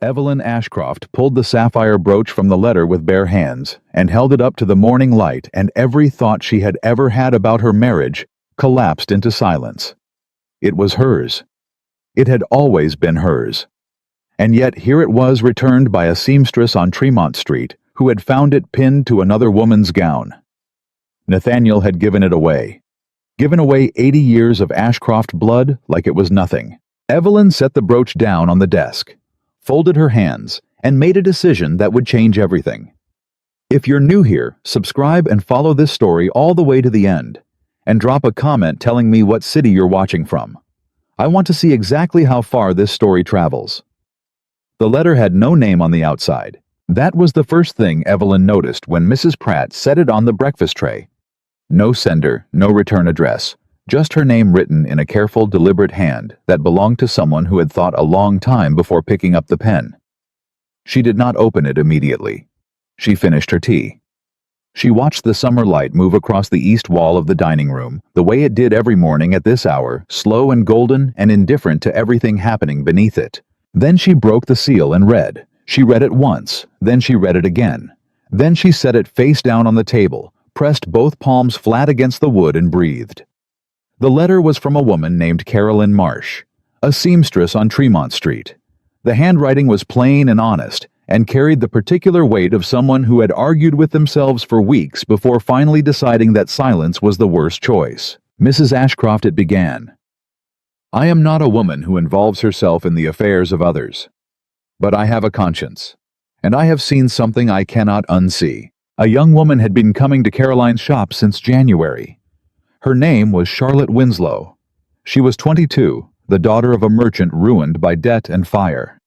Evelyn Ashcroft pulled the sapphire brooch from the letter with bare hands and held it up to the morning light, and every thought she had ever had about her marriage collapsed into silence. It was hers. It had always been hers. And yet here it was, returned by a seamstress on Tremont Street who had found it pinned to another woman's gown. Nathaniel had given it away. Given away 80 years of Ashcroft blood like it was nothing. Evelyn set the brooch down on the desk, folded her hands, and made a decision that would change everything. If you're new here, subscribe and follow this story all the way to the end, and drop a comment telling me what city you're watching from. I want to see exactly how far this story travels. The letter had no name on the outside. That was the first thing Evelyn noticed when Mrs. Pratt set it on the breakfast tray. No sender, no return address, just her name written in a careful, deliberate hand that belonged to someone who had thought a long time before picking up the pen. She did not open it immediately. She finished her tea. She watched the summer light move across the east wall of the dining room, the way it did every morning at this hour, slow and golden and indifferent to everything happening beneath it. Then she broke the seal and read. She read it once, then she read it again. Then she set it face down on the table, pressed both palms flat against the wood, and breathed. The letter was from a woman named Carolyn Marsh, a seamstress on Tremont Street. The handwriting was plain and honest, and carried the particular weight of someone who had argued with themselves for weeks before finally deciding that silence was the worst choice. Mrs. Ashcroft, it began. I am not a woman who involves herself in the affairs of others. But I have a conscience, and I have seen something I cannot unsee. A young woman had been coming to Caroline's shop since January. Her name was Charlotte Winslow. She was 22, the daughter of a merchant ruined by debt and fire.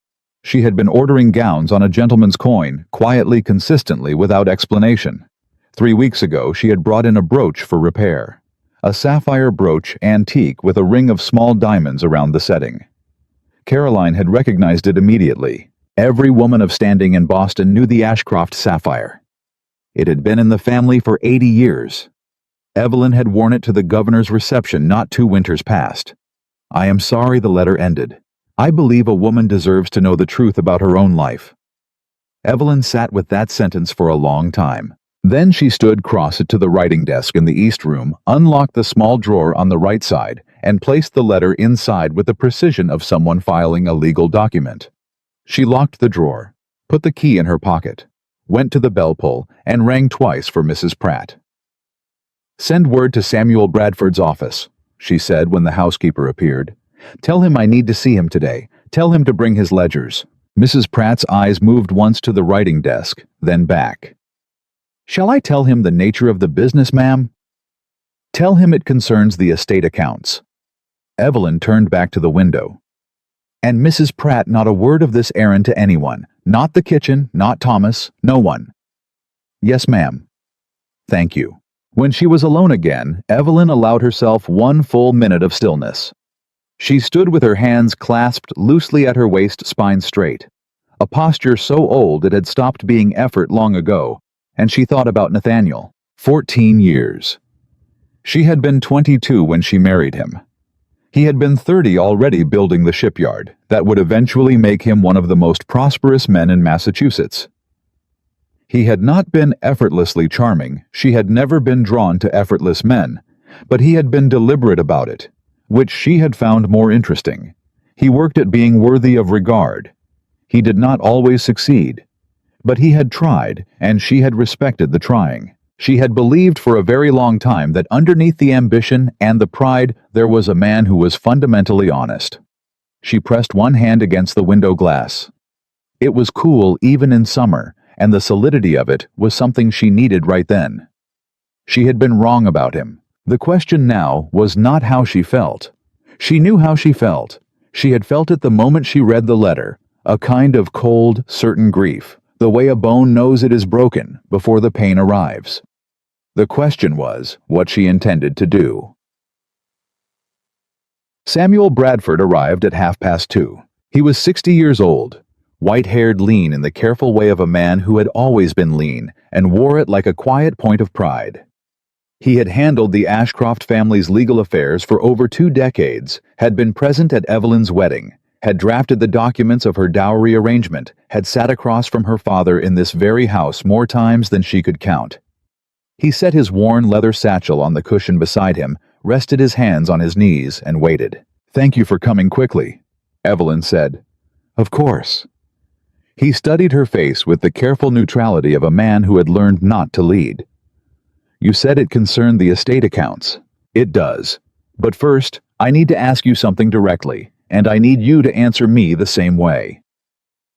She had been ordering gowns on a gentleman's coin, quietly, consistently, without explanation. 3 weeks ago, she had brought in a brooch for repair. A sapphire brooch, antique, with a ring of small diamonds around the setting. Caroline had recognized it immediately. Every woman of standing in Boston knew the Ashcroft sapphire. It had been in the family for 80 years. Evelyn had worn it to the governor's reception not 2 winters past. I am sorry, the letter ended. I believe a woman deserves to know the truth about her own life. Evelyn sat with that sentence for a long time. Then she stood across it to the writing desk in the east room, unlocked the small drawer on the right side, and placed the letter inside with the precision of someone filing a legal document. She locked the drawer, put the key in her pocket, went to the bell pull, and rang twice for Mrs. Pratt. Send word to Samuel Bradford's office, she said when the housekeeper appeared. Tell him I need to see him today. Tell him to bring his ledgers. Mrs. Pratt's eyes moved once to the writing desk, then back. Shall I tell him the nature of the business, ma'am? Tell him it concerns the estate accounts. Evelyn turned back to the window. And Mrs. Pratt, not a word of this errand to anyone. Not the kitchen, not Thomas, no one. Yes, ma'am. Thank you. When she was alone again, Evelyn allowed herself 1 full minute of stillness. She stood with her hands clasped loosely at her waist, spine straight, a posture so old it had stopped being effort long ago, and she thought about Nathaniel. 14 years. She had been 22 when she married him. He had been 30 already, building the shipyard that would eventually make him one of the most prosperous men in Massachusetts. He had not been effortlessly charming. She had never been drawn to effortless men, but he had been deliberate about it, which she had found more interesting. He worked at being worthy of regard. He did not always succeed, but he had tried, and she had respected the trying. She had believed for a very long time that underneath the ambition and the pride there was a man who was fundamentally honest. She pressed one hand against the window glass. It was cool even in summer, and the solidity of it was something she needed right then. She had been wrong about him. The question now was not how she felt. She knew how she felt. She had felt it the moment she read the letter, a kind of cold, certain grief, the way a bone knows it is broken before the pain arrives. The question was what she intended to do. Samuel Bradford arrived at 2:30. He was 60 years old, white-haired, lean in the careful way of a man who had always been lean and wore it like a quiet point of pride. He had handled the Ashcroft family's legal affairs for over 2 decades, had been present at Evelyn's wedding, had drafted the documents of her dowry arrangement, had sat across from her father in this very house more times than she could count. He set his worn leather satchel on the cushion beside him, rested his hands on his knees, and waited. "Thank you for coming quickly," Evelyn said. "Of course." He studied her face with the careful neutrality of a man who had learned not to lead. "You said it concerned the estate accounts." "It does. But first, I need to ask you something directly, and I need you to answer me the same way."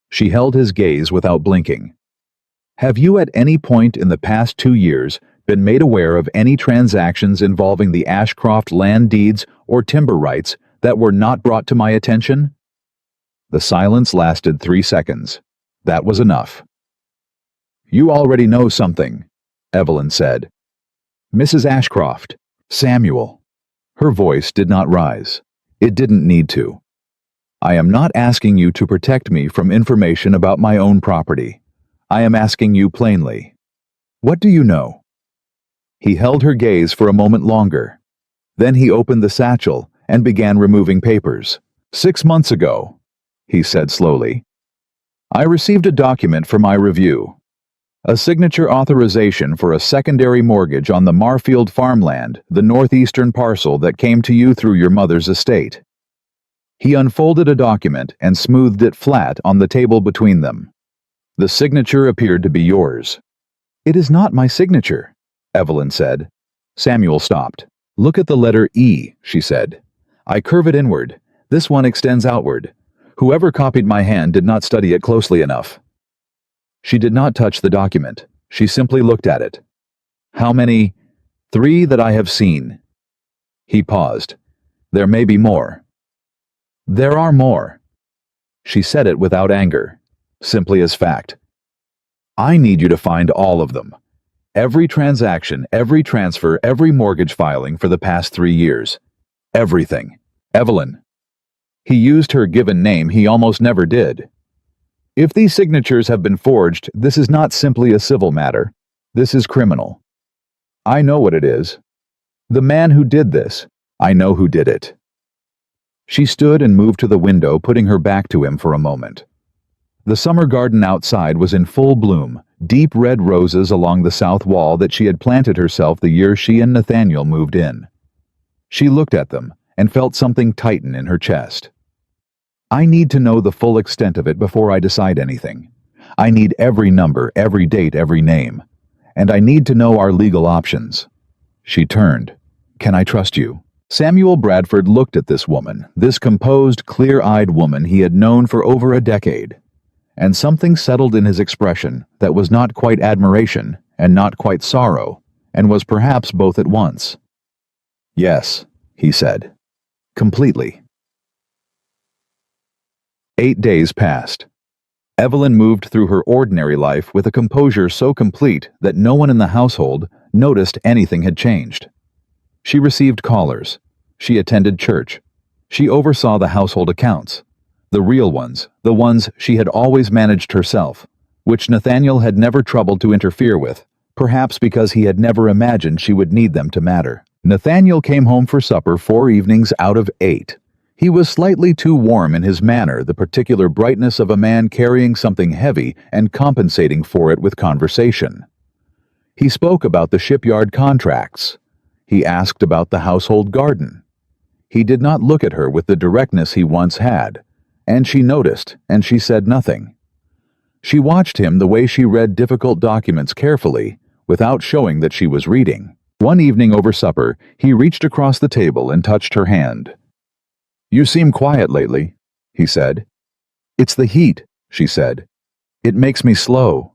She held his gaze without blinking. "Have you at any point in the past 2 years been made aware of any transactions involving the Ashcroft land deeds or timber rights that were not brought to my attention?" The silence lasted 3 seconds. That was enough. "You already know something," Evelyn said. "Mrs. Ashcroft." "Samuel." Her voice did not rise. It didn't need to. "I am not asking you to protect me from information about my own property. I am asking you plainly. What do you know?" He held her gaze for a moment longer. Then he opened the satchel and began removing papers. "6 months ago," he said slowly, "I received a document for my review. A signature authorization for a secondary mortgage on the Marfield farmland, the northeastern parcel that came to you through your mother's estate." He unfolded a document and smoothed it flat on the table between them. "The signature appeared to be yours." "It is not my signature," Evelyn said. Samuel stopped. "Look at the letter E," she said. "I curve it inward. This one extends outward. Whoever copied my hand did not study it closely enough." She did not touch the document. She simply looked at it. "How many?" "3 that I have seen." He paused. "There may be more." "There are more." She said it without anger, simply as fact. "I need you to find all of them. Every transaction, every transfer, every mortgage filing for the past 3 years. Everything. Evelyn." He used her given name. He almost never did. "If these signatures have been forged, this is not simply a civil matter. This is criminal. I know what it is. The man who did this, I know who did it." She stood and moved to the window, putting her back to him for a moment. The summer garden outside was in full bloom, deep red roses along the south wall that she had planted herself the year she and Nathaniel moved in. She looked at them and felt something tighten in her chest. "I need to know the full extent of it before I decide anything. I need every number, every date, every name. And I need to know our legal options." She turned. "Can I trust you?" Samuel Bradford looked at this woman, this composed, clear-eyed woman he had known for over a decade, and something settled in his expression that was not quite admiration and not quite sorrow, and was perhaps both at once. "Yes," he said. "Completely." 8 days passed. Evelyn moved through her ordinary life with a composure so complete that no one in the household noticed anything had changed. She received callers. She attended church. She oversaw the household accounts. The real ones, the ones she had always managed herself, which Nathaniel had never troubled to interfere with, perhaps because he had never imagined she would need them to matter. Nathaniel came home for supper 4 evenings out of 8. He was slightly too warm in his manner, the particular brightness of a man carrying something heavy and compensating for it with conversation. He spoke about the shipyard contracts. He asked about the household garden. He did not look at her with the directness he once had, and she noticed, and she said nothing. She watched him the way she read difficult documents carefully, without showing that she was reading. One evening over supper, he reached across the table and touched her hand. "You seem quiet lately," he said. "It's the heat," she said. "It makes me slow."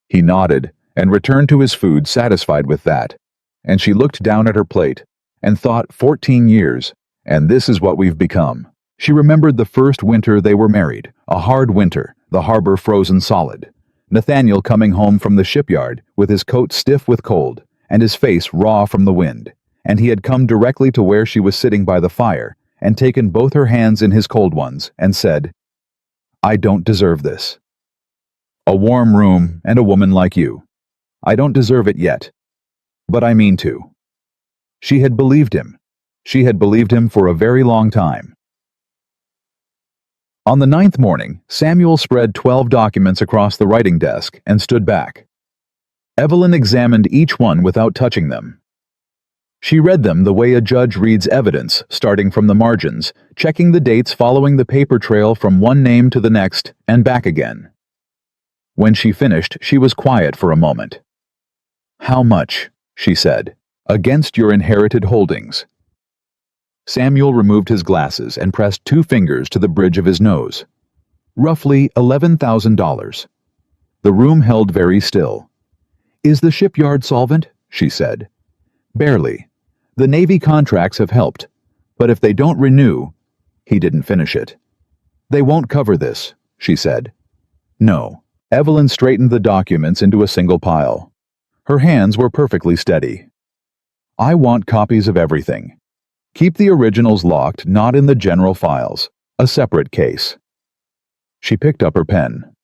He nodded and returned to his food, satisfied with that, and she looked down at her plate and thought, 14 years, and this is what we've become. She remembered the first winter they were married, a hard winter, the harbor frozen solid. Nathaniel coming home from the shipyard with his coat stiff with cold and his face raw from the wind, and he had come directly to where she was sitting by the fire and taken both her hands in his cold ones and said, "I don't deserve this. A warm room and a woman like you. I don't deserve it yet. But I mean to." She had believed him. She had believed him for a very long time. On the ninth morning, Samuel spread 12 documents across the writing desk and stood back. Evelyn examined each one without touching them. She read them the way a judge reads evidence, starting from the margins, checking the dates following the paper trail from one name to the next and back again. When she finished, she was quiet for a moment. "How much?" she said. "Against your inherited holdings." Samuel removed his glasses and pressed 2 fingers to the bridge of his nose. "Roughly $11,000. The room held very still. "Is the shipyard solvent?" she said. "Barely. The Navy contracts have helped, but if they don't renew—" He didn't finish it. "They won't cover this," she said. "No." Evelyn straightened the documents into a single pile. Her hands were perfectly steady. "I want copies of everything. Keep the originals locked, not in the general files. A separate case." She picked up her pen.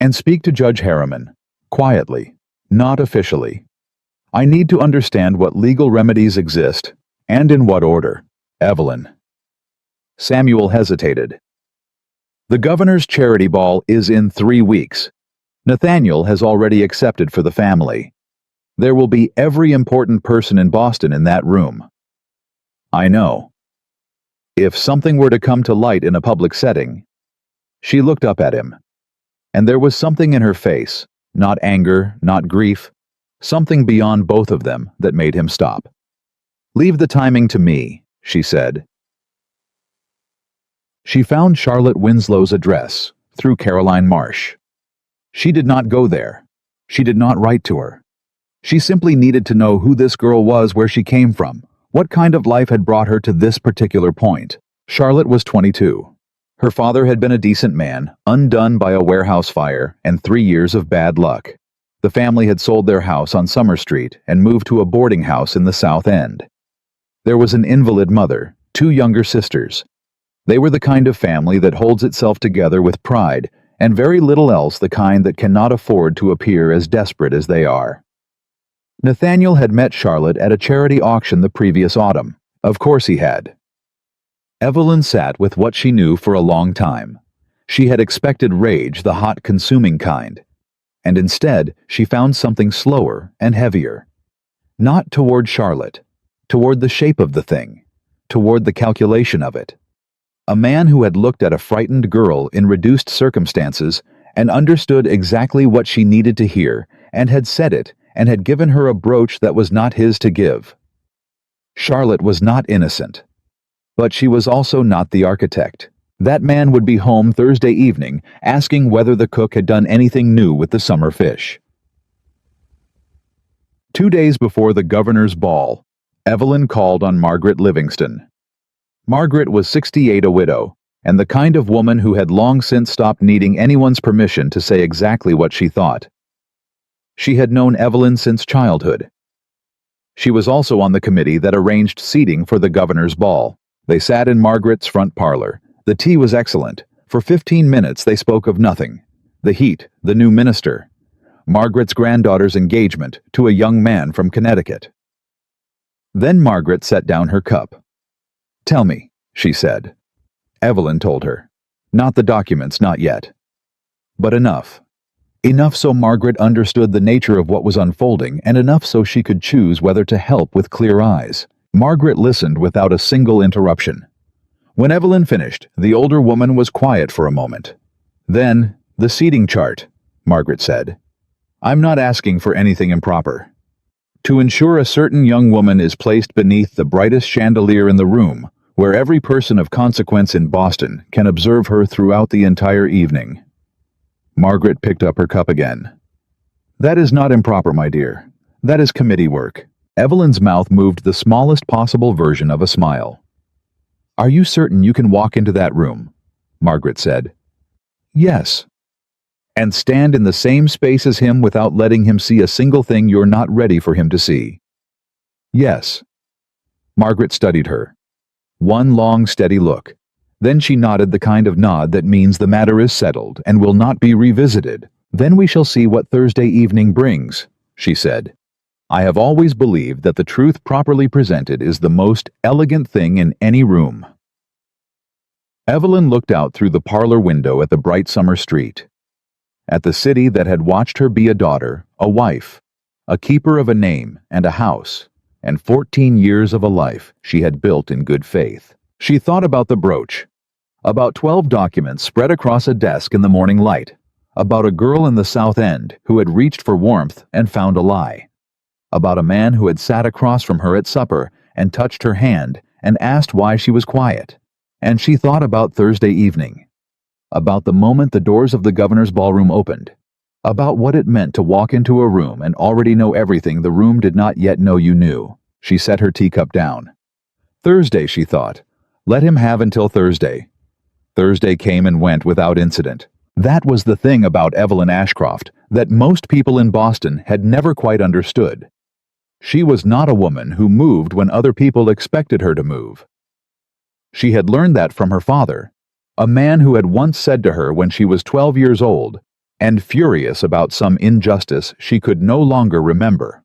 "And speak to Judge Harriman. Quietly. Not officially. I need to understand what legal remedies exist, and in what order. Evelyn." Samuel hesitated. "The governor's charity ball is in 3 weeks. Nathaniel has already accepted for the family. There will be every important person in Boston in that room." "I know. If something were to come to light in a public setting—" She looked up at him, and there was something in her face, not anger, not grief, something beyond both of them that made him stop. "Leave the timing to me," she said. She found Charlotte Winslow's address through Caroline Marsh. She did not go there. She did not write to her. She simply needed to know who this girl was, where she came from, what kind of life had brought her to this particular point. Charlotte was 22. Her father had been a decent man, undone by a warehouse fire and 3 years of bad luck. The family had sold their house on Summer Street and moved to a boarding house in the South End. There was an invalid mother, 2 younger sisters. They were the kind of family that holds itself together with pride, and very little else, the kind that cannot afford to appear as desperate as they are. Nathaniel had met Charlotte at a charity auction the previous autumn. Of course he had. Evelyn sat with what she knew for a long time. She had expected rage, the hot, consuming kind. And instead, she found something slower and heavier. Not toward Charlotte, toward the shape of the thing, toward the calculation of it. A man who had looked at a frightened girl in reduced circumstances and understood exactly what she needed to hear, and had said it, and had given her a brooch that was not his to give. Charlotte was not innocent. But she was also not the architect. That man would be home Thursday evening, asking whether the cook had done anything new with the summer fish. 2 days before the governor's ball, Evelyn called on Margaret Livingston. Margaret was 68, a widow, and the kind of woman who had long since stopped needing anyone's permission to say exactly what she thought. She had known Evelyn since childhood. She was also on the committee that arranged seating for the governor's ball. They sat in Margaret's front parlor. The tea was excellent. For 15 minutes they spoke of nothing. The heat, the new minister, Margaret's granddaughter's engagement to a young man from Connecticut. Then Margaret set down her cup. "Tell me," she said. Evelyn told her. Not the documents, not yet. But enough. Enough so Margaret understood the nature of what was unfolding, and enough so she could choose whether to help with clear eyes. Margaret listened without a single interruption. When Evelyn finished, the older woman was quiet for a moment. Then, "The seating chart," Margaret said. "I'm not asking for anything improper. To ensure a certain young woman is placed beneath the brightest chandelier in the room, where every person of consequence in Boston can observe her throughout the entire evening." Margaret picked up her cup again. "That is not improper, my dear. That is committee work." Evelyn's mouth moved the smallest possible version of a smile. "Are you certain you can walk into that room?" Margaret said. "Yes." "And stand in the same space as him without letting him see a single thing you're not ready for him to see?" "Yes." Margaret studied her. One long, steady look. Then she nodded, the kind of nod that means the matter is settled and will not be revisited. "Then we shall see what Thursday evening brings," she said. "I have always believed that the truth properly presented is the most elegant thing in any room." Evelyn looked out through the parlor window at the bright summer street, at the city that had watched her be a daughter, a wife, a keeper of a name and a house, and 14 years of a life she had built in good faith. She thought about the brooch, about 12 documents spread across a desk in the morning light, about a girl in the South End who had reached for warmth and found a lie, about a man who had sat across from her at supper and touched her hand and asked why she was quiet. And she thought about Thursday evening, about the moment the doors of the governor's ballroom opened, about what it meant to walk into a room and already know everything the room did not yet know you knew. She set her teacup down. Thursday, she thought. Let him have until Thursday. Thursday came and went without incident. That was the thing about Evelyn Ashcroft that most people in Boston had never quite understood. She was not a woman who moved when other people expected her to move. She had learned that from her father, a man who had once said to her when she was 12 years old, and furious about some injustice she could no longer remember,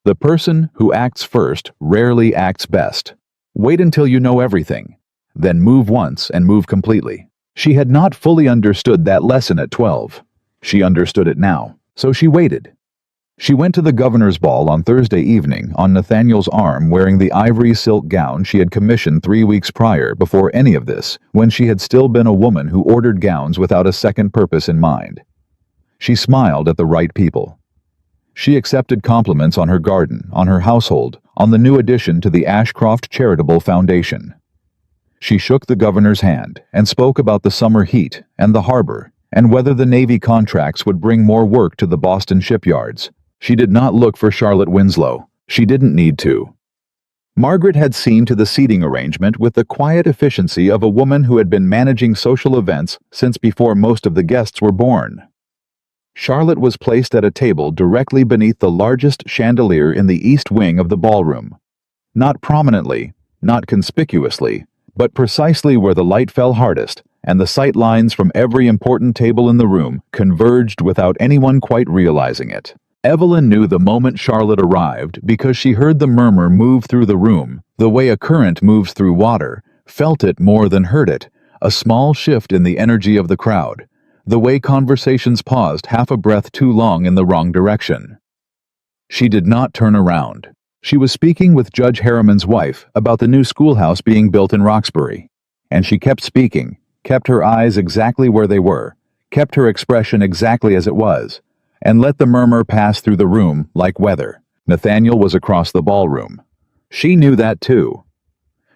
"The person who acts first rarely acts best. Wait until you know everything, then move once and move completely." She had not fully understood that lesson at 12. She understood it now, so she waited. She went to the governor's ball on Thursday evening on Nathaniel's arm, wearing the ivory silk gown she had commissioned 3 weeks prior, before any of this, when she had still been a woman who ordered gowns without a second purpose in mind. She smiled at the right people. She accepted compliments on her garden, on her household, on the new addition to the Ashcroft Charitable Foundation. She shook the governor's hand and spoke about the summer heat and the harbor and whether the Navy contracts would bring more work to the Boston shipyards. She did not look for Charlotte Winslow. She didn't need to. Margaret had seen to the seating arrangement with the quiet efficiency of a woman who had been managing social events since before most of the guests were born. Charlotte was placed at a table directly beneath the largest chandelier in the east wing of the ballroom. Not prominently, not conspicuously, but precisely where the light fell hardest, and the sight lines from every important table in the room converged without anyone quite realizing it. Evelyn knew the moment Charlotte arrived because she heard the murmur move through the room, the way a current moves through water, felt it more than heard it, a small shift in the energy of the crowd, the way conversations paused half a breath too long in the wrong direction. She did not turn around. She was speaking with Judge Harriman's wife about the new schoolhouse being built in Roxbury, and she kept speaking, kept her eyes exactly where they were, kept her expression exactly as it was, and let the murmur pass through the room like weather. Nathaniel was across the ballroom. She knew that too.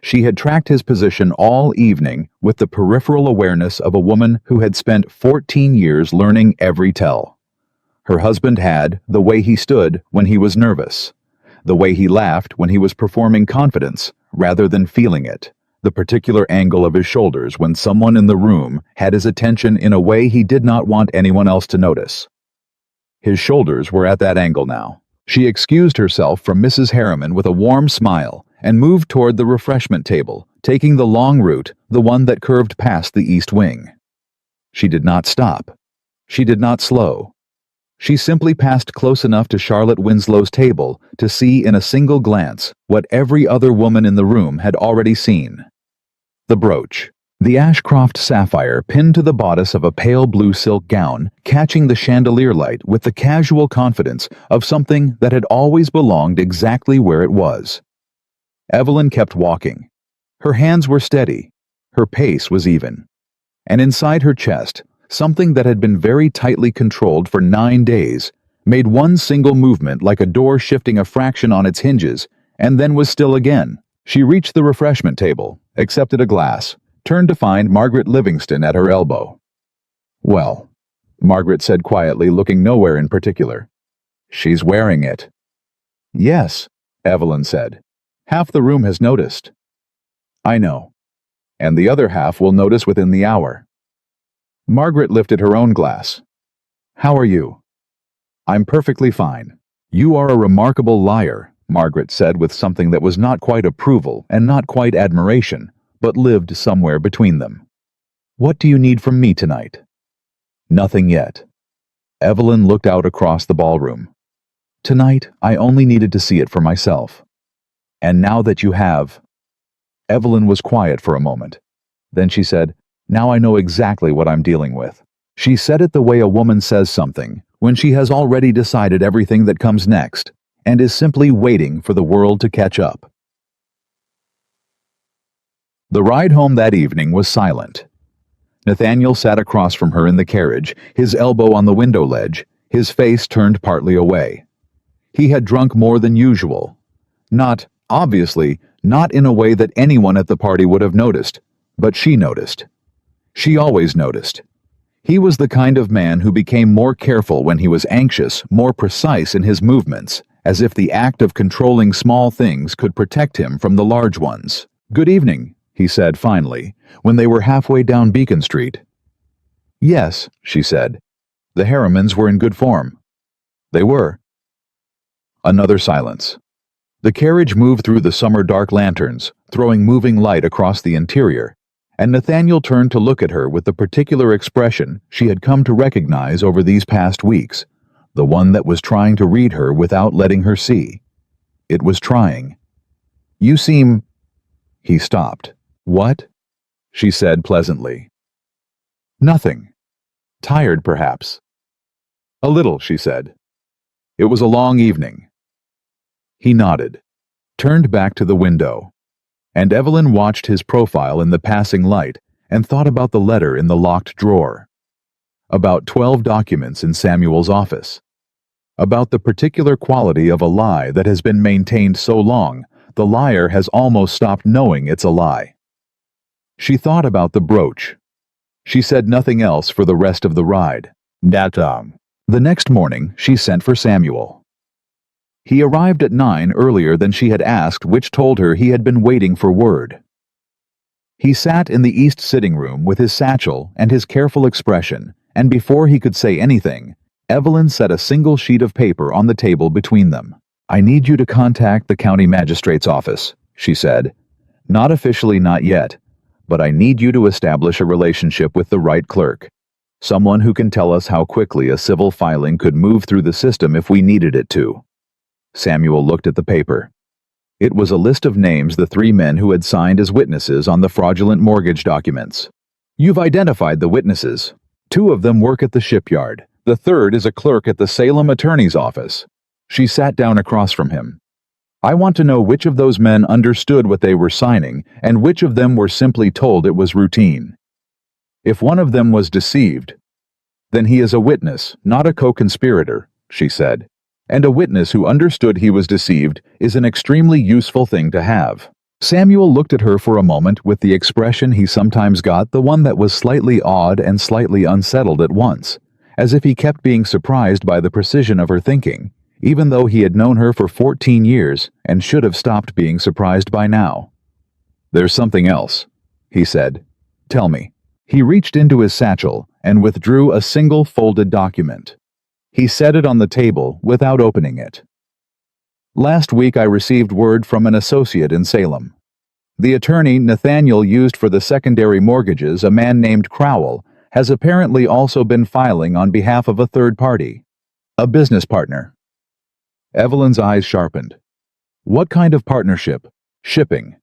She had tracked his position all evening with the peripheral awareness of a woman who had spent 14 years learning every tell. Her husband had the way he stood when he was nervous, the way he laughed when he was performing confidence rather than feeling it, the particular angle of his shoulders when someone in the room had his attention in a way he did not want anyone else to notice. His shoulders were at that angle now. She excused herself from Mrs. Harriman with a warm smile and moved toward the refreshment table, taking the long route, the one that curved past the east wing. She did not stop. She did not slow. She simply passed close enough to Charlotte Winslow's table to see in a single glance what every other woman in the room had already seen. The brooch. The Ashcroft sapphire pinned to the bodice of a pale blue silk gown, catching the chandelier light with the casual confidence of something that had always belonged exactly where it was. Evelyn kept walking. Her hands were steady. Her pace was even. And inside her chest, something that had been very tightly controlled for 9 days made one single movement like a door shifting a fraction on its hinges, and then was still again. She reached the refreshment table, accepted a glass, turned to find Margaret Livingston at her elbow. "Well," Margaret said quietly, looking nowhere in particular. "She's wearing it." "Yes," Evelyn said. "Half the room has noticed." "I know. And the other half will notice within the hour." Margaret lifted her own glass. "How are you?" "I'm perfectly fine." "You are a remarkable liar," Margaret said with something that was not quite approval and not quite admiration, but lived somewhere between them. "What do you need from me tonight?" "Nothing yet." Evelyn looked out across the ballroom. "Tonight, I only needed to see it for myself. And now that you have..." Evelyn was quiet for a moment. Then she said, "Now I know exactly what I'm dealing with." She said it the way a woman says something, when she has already decided everything that comes next, and is simply waiting for the world to catch up. The ride home that evening was silent. Nathaniel sat across from her in the carriage, his elbow on the window ledge, his face turned partly away. He had drunk more than usual. Not, obviously, not in a way that anyone at the party would have noticed, but she noticed. She always noticed. He was the kind of man who became more careful when he was anxious, more precise in his movements, as if the act of controlling small things could protect him from the large ones. "Good evening," he said finally, when they were halfway down Beacon Street. "Yes," she said. The Harrimans were in good form. They were. Another silence. The carriage moved through the summer dark lanterns, throwing moving light across the interior, and Nathaniel turned to look at her with the particular expression she had come to recognize over these past weeks, the one that was trying to read her without letting her see. It was trying. "You seem—" He stopped. "What?" she said pleasantly. "Nothing. Tired, perhaps." "A little," she said. "It was a long evening." He nodded, turned back to the window, and Evelyn watched his profile in the passing light and thought about the letter in the locked drawer, about 12 documents in Samuel's office, about the particular quality of a lie that has been maintained so long the liar has almost stopped knowing it's a lie. She thought about the brooch. She said nothing else for the rest of the ride. The next morning, she sent for Samuel. He arrived at 9 earlier than she had asked, which told her he had been waiting for word. He sat in the east sitting room with his satchel and his careful expression, and before he could say anything, Evelyn set a single sheet of paper on the table between them. "I need you to contact the county magistrate's office," she said. "Not officially, not yet, but I need you to establish a relationship with the right clerk, someone who can tell us how quickly a civil filing could move through the system if we needed it to." Samuel looked at the paper. It was a list of names the 3 men who had signed as witnesses on the fraudulent mortgage documents. "You've identified the witnesses. 2 of them work at the shipyard. The 3rd is a clerk at the Salem attorney's office." She sat down across from him. "I want to know which of those men understood what they were signing and which of them were simply told it was routine. If one of them was deceived, then he is a witness, not a co-conspirator," she said. "And a witness who understood he was deceived is an extremely useful thing to have." Samuel looked at her for a moment with the expression he sometimes got, the one that was slightly awed and slightly unsettled at once, as if he kept being surprised by the precision of her thinking, even though he had known her for 14 years and should have stopped being surprised by now. "There's something else," he said. "Tell me." He reached into his satchel and withdrew a single folded document. He set it on the table without opening it. "Last week I received word from an associate in Salem. The attorney Nathaniel used for the secondary mortgages, a man named Crowell, has apparently also been filing on behalf of a third party, a business partner." Evelyn's eyes sharpened. "What kind of partnership?" "Shipping.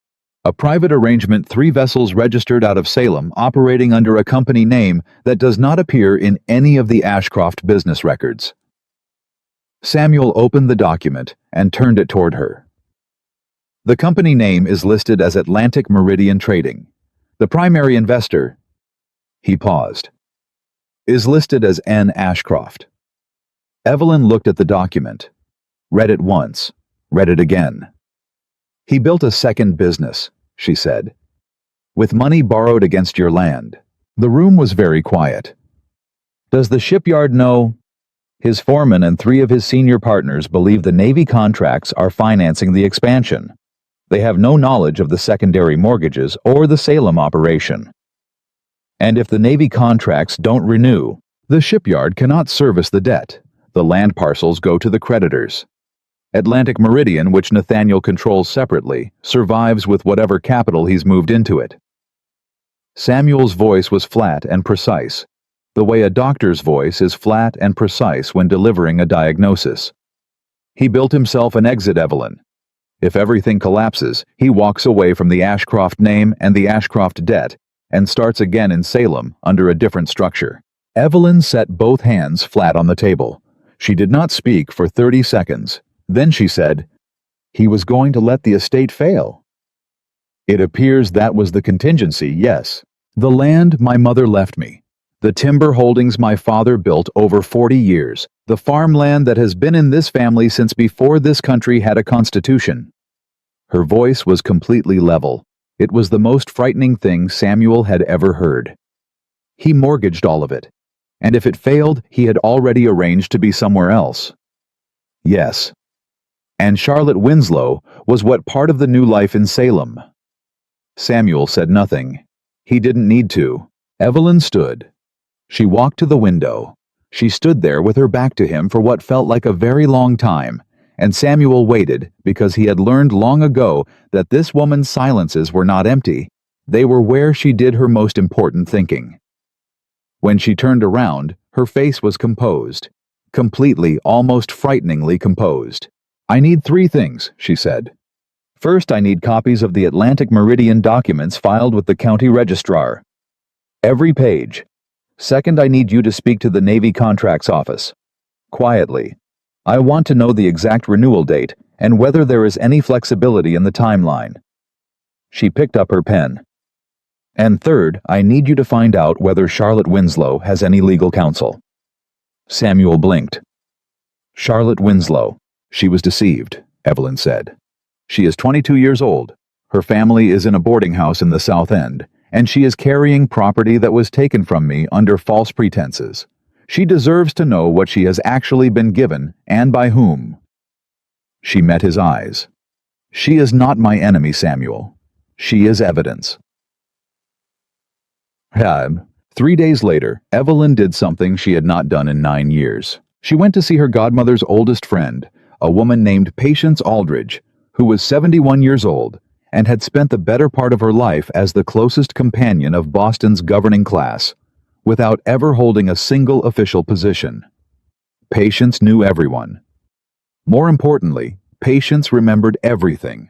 A private arrangement, 3 vessels registered out of Salem operating under a company name that does not appear in any of the Ashcroft business records." Samuel opened the document and turned it toward her. "The company name is listed as Atlantic Meridian Trading. The primary investor," he paused, "is listed as N. Ashcroft." Evelyn looked at the document, read it once, read it again. "He built a second business," she said, "with money borrowed against your land." The room was very quiet. "Does the shipyard know?" His foreman and 3 of his senior partners believe the Navy contracts are financing the expansion. They have no knowledge of the secondary mortgages or the Salem operation. And if the Navy contracts don't renew, the shipyard cannot service the debt. The land parcels go to the creditors. Atlantic Meridian, which Nathaniel controls separately, survives with whatever capital he's moved into it. Samuel's voice was flat and precise, the way a doctor's voice is flat and precise when delivering a diagnosis. "He built himself an exit, Evelyn. If everything collapses, he walks away from the Ashcroft name and the Ashcroft debt and starts again in Salem under a different structure. Evelyn set both hands flat on the table. She did not speak for 30 seconds. Then she said, "He was going to let the estate fail." "It appears that was the contingency, yes. The land my mother left me. The timber holdings my father built over 40 years. The farmland that has been in this family since before this country had a constitution." Her voice was completely level. It was the most frightening thing Samuel had ever heard. He mortgaged all of it. And if it failed, he had already arranged to be somewhere else. Yes. And Charlotte Winslow was what part of the new life in Salem? Samuel said nothing. He didn't need to. Evelyn stood. She walked to the window. She stood there with her back to him for what felt like a very long time, and Samuel waited because he had learned long ago that this woman's silences were not empty. They were where she did her most important thinking. When she turned around, her face was composed. Completely, almost frighteningly composed. "I need 3 things," she said. "First, I need copies of the Atlantic Meridian documents filed with the county registrar. Every page. Second, I need you to speak to the Navy Contracts Office. Quietly. I want to know the exact renewal date and whether there is any flexibility in the timeline." She picked up her pen. "And third, I need you to find out whether Charlotte Winslow has any legal counsel." Samuel blinked. "Charlotte Winslow. She was deceived," Evelyn said. "She is 22 years old. Her family is in a boarding house in the South End, and she is carrying property that was taken from me under false pretenses. She deserves to know what she has actually been given and by whom." She met his eyes. "She is not my enemy, Samuel. She is evidence." 3 days later, Evelyn did something she had not done in 9 years. She went to see her godmother's oldest friend, a woman named Patience Aldridge, who was 71 years old and had spent the better part of her life as the closest companion of Boston's governing class, without ever holding a single official position. Patience knew everyone. More importantly, Patience remembered everything.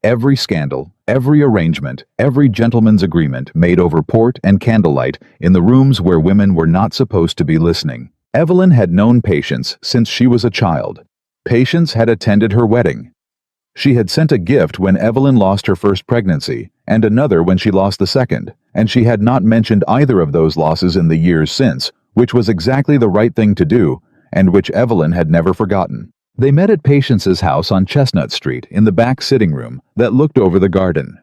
Every scandal, every arrangement, every gentleman's agreement made over port and candlelight in the rooms where women were not supposed to be listening. Evelyn had known Patience since she was a child. Patience had attended her wedding. She had sent a gift when Evelyn lost her first pregnancy, and another when she lost the second, and she had not mentioned either of those losses in the years since, which was exactly the right thing to do, and which Evelyn had never forgotten. They met at Patience's house on Chestnut Street in the back sitting room that looked over the garden.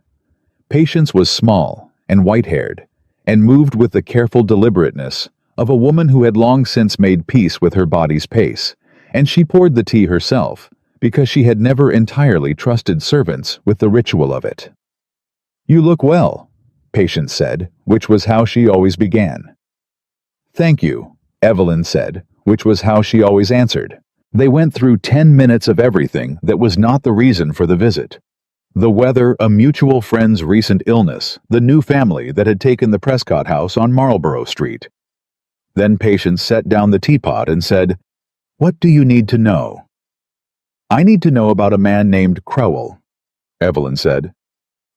Patience was small and white-haired, and moved with the careful deliberateness of a woman who had long since made peace with her body's pace, and she poured the tea herself, because she had never entirely trusted servants with the ritual of it. "You look well," Patience said, which was how she always began. "Thank you," Evelyn said, which was how she always answered. They went through 10 minutes of everything that was not the reason for the visit. The weather, a mutual friend's recent illness, the new family that had taken the Prescott house on Marlborough Street. Then Patience set down the teapot and said, "What do you need to know?" "I need to know about a man named Crowell," Evelyn said.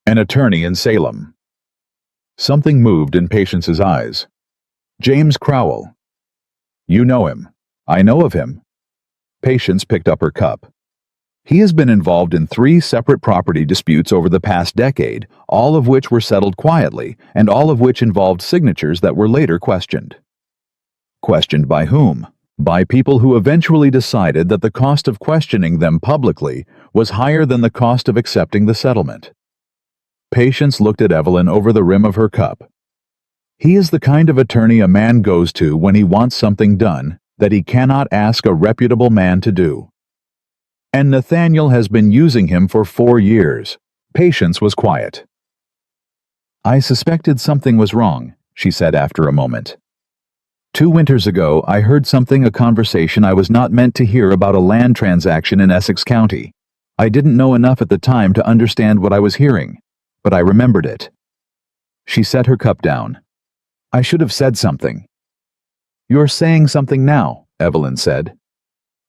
"An attorney in Salem." Something moved in Patience's eyes. "James Crowell." "You know him." "I know of him." Patience picked up her cup. "He has been involved in 3 separate property disputes over the past decade, all of which were settled quietly, and all of which involved signatures that were later questioned." Questioned by whom? By people who eventually decided that the cost of questioning them publicly was higher than the cost of accepting the settlement. Patience looked at Evelyn over the rim of her cup. "He is the kind of attorney a man goes to when he wants something done that he cannot ask a reputable man to do. And Nathaniel has been using him for 4 years." Patience was quiet. "I suspected something was wrong," she said after a moment. 2 winters ago, I heard a conversation I was not meant to hear about a land transaction in Essex County. I didn't know enough at the time to understand what I was hearing, but I remembered it." She set her cup down. "I should have said something." "You're saying something now," Evelyn said.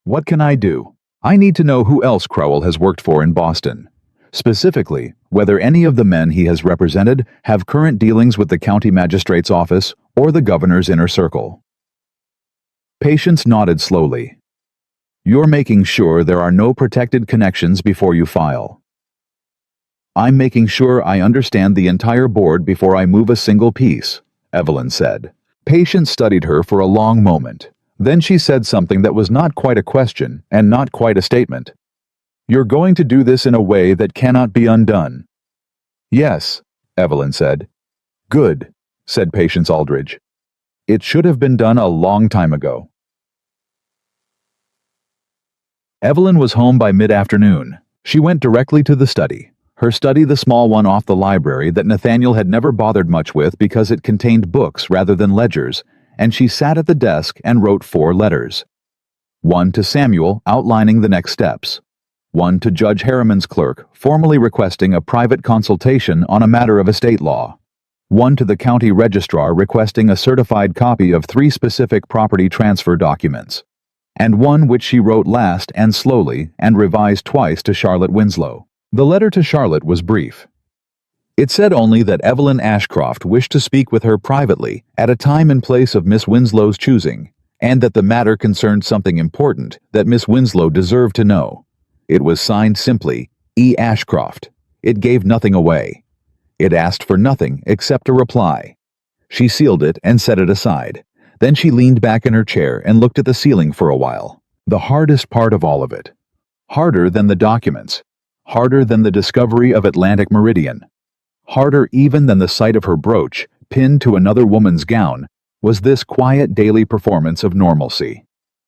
"What can I do? I need to know who else Crowell has worked for in Boston. Specifically, whether any of the men he has represented have current dealings with the county magistrate's office or the governor's inner circle. Patience nodded slowly. You're making sure there are no protected connections before you file. I'm making sure I understand the entire board before I move a single piece, Evelyn said. Patience studied her for a long moment. Then she said something that was not quite a question and not quite a statement. You're going to do this in a way that cannot be undone. Yes, Evelyn said. Good, said Patience Aldridge. It should have been done a long time ago. Evelyn was home by mid-afternoon. She went directly to the study. Her study, the small one off the library that Nathaniel had never bothered much with because it contained books rather than ledgers, and she sat at the desk and wrote 4 letters. One to Samuel outlining the next steps. One to Judge Harriman's clerk formally requesting a private consultation on a matter of estate law. One to the county registrar requesting a certified copy of 3 specific property transfer documents. And one which she wrote last and slowly and revised twice to Charlotte Winslow. The letter to Charlotte was brief. It said only that Evelyn Ashcroft wished to speak with her privately at a time and place of Miss Winslow's choosing, and that the matter concerned something important that Miss Winslow deserved to know. It was signed simply, E. Ashcroft. It gave nothing away. It asked for nothing except a reply. She sealed it and set it aside. Then she leaned back in her chair and looked at the ceiling for a while. The hardest part of all of it. Harder than the documents. Harder than the discovery of Atlantic Meridian. Harder even than the sight of her brooch, pinned to another woman's gown, was this quiet daily performance of normalcy.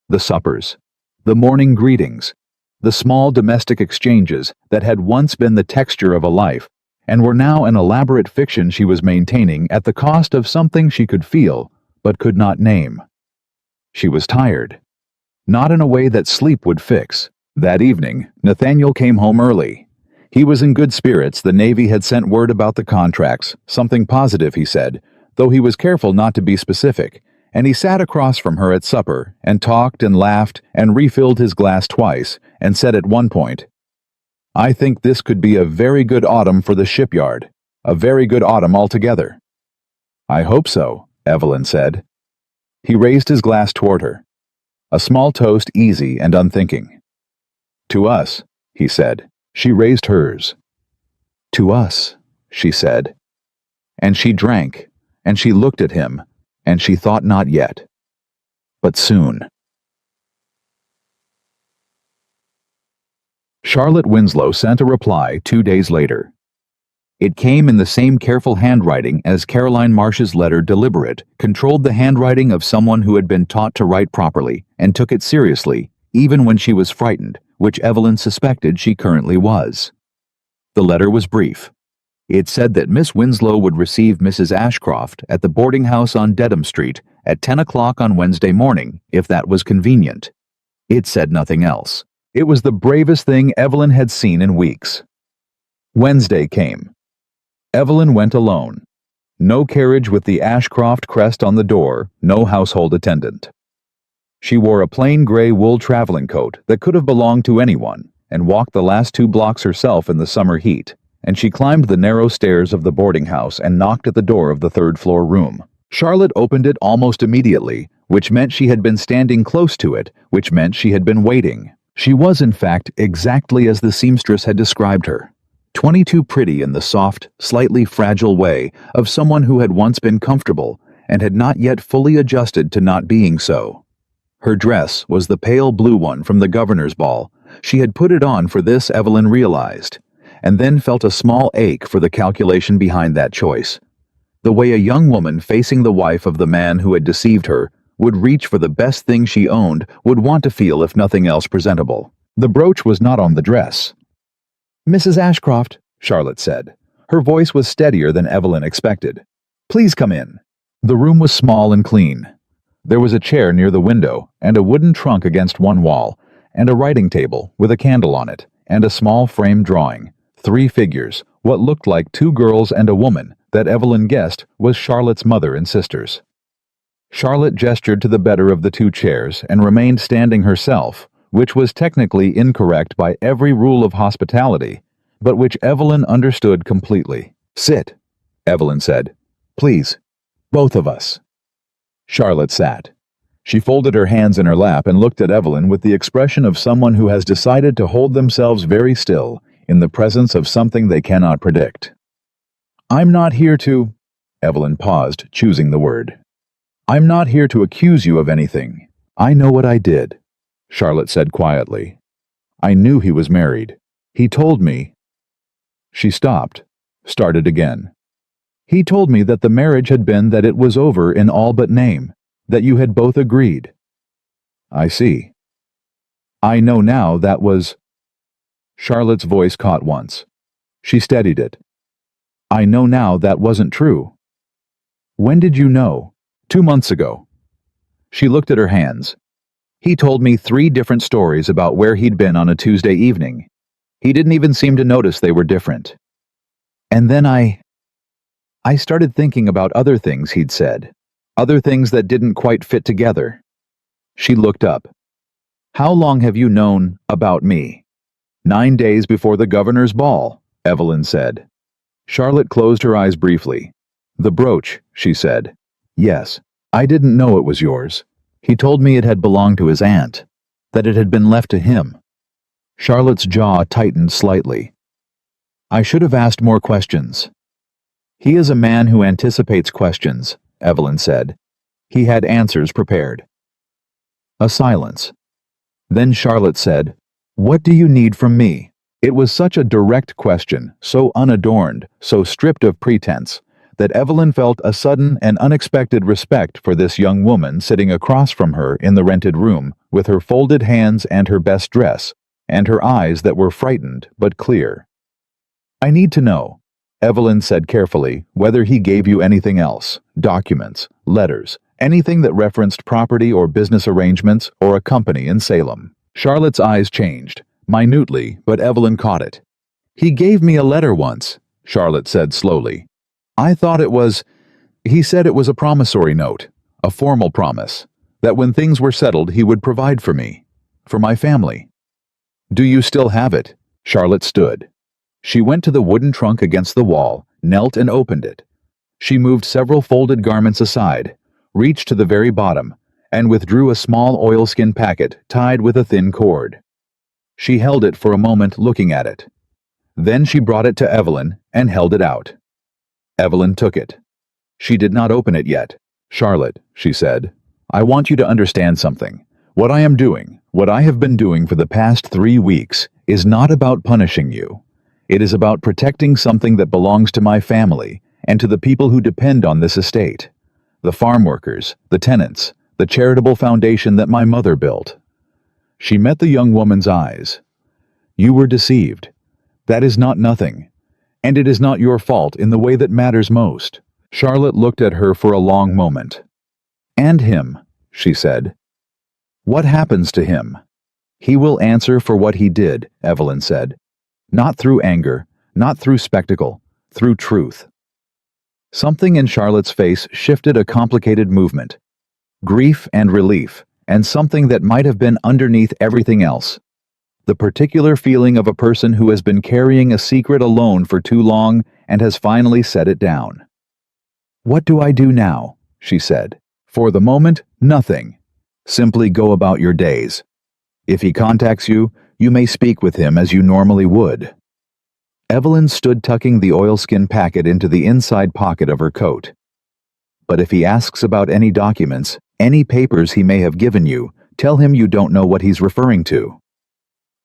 The suppers. The morning greetings. The small domestic exchanges that had once been the texture of a life and were now an elaborate fiction she was maintaining at the cost of something she could feel but could not name. She was tired. Not in a way that sleep would fix. That evening, Nathaniel came home early. He was in good spirits. The Navy had sent word about the contracts, something positive, he said, though he was careful not to be specific, and he sat across from her at supper and talked and laughed and refilled his glass twice and said at one point, I think this could be a very good autumn for the shipyard, a very good autumn altogether. I hope so, Evelyn said. He raised his glass toward her. A small toast, easy and unthinking. To us, he said. She raised hers. To us, she said. And she drank, and she looked at him, and she thought not yet. But soon. Charlotte Winslow sent a reply 2 days later. It came in the same careful handwriting as Caroline Marsh's letter, deliberate, controlled the handwriting of someone who had been taught to write properly and took it seriously, even when she was frightened, which Evelyn suspected she currently was. The letter was brief. It said that Miss Winslow would receive Mrs. Ashcroft at the boarding house on Dedham Street at 10 o'clock on Wednesday morning, if that was convenient. It said nothing else. It was the bravest thing Evelyn had seen in weeks. Wednesday came. Evelyn went alone. No carriage with the Ashcroft crest on the door, no household attendant. She wore a plain gray wool traveling coat that could have belonged to anyone, and walked the last 2 blocks herself in the summer heat, and she climbed the narrow stairs of the boarding house and knocked at the door of the 3rd-floor room. Charlotte opened it almost immediately, which meant she had been standing close to it, which meant she had been waiting. She was, in fact, exactly as the seamstress had described her. 22 pretty in the soft, slightly fragile way of someone who had once been comfortable and had not yet fully adjusted to not being so. Her dress was the pale blue one from the governor's ball. She had put it on for this, Evelyn realized, and then felt a small ache for the calculation behind that choice. The way a young woman facing the wife of the man who had deceived her would reach for the best thing she owned, would want to feel if nothing else presentable. The brooch was not on the dress. Mrs. Ashcroft, Charlotte said. Her voice was steadier than Evelyn expected. Please come in. The room was small and clean. There was a chair near the window, and a wooden trunk against one wall, and a writing table with a candle on it, and a small framed drawing. 3 figures, what looked like 2 girls and a woman, that Evelyn guessed was Charlotte's mother and sisters. Charlotte gestured to the better of the 2 chairs and remained standing herself, which was technically incorrect by every rule of hospitality, but which Evelyn understood completely. "Sit," Evelyn said. "Please, both of us." Charlotte sat. She folded her hands in her lap and looked at Evelyn with the expression of someone who has decided to hold themselves very still in the presence of something they cannot predict. "I'm not here to—" Evelyn paused, choosing the word. "I'm not here to accuse you of anything. I know what I did," Charlotte said quietly. "I knew he was married. He told me—" She stopped, started again. "He told me that the marriage had been that it was over in all but name, that you had both agreed." "I see. I know now that was—" Charlotte's voice caught once. She steadied it. "I know now that wasn't true." "When did you know?" "2 months ago." She looked at her hands. "He told me 3 different stories about where he'd been on a Tuesday evening. He didn't even seem to notice they were different. And then I started thinking about other things he'd said, other things that didn't quite fit together." She looked up. "How long have you known about me?" 9 days before the governor's ball," Evelyn said. Charlotte closed her eyes briefly. "The brooch," she said. "Yes, I didn't know it was yours. He told me it had belonged to his aunt, that it had been left to him." Charlotte's jaw tightened slightly. "I should have asked more questions." "He is a man who anticipates questions," Evelyn said. "He had answers prepared." A silence. Then Charlotte said, "What do you need from me?" It was such a direct question, so unadorned, so stripped of pretense, that Evelyn felt a sudden and unexpected respect for this young woman sitting across from her in the rented room, with her folded hands and her best dress, and her eyes that were frightened but clear. "I need to know," Evelyn said carefully, "whether he gave you anything else, documents, letters, anything that referenced property or business arrangements or a company in Salem." Charlotte's eyes changed, minutely, but Evelyn caught it. "He gave me a letter once," Charlotte said slowly. "I thought it was— he said it was a promissory note, a formal promise, that when things were settled he would provide for me, for my family." "Do you still have it?" Charlotte stood. She went to the wooden trunk against the wall, knelt and opened it. She moved several folded garments aside, reached to the very bottom, and withdrew a small oilskin packet tied with a thin cord. She held it for a moment looking at it. Then she brought it to Evelyn and held it out. Evelyn took it. She did not open it yet. "Charlotte," she said, "I want you to understand something. What I am doing, what I have been doing for the past 3 weeks, is not about punishing you. It is about protecting something that belongs to my family and to the people who depend on this estate. The farm workers, the tenants, the charitable foundation that my mother built." She met the young woman's eyes. "You were deceived. That is not nothing. And it is not your fault in the way that matters most." Charlotte looked at her for a long moment. "And him," she said. "What happens to him?" "He will answer for what he did," Evelyn said. "Not through anger, not through spectacle, through truth." Something in Charlotte's face shifted, a complicated movement. Grief and relief, and something that might have been underneath everything else. The particular feeling of a person who has been carrying a secret alone for too long and has finally set it down. "What do I do now?" she said. "For the moment, nothing. Simply go about your days. If he contacts you, you may speak with him as you normally would." Evelyn stood tucking the oilskin packet into the inside pocket of her coat. "But if he asks about any documents, any papers he may have given you, tell him you don't know what he's referring to."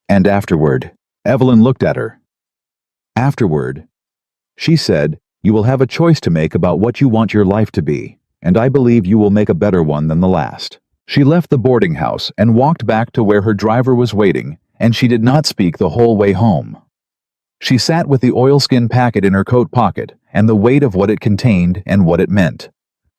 "And afterward," Evelyn looked at her. "Afterward," she said, "you will have a choice to make about what you want your life to be, and I believe you will make a better one than the last." She left the boarding house and walked back to where her driver was waiting, and she did not speak the whole way home. She sat with the oilskin packet in her coat pocket and the weight of what it contained and what it meant.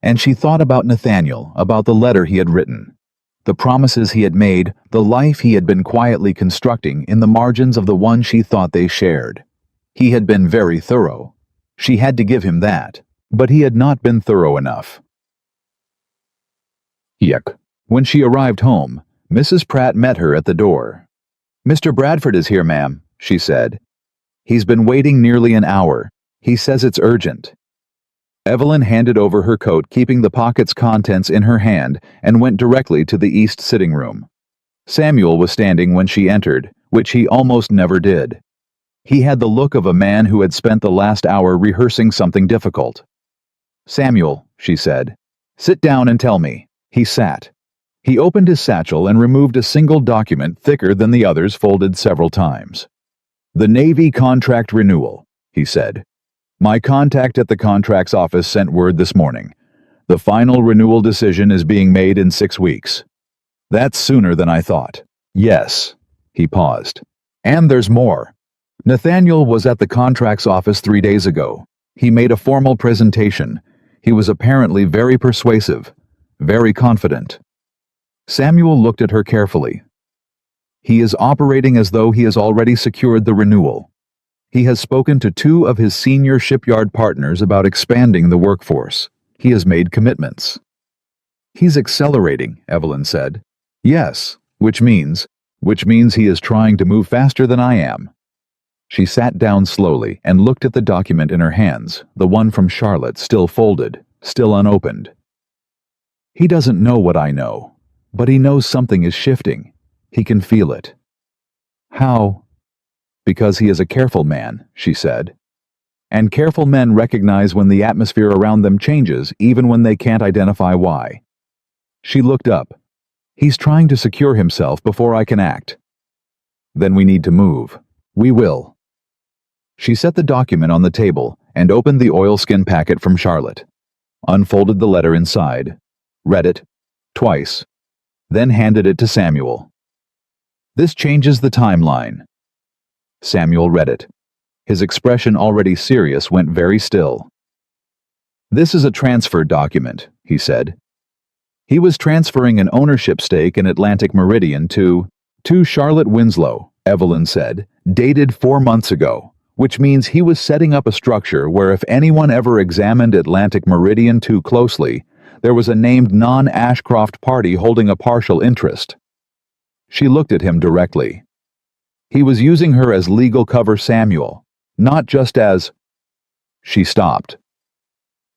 And she thought about Nathaniel, about the letter he had written, the promises he had made, the life he had been quietly constructing in the margins of the one she thought they shared. He had been very thorough. She had to give him that, but he had not been thorough enough. Yuck. When she arrived home, Mrs. Pratt met her at the door. "Mr. Bradford is here, ma'am," she said. He's been waiting nearly an hour. He says it's urgent." Evelyn handed over her coat, keeping the pocket's contents in her hand, and went directly to the east sitting room. Samuel was standing when she entered, which he almost never did. He had the look of a man who had spent the last hour rehearsing something difficult. "Samuel," she said, "sit down and tell me." He sat. He opened his satchel and removed a single document thicker than the others, folded several times. "The Navy contract renewal," he said. "My contact at the contracts office sent word this morning. The final renewal decision is being made in 6 weeks. That's sooner than I thought." "Yes." He paused. "And there's more. Nathaniel was at the contracts office 3 days ago. He made a formal presentation. He was apparently very persuasive, very confident." Samuel looked at her carefully. "He is operating as though he has already secured the renewal. He has spoken to 2 of his senior shipyard partners about expanding the workforce. He has made commitments." "He's accelerating," Evelyn said. "Yes, which means he is trying to move faster than I am." She sat down slowly and looked at the document in her hands, the one from Charlotte, still folded, still unopened. "He doesn't know what I know, but he knows something is shifting. He can feel it." "How?" "Because he is a careful man," she said. "And careful men recognize when the atmosphere around them changes, even when they can't identify why." She looked up. "He's trying to secure himself before I can act." "Then we need to move." "We will." She set the document on the table and opened the oilskin packet from Charlotte, unfolded the letter inside, read it twice, then handed it to Samuel. "This changes the timeline." Samuel read it. His expression, already serious, went very still. "This is a transfer document," he said. He was transferring an ownership stake in Atlantic Meridian to Charlotte Winslow, Evelyn said, dated 4 months ago, which means he was setting up a structure where if anyone ever examined Atlantic Meridian too closely, there was a named non-Ashcroft party holding a partial interest. She looked at him directly. He was using her as legal cover, Samuel, not just as... She stopped.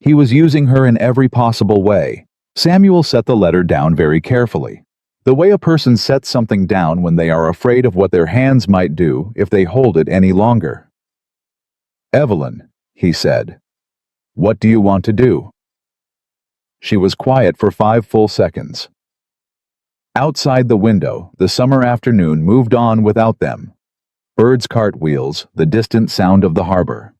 He was using her in every possible way. Samuel set the letter down very carefully. The way a person sets something down when they are afraid of what their hands might do if they hold it any longer. "Evelyn," he said, "what do you want to do?" She was quiet for 5 full seconds. Outside the window, the summer afternoon moved on without them. Birds' cartwheels, the distant sound of the harbor.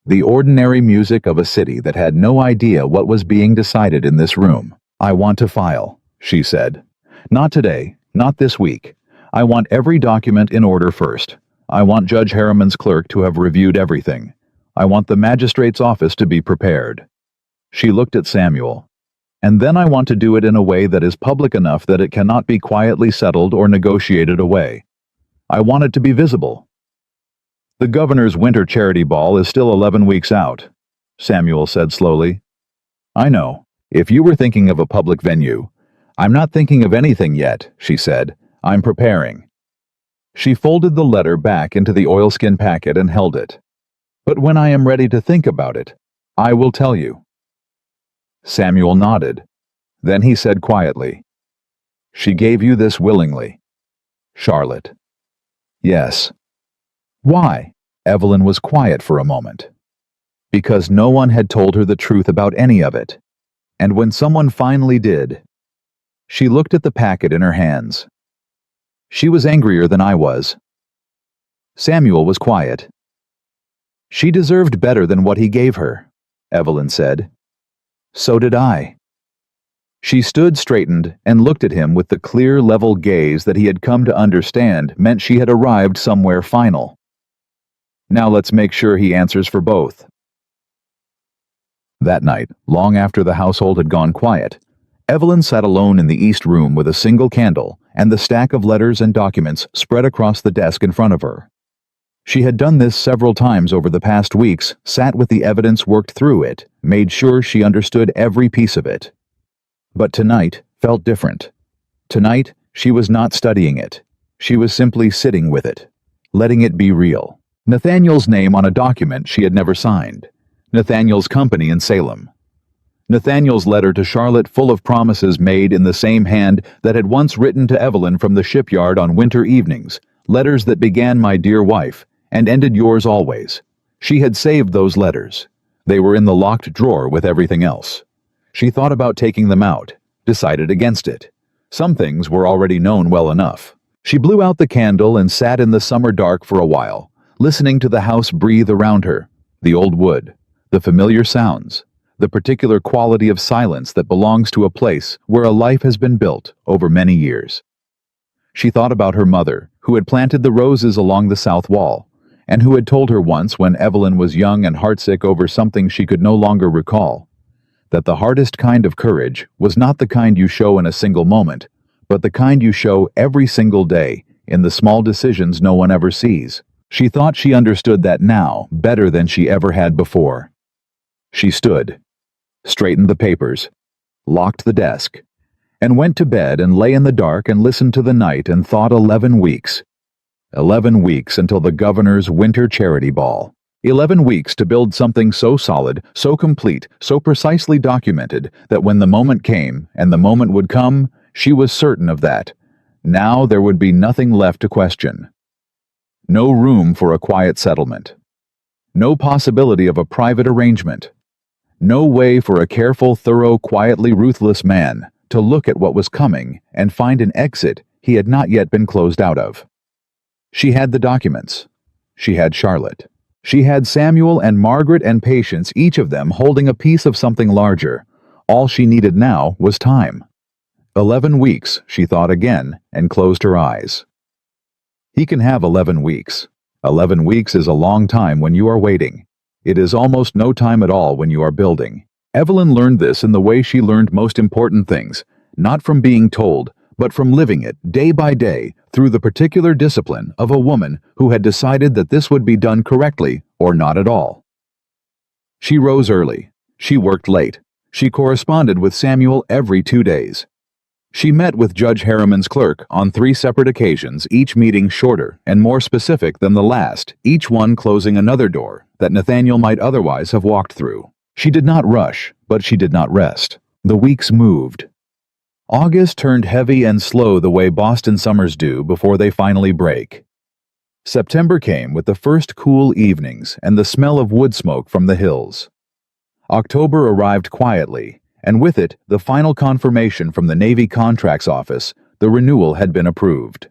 The ordinary music of a city that had no idea what was being decided in this room. "I want to file," she said. "Not today, not this week. I want every document in order first. I want Judge Harriman's clerk to have reviewed everything. I want the magistrate's office to be prepared." She looked at Samuel. "And then I want to do it in a way that is public enough that it cannot be quietly settled or negotiated away. I want it to be visible." "The governor's winter charity ball is still 11 weeks out," Samuel said slowly. "I know. If you were thinking of a public venue..." "I'm not thinking of anything yet," she said. "I'm preparing." She folded the letter back into the oilskin packet and held it. "But when I am ready to think about it, I will tell you." Samuel nodded. Then he said quietly, "She gave you this willingly?" "Charlotte." "Yes." "Why?" Evelyn was quiet for a moment. "Because no one had told her the truth about any of it. And when someone finally did..." She looked at the packet in her hands. "She was angrier than I was." Samuel was quiet. "She deserved better than what he gave her," Evelyn said. "So did I." She stood straightened and looked at him with the clear, level gaze that he had come to understand meant she had arrived somewhere final. "Now let's make sure he answers for both." That night, long after the household had gone quiet, Evelyn sat alone in the east room with a single candle and the stack of letters and documents spread across the desk in front of her. She had done this several times over the past weeks, sat with the evidence, worked through it, made sure she understood every piece of it. But tonight felt different. Tonight, she was not studying it. She was simply sitting with it, letting it be real. Nathaniel's name on a document she had never signed. Nathaniel's company in Salem. Nathaniel's letter to Charlotte full of promises made in the same hand that had once written to Evelyn from the shipyard on winter evenings, letters that began "My dear wife" and ended "yours always." She had saved those letters. They were in the locked drawer with everything else. She thought about taking them out, decided against it. Some things were already known well enough. She blew out the candle and sat in the summer dark for a while, listening to the house breathe around her, the old wood, the familiar sounds, the particular quality of silence that belongs to a place where a life has been built over many years. She thought about her mother, who had planted the roses along the south wall, and who had told her once when Evelyn was young and heartsick over something she could no longer recall, that the hardest kind of courage was not the kind you show in a single moment, but the kind you show every single day in the small decisions no one ever sees. She thought she understood that now better than she ever had before. She stood, straightened the papers, locked the desk, and went to bed and lay in the dark and listened to the night and thought 11 weeks. 11 weeks until the governor's winter charity ball. 11 weeks to build something so solid, so complete, so precisely documented that when the moment came, and the moment would come, she was certain of that. Now there would be nothing left to question. No room for a quiet settlement. No possibility of a private arrangement. No way for a careful, thorough, quietly ruthless man to look at what was coming and find an exit he had not yet been closed out of. She had the documents. She had Charlotte. She had Samuel and Margaret and Patience, each of them holding a piece of something larger. All she needed now was time. 11 weeks, she thought again, and closed her eyes. He can have 11 weeks. 11 weeks is a long time when you are waiting. It is almost no time at all when you are building. Evelyn learned this in the way she learned most important things, not from being told, but from living it day by day through the particular discipline of a woman who had decided that this would be done correctly or not at all. She rose early. She worked late. She corresponded with Samuel every 2 days. She met with Judge Harriman's clerk on 3 separate occasions, each meeting shorter and more specific than the last, each one closing another door that Nathaniel might otherwise have walked through. She did not rush, but she did not rest. The weeks moved. August turned heavy and slow the way Boston summers do before they finally break. September came with the first cool evenings and the smell of wood smoke from the hills. October arrived quietly, and with it the final confirmation from the Navy Contracts Office the renewal had been approved.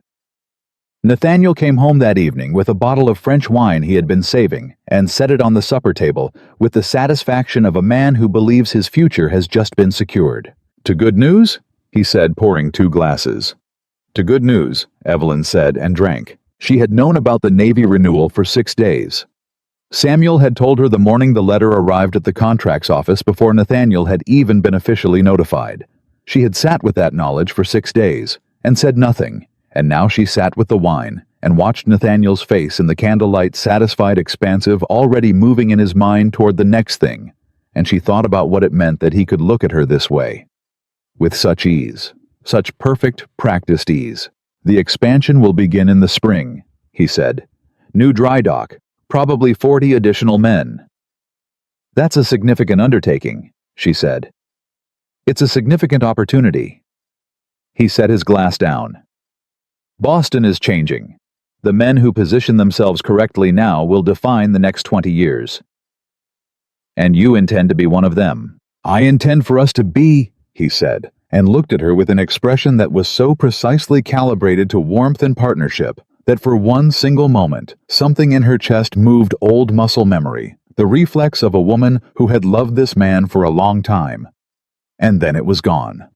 Nathaniel came home that evening with a bottle of French wine he had been saving and set it on the supper table with the satisfaction of a man who believes his future has just been secured. "To good news?" he said, pouring 2 glasses. "To good news," Evelyn said and drank. She had known about the Navy renewal for 6 days. Samuel had told her the morning the letter arrived at the contracts office before Nathaniel had even been officially notified. She had sat with that knowledge for 6 days and said nothing, and now she sat with the wine and watched Nathaniel's face in the candlelight, satisfied, expansive, already moving in his mind toward the next thing, and she thought about what it meant that he could look at her this way. With such ease, such perfect, practiced ease. "The expansion will begin in the spring," he said. "New dry dock. Probably 40 additional men." "That's a significant undertaking," she said. "It's a significant opportunity." He set his glass down. "Boston is changing. The men who position themselves correctly now will define the next 20 years. And you intend to be one of them." "I intend for us to be," he said, and looked at her with an expression that was so precisely calibrated to warmth and partnership that for one single moment, something in her chest moved old muscle memory, the reflex of a woman who had loved this man for a long time. And then it was gone.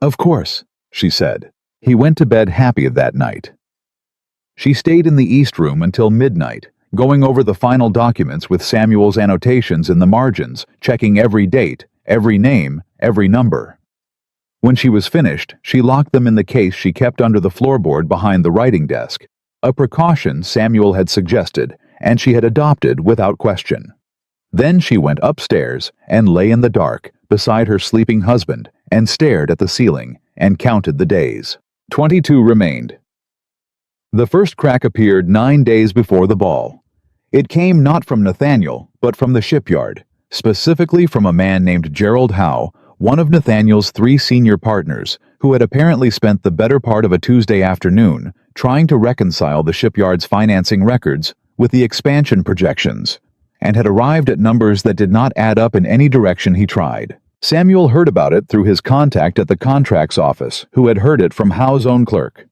"Of course," she said. He went to bed happy that night. She stayed in the East Room until midnight, going over the final documents with Samuel's annotations in the margins, checking every date, every name, every number. When she was finished, she locked them in the case she kept under the floorboard behind the writing desk, a precaution Samuel had suggested and she had adopted without question. Then she went upstairs and lay in the dark beside her sleeping husband and stared at the ceiling and counted the days. 22 remained. The first crack appeared 9 days before the ball. It came not from Nathaniel, but from the shipyard, specifically from a man named Gerald Howe, one of Nathaniel's 3 senior partners, who had apparently spent the better part of a Tuesday afternoon trying to reconcile the shipyard's financing records with the expansion projections, and had arrived at numbers that did not add up in any direction he tried. Samuel heard about it through his contact at the contracts office, who had heard it from Howe's own clerk.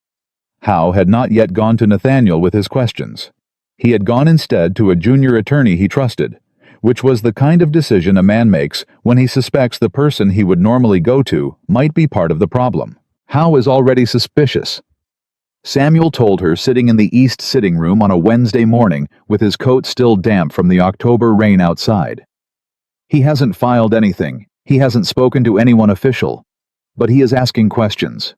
Howe had not yet gone to Nathaniel with his questions. He had gone instead to a junior attorney he trusted, which was the kind of decision a man makes when he suspects the person he would normally go to might be part of the problem. Howe is already suspicious. Samuel told her, sitting in the east sitting room on a Wednesday morning with his coat still damp from the October rain outside. He hasn't filed anything. He hasn't spoken to anyone official. But he is asking questions.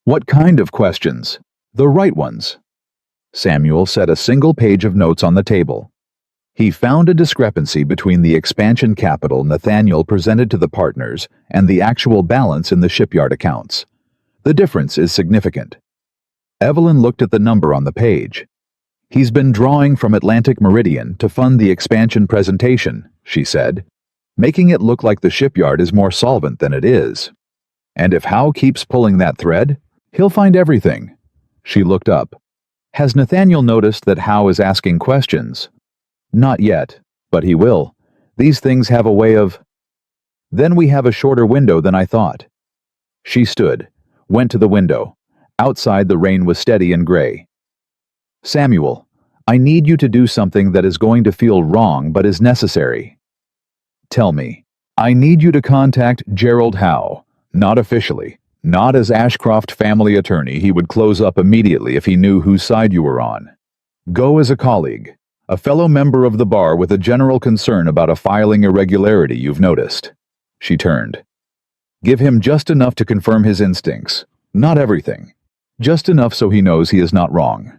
What kind of questions? The right ones. Samuel set a single page of notes on the table. He found a discrepancy between the expansion capital Nathaniel presented to the partners and the actual balance in the shipyard accounts. The difference is significant. Evelyn looked at the number on the page. He's been drawing from Atlantic Meridian to fund the expansion presentation, she said, making it look like the shipyard is more solvent than it is. And if Howe keeps pulling that thread, he'll find everything. She looked up. Has Nathaniel noticed that Howe is asking questions? Not yet, but he will. These things have a way of... Then we have a shorter window than I thought. She stood, went to the window. Outside the rain was steady and gray. Samuel, I need you to do something that is going to feel wrong but is necessary. Tell me. I need you to contact Gerald Howe, not officially, not as Ashcroft family attorney. He would close up immediately if he knew whose side you were on. Go as a colleague, a fellow member of the bar with a general concern about a filing irregularity you've noticed. She turned. Give him just enough to confirm his instincts, not everything. Just enough so he knows he is not wrong.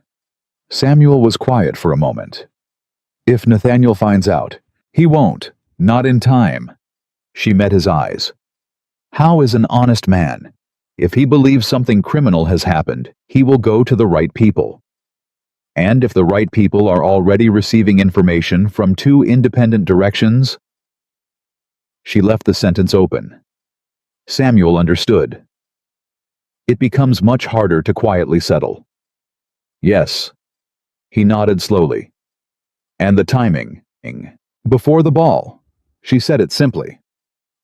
Samuel was quiet for a moment. If Nathaniel finds out, he won't, not in time. She met his eyes. Howe is an honest man. If he believes something criminal has happened, he will go to the right people. And if the right people are already receiving information from 2 independent directions... She left the sentence open. Samuel understood. It becomes much harder to quietly settle. Yes. He nodded slowly. And the timing. Before the ball. She said it simply.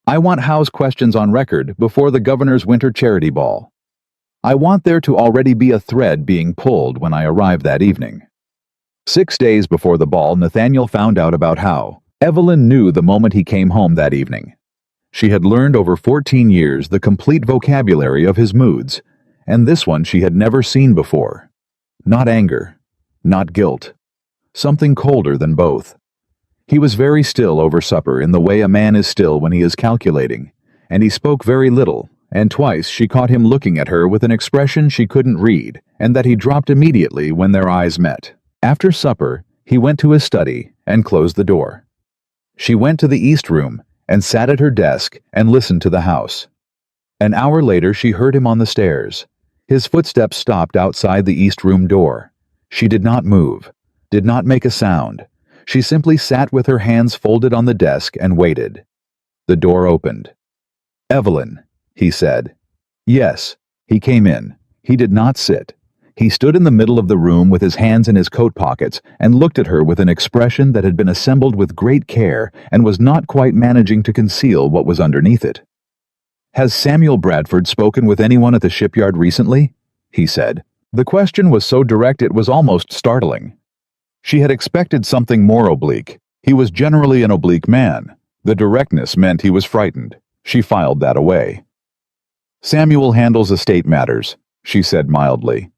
I want Howe's questions on record before the governor's winter charity ball. I want there to already be a thread being pulled when I arrive that evening. 6 days before the ball, Nathaniel found out about Howe. Evelyn knew the moment he came home that evening. She had learned over 14 years the complete vocabulary of his moods, and this one she had never seen before. Not anger, not guilt. Something colder than both. He was very still over supper in the way a man is still when he is calculating, and he spoke very little, and twice she caught him looking at her with an expression she couldn't read, and that he dropped immediately when their eyes met. After supper, he went to his study and closed the door. She went to the east room and sat at her desk and listened to the house. An hour later she heard him on the stairs. His footsteps stopped outside the east room door. She did not move, did not make a sound. She simply sat with her hands folded on the desk and waited. The door opened. Evelyn, he said. Yes. He came in. He did not sit. He stood in the middle of the room with his hands in his coat pockets and looked at her with an expression that had been assembled with great care and was not quite managing to conceal what was underneath it. Has Samuel Bradford spoken with anyone at the shipyard recently? He said. The question was so direct it was almost startling. She had expected something more oblique. He was generally an oblique man. The directness meant he was frightened. She filed that away. Samuel handles estate matters, she said mildly.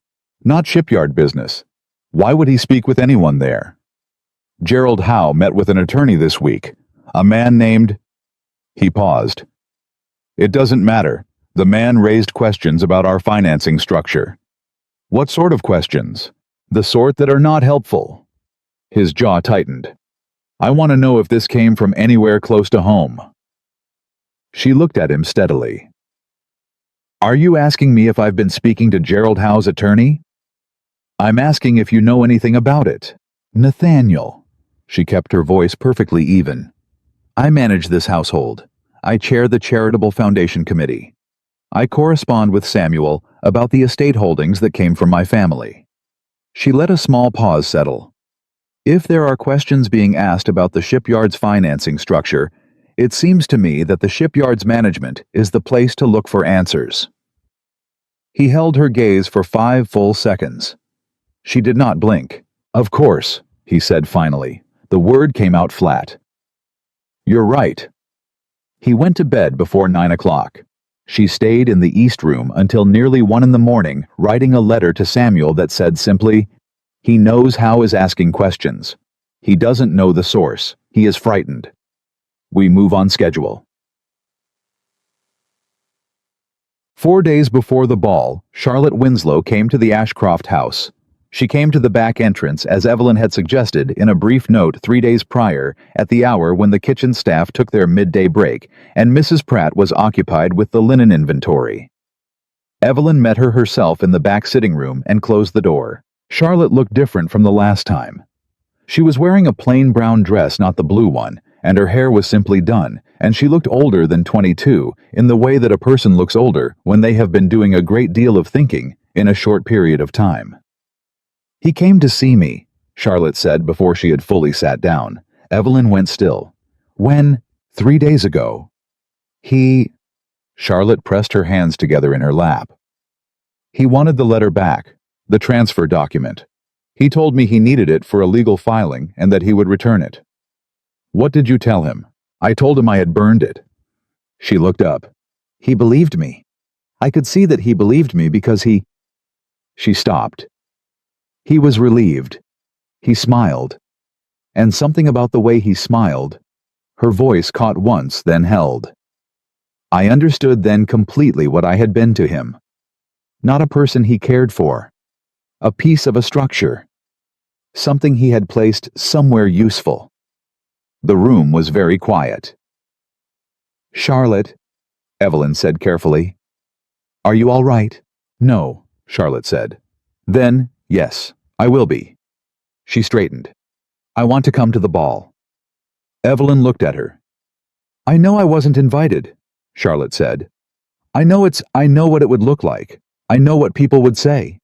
Not shipyard business. Why would he speak with anyone there? Gerald Howe met with an attorney this week. A man named... He paused. It doesn't matter. The man raised questions about our financing structure. What sort of questions? The sort that are not helpful. His jaw tightened. I want to know if this came from anywhere close to home. She looked at him steadily. Are you asking me if I've been speaking to Gerald Howe's attorney? I'm asking if you know anything about it. Nathaniel. She kept her voice perfectly even. I manage this household. I chair the Charitable Foundation Committee. I correspond with Samuel about the estate holdings that came from my family. She let a small pause settle. If there are questions being asked about the shipyard's financing structure, it seems to me that the shipyard's management is the place to look for answers. He held her gaze for 5 full seconds. She did not blink. Of course, he said finally. The word came out flat. You're right. He went to bed before 9 o'clock. She stayed in the East Room until nearly 1 in the morning, writing a letter to Samuel that said simply, he knows How is asking questions. He doesn't know the source. He is frightened. We move on schedule. 4 days before the ball, Charlotte Winslow came to the Ashcroft house. She came to the back entrance as Evelyn had suggested in a brief note 3 days prior at the hour when the kitchen staff took their midday break and Mrs. Pratt was occupied with the linen inventory. Evelyn met her herself in the back sitting room and closed the door. Charlotte looked different from the last time. She was wearing a plain brown dress, not the blue one, and her hair was simply done, and she looked older than 22 in the way that a person looks older when they have been doing a great deal of thinking in a short period of time. He came to see me, Charlotte said before she had fully sat down. Evelyn went still. When? 3 days ago. Charlotte pressed her hands together in her lap. He wanted the letter back, the transfer document. He told me he needed it for a legal filing and that he would return it. What did you tell him? I told him I had burned it. She looked up. He believed me. I could see that he believed me because he... She stopped. He was relieved. He smiled. And something about the way he smiled, her voice caught once, then held. I understood then completely what I had been to him. Not a person he cared for. A piece of a structure. Something he had placed somewhere useful. The room was very quiet. Charlotte, Evelyn said carefully. Are you all right? No, Charlotte said. Then, yes, I will be. She straightened. I want to come to the ball. Evelyn looked at her. I know I wasn't invited, Charlotte said. I know what it would look like. I know what people would say.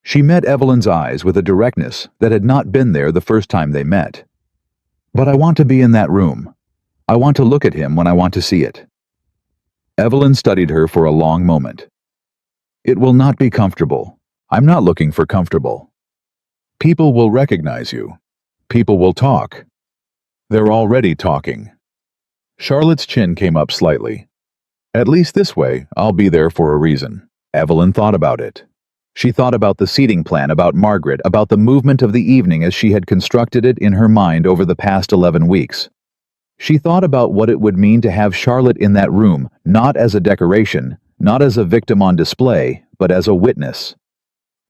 She met Evelyn's eyes with a directness that had not been there the first time they met. But I want to be in that room. I want to look at him when I want to see it. Evelyn studied her for a long moment. It will not be comfortable. I'm not looking for comfortable. People will recognize you. People will talk. They're already talking. Charlotte's chin came up slightly. At least this way, I'll be there for a reason. Evelyn thought about it. She thought about the seating plan, about Margaret, about the movement of the evening as she had constructed it in her mind over the past 11 weeks. She thought about what it would mean to have Charlotte in that room, not as a decoration, not as a victim on display, but as a witness.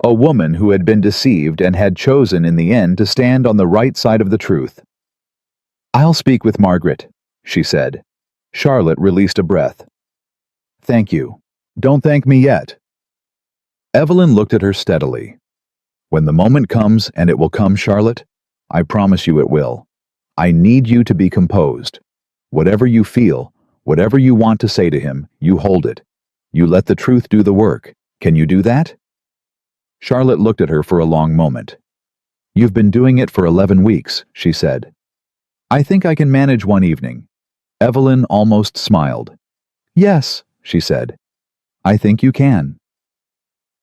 A woman who had been deceived and had chosen in the end to stand on the right side of the truth. I'll speak with Margaret, she said. Charlotte released a breath. Thank you. Don't thank me yet. Evelyn looked at her steadily. When the moment comes, and it will come, Charlotte, I promise you it will. I need you to be composed. Whatever you feel, whatever you want to say to him, you hold it. You let the truth do the work. Can you do that? Charlotte looked at her for a long moment. You've been doing it for 11 weeks, she said. I think I can manage one evening. Evelyn almost smiled. Yes, she said. I think you can.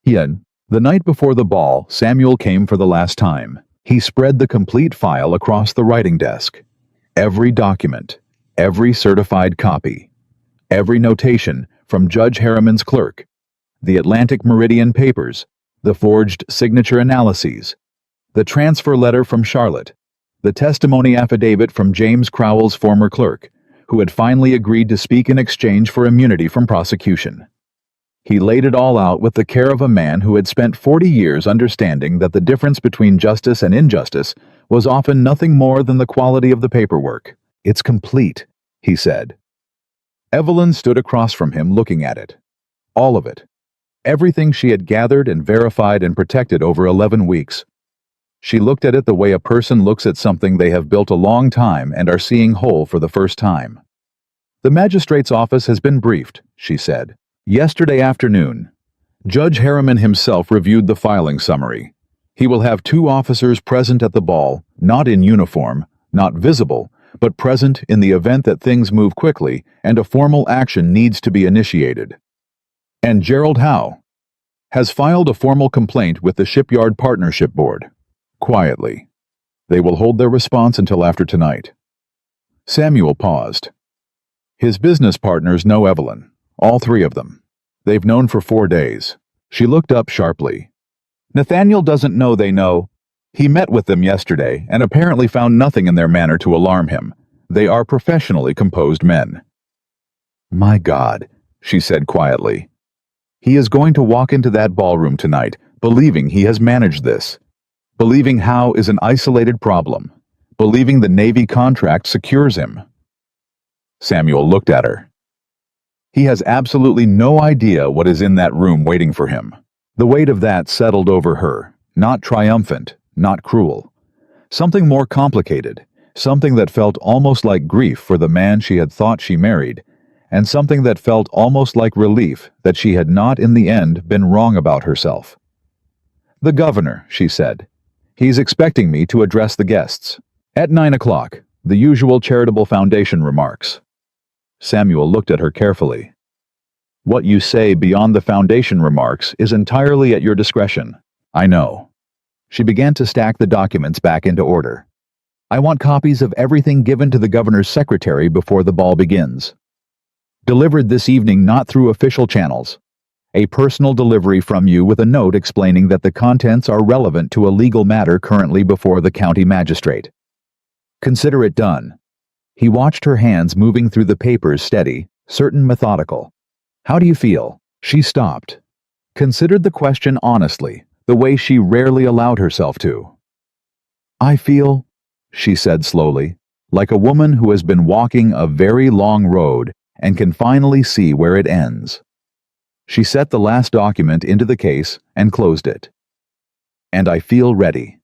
The night before the ball, Samuel came for the last time. He spread the complete file across the writing desk. Every document, every certified copy, every notation from Judge Harriman's clerk, the Atlantic Meridian papers, the forged signature analyses, the transfer letter from Charlotte, the testimony affidavit from James Crowell's former clerk, who had finally agreed to speak in exchange for immunity from prosecution. He laid it all out with the care of a man who had spent 40 years understanding that the difference between justice and injustice was often nothing more than the quality of the paperwork. It's complete, he said. Evelyn stood across from him looking at it. All of it. Everything she had gathered and verified and protected over 11 weeks. She looked at it the way a person looks at something they have built a long time and are seeing whole for the first time. "The magistrate's office has been briefed," she said. "Yesterday afternoon, Judge Harriman himself reviewed the filing summary. He will have 2 officers present at the ball, not in uniform, not visible, but present in the event that things move quickly and a formal action needs to be initiated. And Gerald Howe has filed a formal complaint with the Shipyard Partnership Board. Quietly. They will hold their response until after tonight." Samuel paused. His business partners know Evelyn, all 3 of them. They've known for 4 days. She looked up sharply. "Nathaniel doesn't know they know. He met with them yesterday and apparently found nothing in their manner to alarm him. They are professionally composed men." "My God," she said quietly. "He is going to walk into that ballroom tonight, believing he has managed this. Believing Howe is an isolated problem. Believing the Navy contract secures him." Samuel looked at her. He has absolutely no idea what is in that room waiting for him. The weight of that settled over her, not triumphant, not cruel. Something more complicated, something that felt almost like grief for the man she had thought she married, and something that felt almost like relief that she had not in the end been wrong about herself. "The governor," she said. "He's expecting me to address the guests. At 9 o'clock, the usual charitable foundation remarks." Samuel looked at her carefully. "What you say beyond the foundation remarks is entirely at your discretion. I know." She began to stack the documents back into order. "I want copies of everything given to the governor's secretary before the ball begins. Delivered this evening not through official channels. A personal delivery from you with a note explaining that the contents are relevant to a legal matter currently before the county magistrate. Consider it done." He watched her hands moving through the papers steady, certain, methodical. "How do you feel?" She stopped. Considered the question honestly, the way she rarely allowed herself to. "I feel," she said slowly, "like a woman who has been walking a very long road and can finally see where it ends." She set the last document into the case and closed it. "And I feel ready."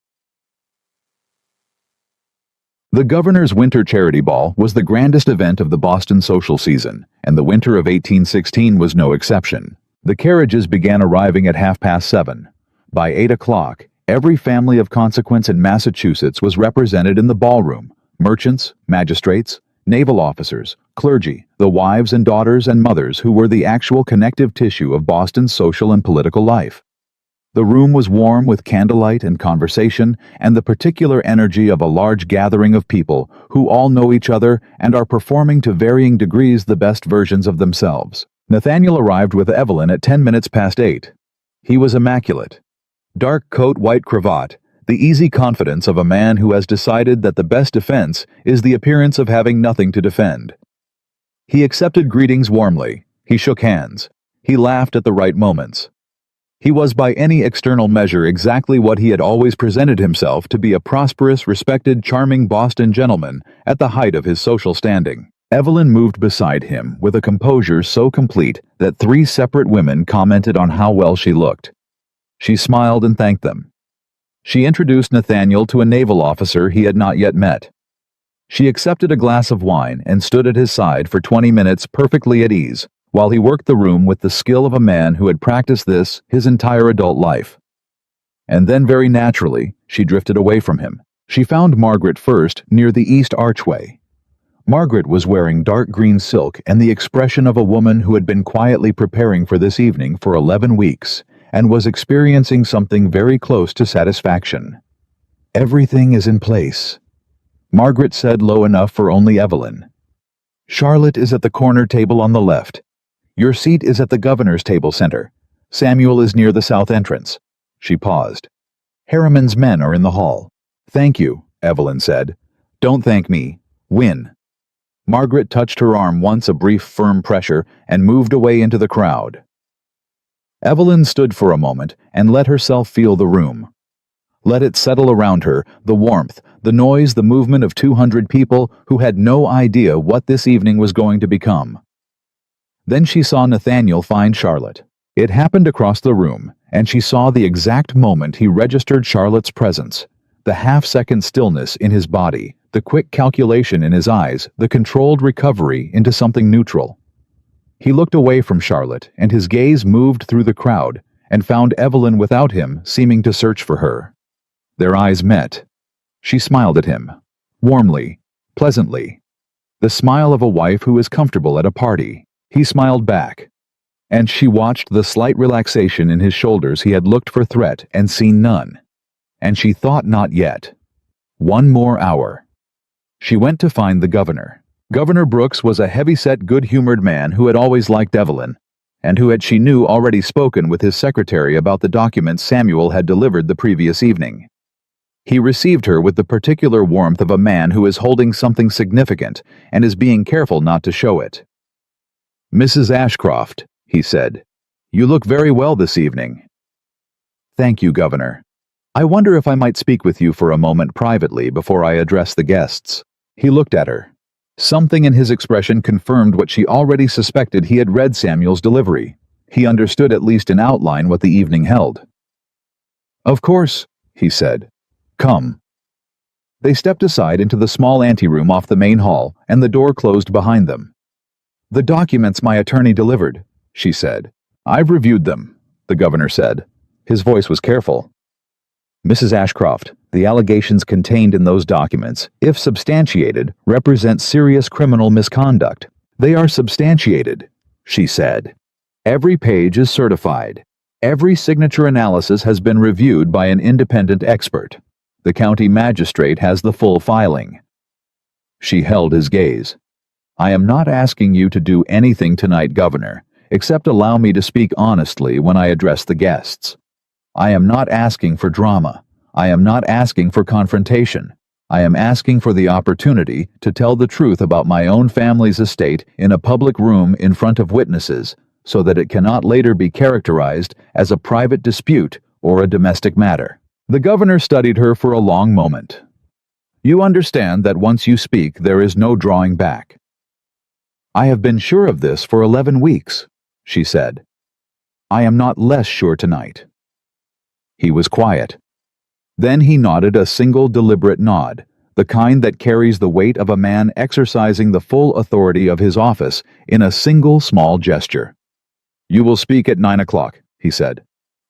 The governor's winter charity ball was the grandest event of the Boston social season, and the winter of 1816 was no exception. The carriages began arriving at 7:30. By 8 o'clock, every family of consequence in Massachusetts was represented in the ballroom: merchants, magistrates, naval officers, clergy, the wives and daughters and mothers who were the actual connective tissue of Boston's social and political life. The room was warm with candlelight and conversation and the particular energy of a large gathering of people who all know each other and are performing to varying degrees the best versions of themselves. Nathaniel arrived with Evelyn at 10 minutes past 8. He was immaculate. Dark coat, white cravat, the easy confidence of a man who has decided that the best defense is the appearance of having nothing to defend. He accepted greetings warmly. He shook hands. He laughed at the right moments. He was by any external measure exactly what he had always presented himself to be: a prosperous, respected, charming Boston gentleman at the height of his social standing. Evelyn moved beside him with a composure so complete that 3 separate women commented on how well she looked. She smiled and thanked them. She introduced Nathaniel to a naval officer he had not yet met. She accepted a glass of wine and stood at his side for 20 minutes perfectly at ease, while he worked the room with the skill of a man who had practiced this his entire adult life. And then very naturally, she drifted away from him. She found Margaret first near the east archway. Margaret was wearing dark green silk and the expression of a woman who had been quietly preparing for this evening for 11 weeks and was experiencing something very close to satisfaction. "Everything is in place," Margaret said low enough for only Evelyn. "Charlotte is at the corner table on the left. Your seat is at the governor's table center. Samuel is near the south entrance." She paused. "Harriman's men are in the hall." "Thank you," Evelyn said. "Don't thank me. Win." Margaret touched her arm once, a brief firm pressure, and moved away into the crowd. Evelyn stood for a moment and let herself feel the room. Let it settle around her, the warmth, the noise, the movement of 200 people who had no idea what this evening was going to become. Then she saw Nathaniel find Charlotte. It happened across the room, and she saw the exact moment he registered Charlotte's presence. The half-second stillness in his body, the quick calculation in his eyes, the controlled recovery into something neutral. He looked away from Charlotte, and his gaze moved through the crowd, and found Evelyn without him, seeming to search for her. Their eyes met. She smiled at him, warmly, pleasantly. The smile of a wife who is comfortable at a party. He smiled back. And she watched the slight relaxation in his shoulders. He had looked for threat and seen none. And she thought not yet. One more hour. She went to find the governor. Governor Brooks was a heavy-set, good-humored man who had always liked Evelyn, and who had, she knew, already spoken with his secretary about the documents Samuel had delivered the previous evening. He received her with the particular warmth of a man who is holding something significant and is being careful not to show it. "Mrs. Ashcroft," he said, "you look very well this evening." "Thank you, Governor. I wonder if I might speak with you for a moment privately before I address the guests." He looked at her. Something in his expression confirmed what she already suspected. He had read Samuel's delivery. He understood at least in outline what the evening held. "Of course," he said. "Come." They stepped aside into the small anteroom off the main hall, and the door closed behind them. "The documents my attorney delivered," she said. "I've reviewed them," the governor said. His voice was careful. "Mrs. Ashcroft, the allegations contained in those documents, if substantiated, represent serious criminal misconduct. They are substantiated," she said. "Every page is certified. Every signature analysis has been reviewed by an independent expert. The county magistrate has the full filing." She held his gaze. "I am not asking you to do anything tonight, Governor, except allow me to speak honestly when I address the guests. I am not asking for drama. I am not asking for confrontation. I am asking for the opportunity to tell the truth about my own family's estate in a public room in front of witnesses, so that it cannot later be characterized as a private dispute or a domestic matter." The governor studied her for a long moment. "You understand that once you speak, there is no drawing back." "I have been sure of this for 11 weeks, she said. "I am not less sure tonight." He was quiet. Then he nodded a single deliberate nod, the kind that carries the weight of a man exercising the full authority of his office in a single small gesture. "You will speak at 9 o'clock, he said.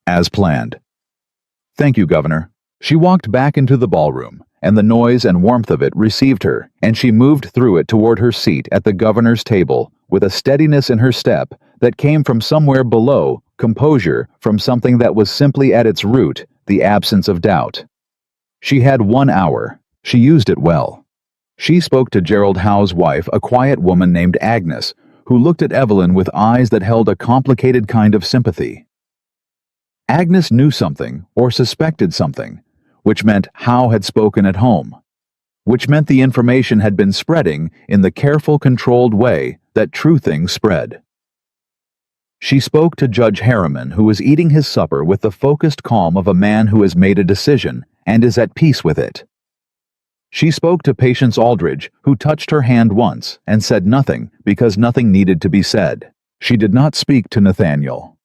"As planned." "Thank you, Governor." She walked back into the ballroom, and the noise and warmth of it received her, and she moved through it toward her seat at the governor's table, with a steadiness in her step that came from somewhere below, composure from something that was simply at its root, the absence of doubt. She had 1 hour. She used it well. She spoke to Gerald Howe's wife, a quiet woman named Agnes, who looked at Evelyn with eyes that held a complicated kind of sympathy. Agnes knew something, or suspected something, which meant Howe had spoken at home, which meant the information had been spreading in the careful, controlled way that true things spread. She spoke to Judge Harriman, who was eating his supper with the focused calm of a man who has made a decision and is at peace with it. She spoke to Patience Aldridge, who touched her hand once and said nothing because nothing needed to be said. She did not speak to Nathaniel.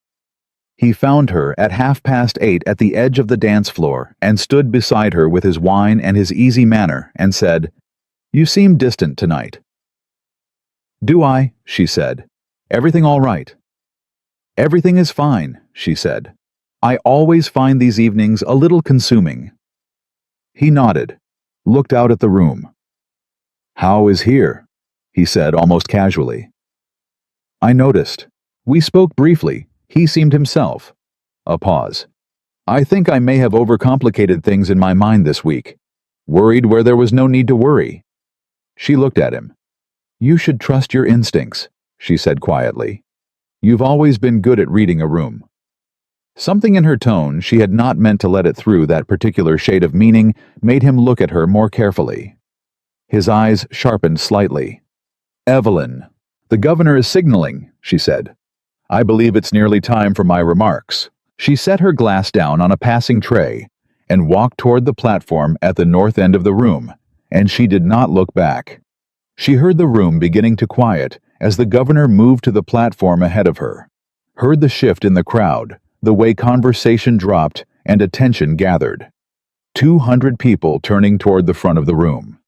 He found her at 8:30 at the edge of the dance floor and stood beside her with his wine and his easy manner and said, "You seem distant tonight." "Do I?" she said. "Everything all right?" "Everything is fine," she said. "I always find these evenings a little consuming." He nodded, looked out at the room. "How is here?" he said almost casually. "I noticed. We spoke briefly. He seemed himself." A pause. "I think I may have overcomplicated things in my mind this week. Worried where there was no need to worry." She looked at him. "You should trust your instincts," she said quietly. "You've always been good at reading a room." Something in her tone, she had not meant to let it through, that particular shade of meaning, made him look at her more carefully. His eyes sharpened slightly. "Evelyn, the governor is signaling," she said. "I believe it's nearly time for my remarks." She set her glass down on a passing tray and walked toward the platform at the north end of the room, and she did not look back. She heard the room beginning to quiet as the governor moved to the platform ahead of her. heard the shift in the crowd, the way conversation dropped and attention gathered. 200 people turning toward the front of the room.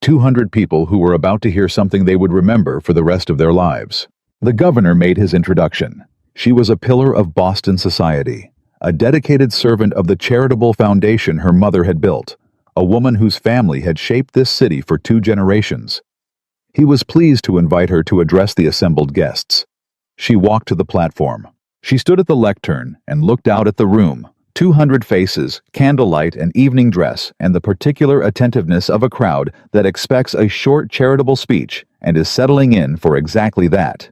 200 people who were about to hear something they would remember for the rest of their lives. The governor made his introduction. She was a pillar of Boston society, a dedicated servant of the charitable foundation her mother had built, a woman whose family had shaped this city for 2 generations. He was pleased to invite her to address the assembled guests. She walked to the platform. She stood at the lectern and looked out at the room. 200 faces, candlelight, an evening dress, and the particular attentiveness of a crowd that expects a short charitable speech and is settling in for exactly that.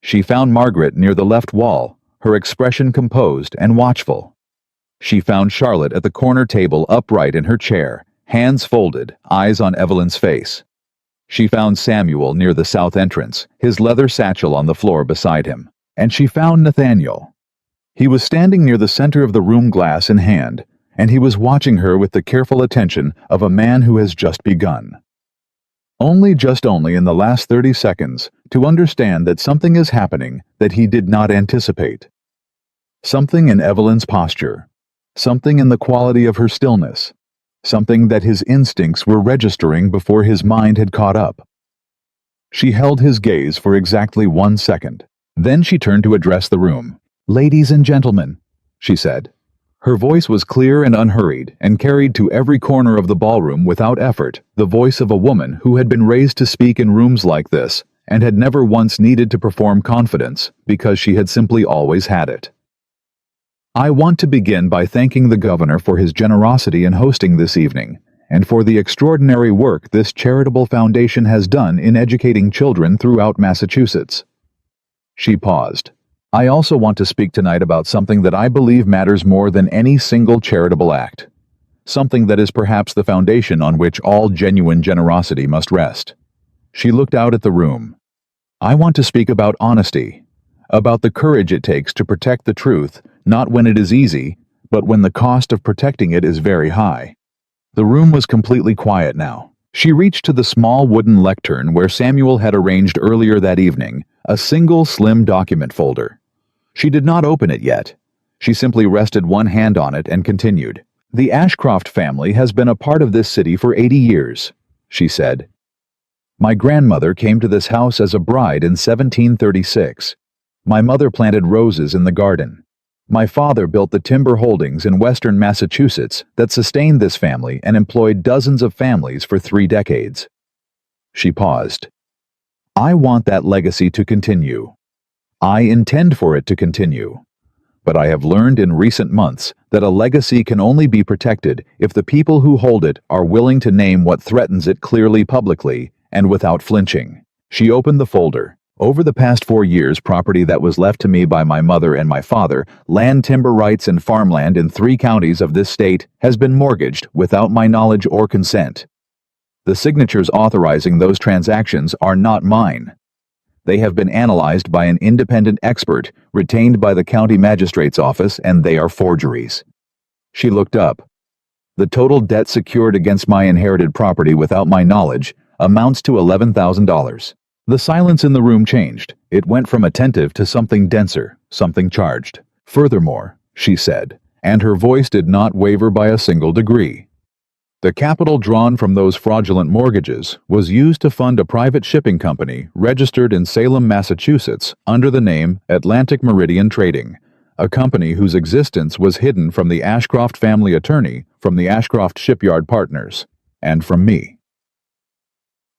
She found Margaret near the left wall, her expression composed and watchful. She found Charlotte at the corner table upright in her chair, hands folded, eyes on Evelyn's face. She found Samuel near the south entrance, his leather satchel on the floor beside him. And she found Nathaniel. He was standing near the center of the room, glass in hand, and he was watching her with the careful attention of a man who has just begun. Only in the last 30 seconds to understand that something is happening that he did not anticipate. Something in Evelyn's posture, something in the quality of her stillness, something that his instincts were registering before his mind had caught up. She held his gaze for exactly 1 second. Then she turned to address the room. "Ladies and gentlemen," she said. Her voice was clear and unhurried, and carried to every corner of the ballroom without effort the voice of a woman who had been raised to speak in rooms like this and had never once needed to perform confidence because she had simply always had it. "I want to begin by thanking the governor for his generosity in hosting this evening, and for the extraordinary work this charitable foundation has done in educating children throughout Massachusetts." She paused. "I also want to speak tonight about something that I believe matters more than any single charitable act. Something that is perhaps the foundation on which all genuine generosity must rest." She looked out at the room. "I want to speak about honesty, about the courage it takes to protect the truth, not when it is easy, but when the cost of protecting it is very high." The room was completely quiet now. She reached to the small wooden lectern where Samuel had arranged earlier that evening, a single slim document folder. She did not open it yet. She simply rested one hand on it and continued. "The Ashcroft family has been a part of this city for 80 years, she said. "My grandmother came to this house as a bride in 1736. My mother planted roses in the garden. My father built the timber holdings in western Massachusetts that sustained this family and employed dozens of families for 3 decades. She paused. "I want that legacy to continue. I intend for it to continue. But I have learned in recent months that a legacy can only be protected if the people who hold it are willing to name what threatens it clearly, publicly, and without flinching." She opened the folder. "Over the past 4 years, property that was left to me by my mother and my father, land, timber rights, and farmland in 3 counties of this state, has been mortgaged without my knowledge or consent. The signatures authorizing those transactions are not mine. They have been analyzed by an independent expert retained by the county magistrate's office, and they are forgeries." She looked up. "The total debt secured against my inherited property without my knowledge amounts to $11,000. The silence in the room changed. It went from attentive to something denser, something charged. "Furthermore," she said, and her voice did not waver by a single degree, "the capital drawn from those fraudulent mortgages was used to fund a private shipping company registered in Salem, Massachusetts under the name Atlantic Meridian Trading, a company whose existence was hidden from the Ashcroft family attorney, from the Ashcroft Shipyard Partners, and from me."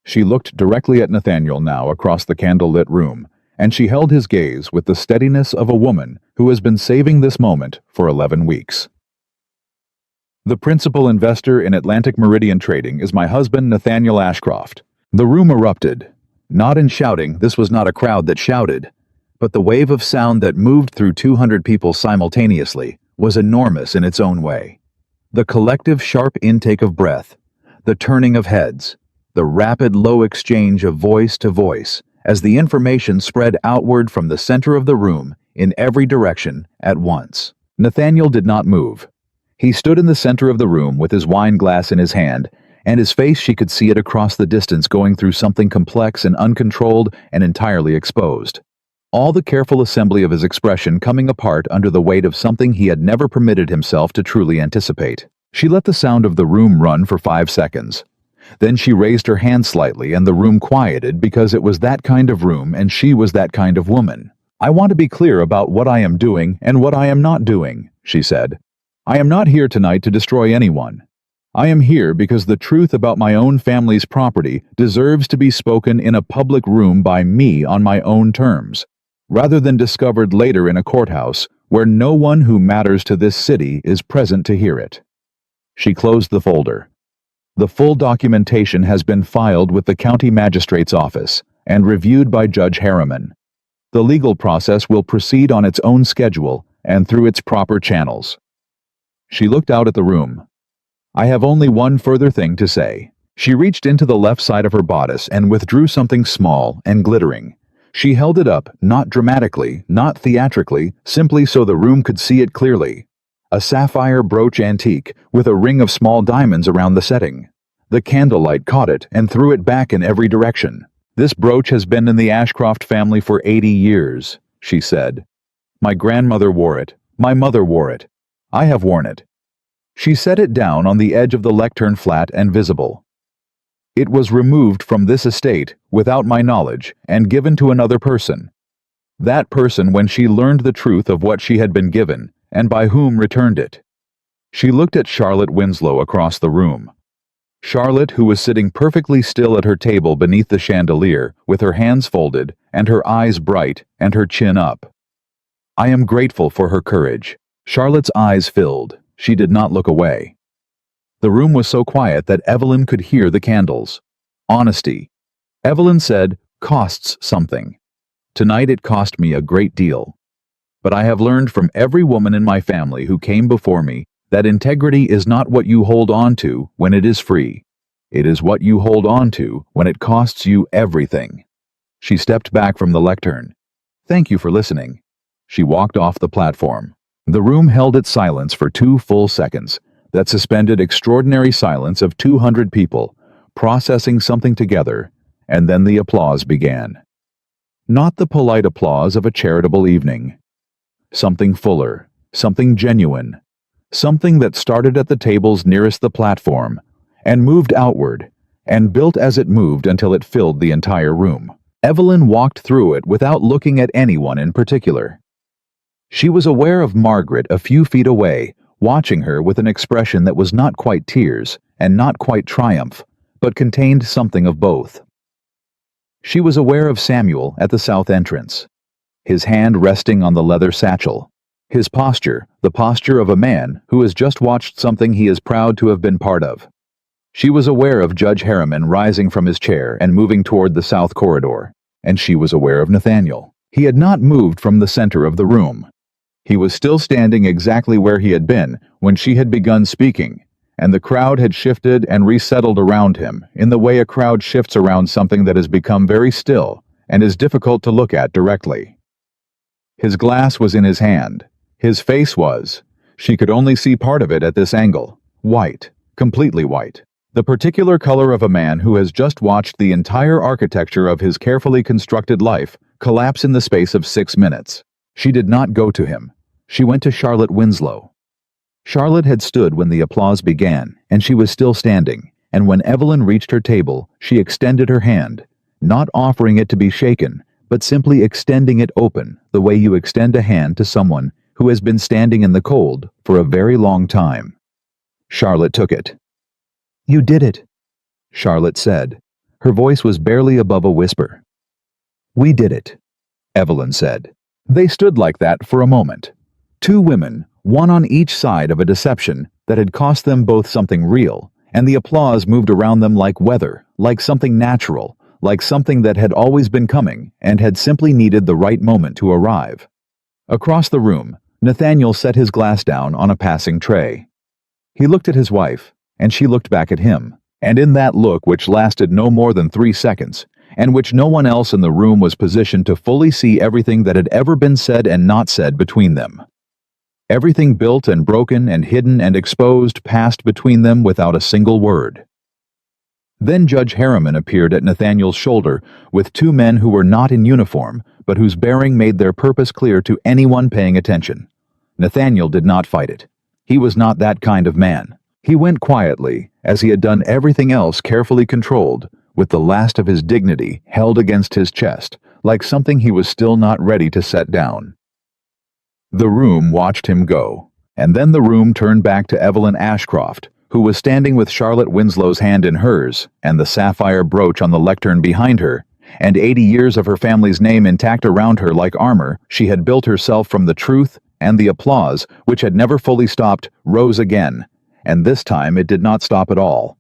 She looked directly at Nathaniel now across the candle-lit room, and she held his gaze with the steadiness of a woman who has been saving this moment for 11 weeks. "The principal investor in Atlantic Meridian Trading is my husband, Nathaniel Ashcroft." The room erupted. Not in shouting, this was not a crowd that shouted, but the wave of sound that moved through 200 people simultaneously was enormous in its own way. The collective sharp intake of breath, the turning of heads, the rapid low exchange of voice to voice as the information spread outward from the center of the room in every direction at once. Nathaniel did not move. He stood in the center of the room with his wine glass in his hand, and his face, she could see it across the distance, going through something complex and uncontrolled and entirely exposed. all the careful assembly of his expression coming apart under the weight of something he had never permitted himself to truly anticipate. She let the sound of the room run for 5 seconds. Then she raised her hand slightly and the room quieted because it was that kind of room and she was that kind of woman. "I want to be clear about what I am doing and what I am not doing," she said. "I am not here tonight to destroy anyone. I am here because the truth about my own family's property deserves to be spoken in a public room by me on my own terms, rather than discovered later in a courthouse where no one who matters to this city is present to hear it." She closed the folder. "The full documentation has been filed with the county magistrate's office and reviewed by Judge Harriman. The legal process will proceed on its own schedule and through its proper channels." She looked out at the room. "I have only one further thing to say." She reached into the left side of her bodice and withdrew something small and glittering. She held it up, not dramatically, not theatrically, simply so the room could see it clearly. A sapphire brooch antique with a ring of small diamonds around the setting. The candlelight caught it and threw it back in every direction. "This brooch has been in the Ashcroft family for 80 years, she said. "My grandmother wore it. My mother wore it. I have worn it." She set it down on the edge of the lectern, flat and visible. "It was removed from this estate, without my knowledge, and given to another person. That person, when she learned the truth of what she had been given, and by whom, returned it." She looked at Charlotte Winslow across the room. Charlotte, who was sitting perfectly still at her table beneath the chandelier, with her hands folded, and her eyes bright, and her chin up. "I am grateful for her courage." Charlotte's eyes filled. She did not look away. The room was so quiet that Evelyn could hear the candles. Honesty. Evelyn said, "Costs something. Tonight it cost me a great deal. But I have learned from every woman in my family who came before me that integrity is not what you hold on to when it is free. It is what you hold on to when it costs you everything." She stepped back from the lectern. "Thank you for listening." She walked off the platform. The room held its silence for 2 full seconds, that suspended extraordinary silence of 200 people, processing something together, and then the applause began. Not the polite applause of a charitable evening. Something fuller, something genuine, something that started at the tables nearest the platform, and moved outward, and built as it moved until it filled the entire room. Evelyn walked through it without looking at anyone in particular. She was aware of Margaret a few feet away, watching her with an expression that was not quite tears and not quite triumph, but contained something of both. She was aware of Samuel at the south entrance, his hand resting on the leather satchel, his posture, the posture of a man who has just watched something he is proud to have been part of. She was aware of Judge Harriman rising from his chair and moving toward the south corridor, and she was aware of Nathaniel. He had not moved from the center of the room. He was still standing exactly where he had been when she had begun speaking, and the crowd had shifted and resettled around him in the way a crowd shifts around something that has become very still and is difficult to look at directly. His glass was in his hand. His face was, she could only see part of it at this angle, white, completely white. The particular color of a man who has just watched the entire architecture of his carefully constructed life collapse in the space of 6 minutes. She did not go to him. She went to Charlotte Winslow. Charlotte had stood when the applause began, and she was still standing, and when Evelyn reached her table, she extended her hand, not offering it to be shaken, but simply extending it open, the way you extend a hand to someone who has been standing in the cold for a very long time. Charlotte took it. "You did it," Charlotte said. Her voice was barely above a whisper. "We did it," Evelyn said. They stood like that for a moment. 2 women, one on each side of a deception that had cost them both something real, and the applause moved around them like weather, like something natural, like something that had always been coming and had simply needed the right moment to arrive. Across the room, Nathaniel set his glass down on a passing tray. He looked at his wife, and she looked back at him, and in that look, which lasted no more than 3 seconds, and which no one else in the room was positioned to fully see everything that had ever been said and not said between them. Everything built and broken and hidden and exposed passed between them without a single word. Then Judge Harriman appeared at Nathaniel's shoulder with 2 men who were not in uniform, but whose bearing made their purpose clear to anyone paying attention. Nathaniel did not fight it. He was not that kind of man. He went quietly, as he had done everything else carefully controlled, with the last of his dignity held against his chest, like something he was still not ready to set down. The room watched him go, and then the room turned back to Evelyn Ashcroft, who was standing with Charlotte Winslow's hand in hers and the sapphire brooch on the lectern behind her, and 80 years of her family's name intact around her like armor. She had built herself from the truth, and the applause, which had never fully stopped, rose again, and this time it did not stop at all.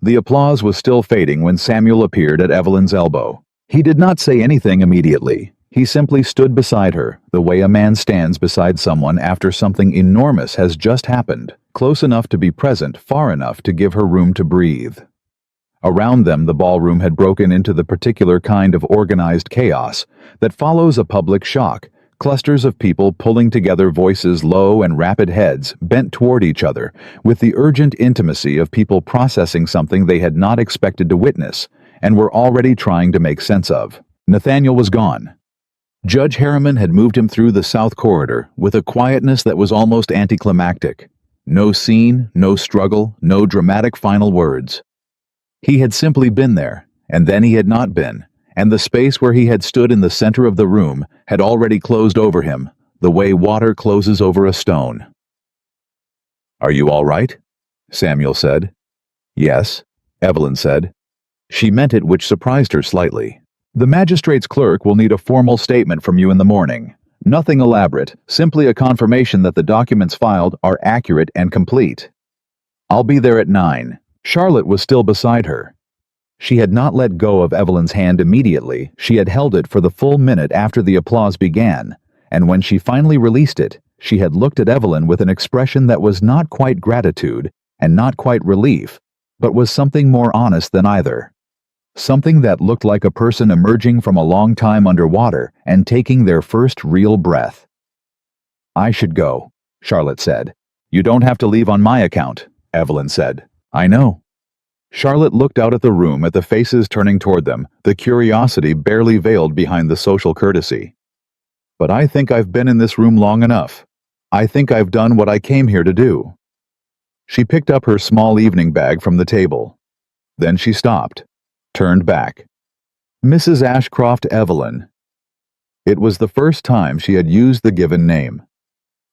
The applause was still fading when Samuel appeared at Evelyn's elbow. He did not say anything immediately. He simply stood beside her, the way a man stands beside someone after something enormous has just happened, close enough to be present, far enough to give her room to breathe. Around them, the ballroom had broken into the particular kind of organized chaos that follows a public shock, clusters of people pulling together, voices low and rapid heads bent toward each other, with the urgent intimacy of people processing something they had not expected to witness and were already trying to make sense of. Nathaniel was gone. Judge Harriman had moved him through the South Corridor with a quietness that was almost anticlimactic. No scene, no struggle, no dramatic final words. He had simply been there, and then he had not been, and the space where he had stood in the center of the room had already closed over him, the way water closes over a stone. "Are you all right?" Samuel said. "Yes," Evelyn said. She meant it, which surprised her slightly. "The magistrate's clerk will need a formal statement from you in the morning. Nothing elaborate, simply a confirmation that the documents filed are accurate and complete. I'll be there at 9. Charlotte was still beside her. She had not let go of Evelyn's hand immediately. She had held it for the full minute after the applause began, and when she finally released it, she had looked at Evelyn with an expression that was not quite gratitude and not quite relief, but was something more honest than either. Something that looked like a person emerging from a long time underwater and taking their first real breath. "I should go," Charlotte said. "You don't have to leave on my account," Evelyn said. "I know." Charlotte looked out at the room, at the faces turning toward them, the curiosity barely veiled behind the social courtesy. "But I think I've been in this room long enough. I think I've done what I came here to do." She picked up her small evening bag from the table. Then she stopped, turned back. "Mrs. Ashcroft Evelyn." It was the first time she had used the given name.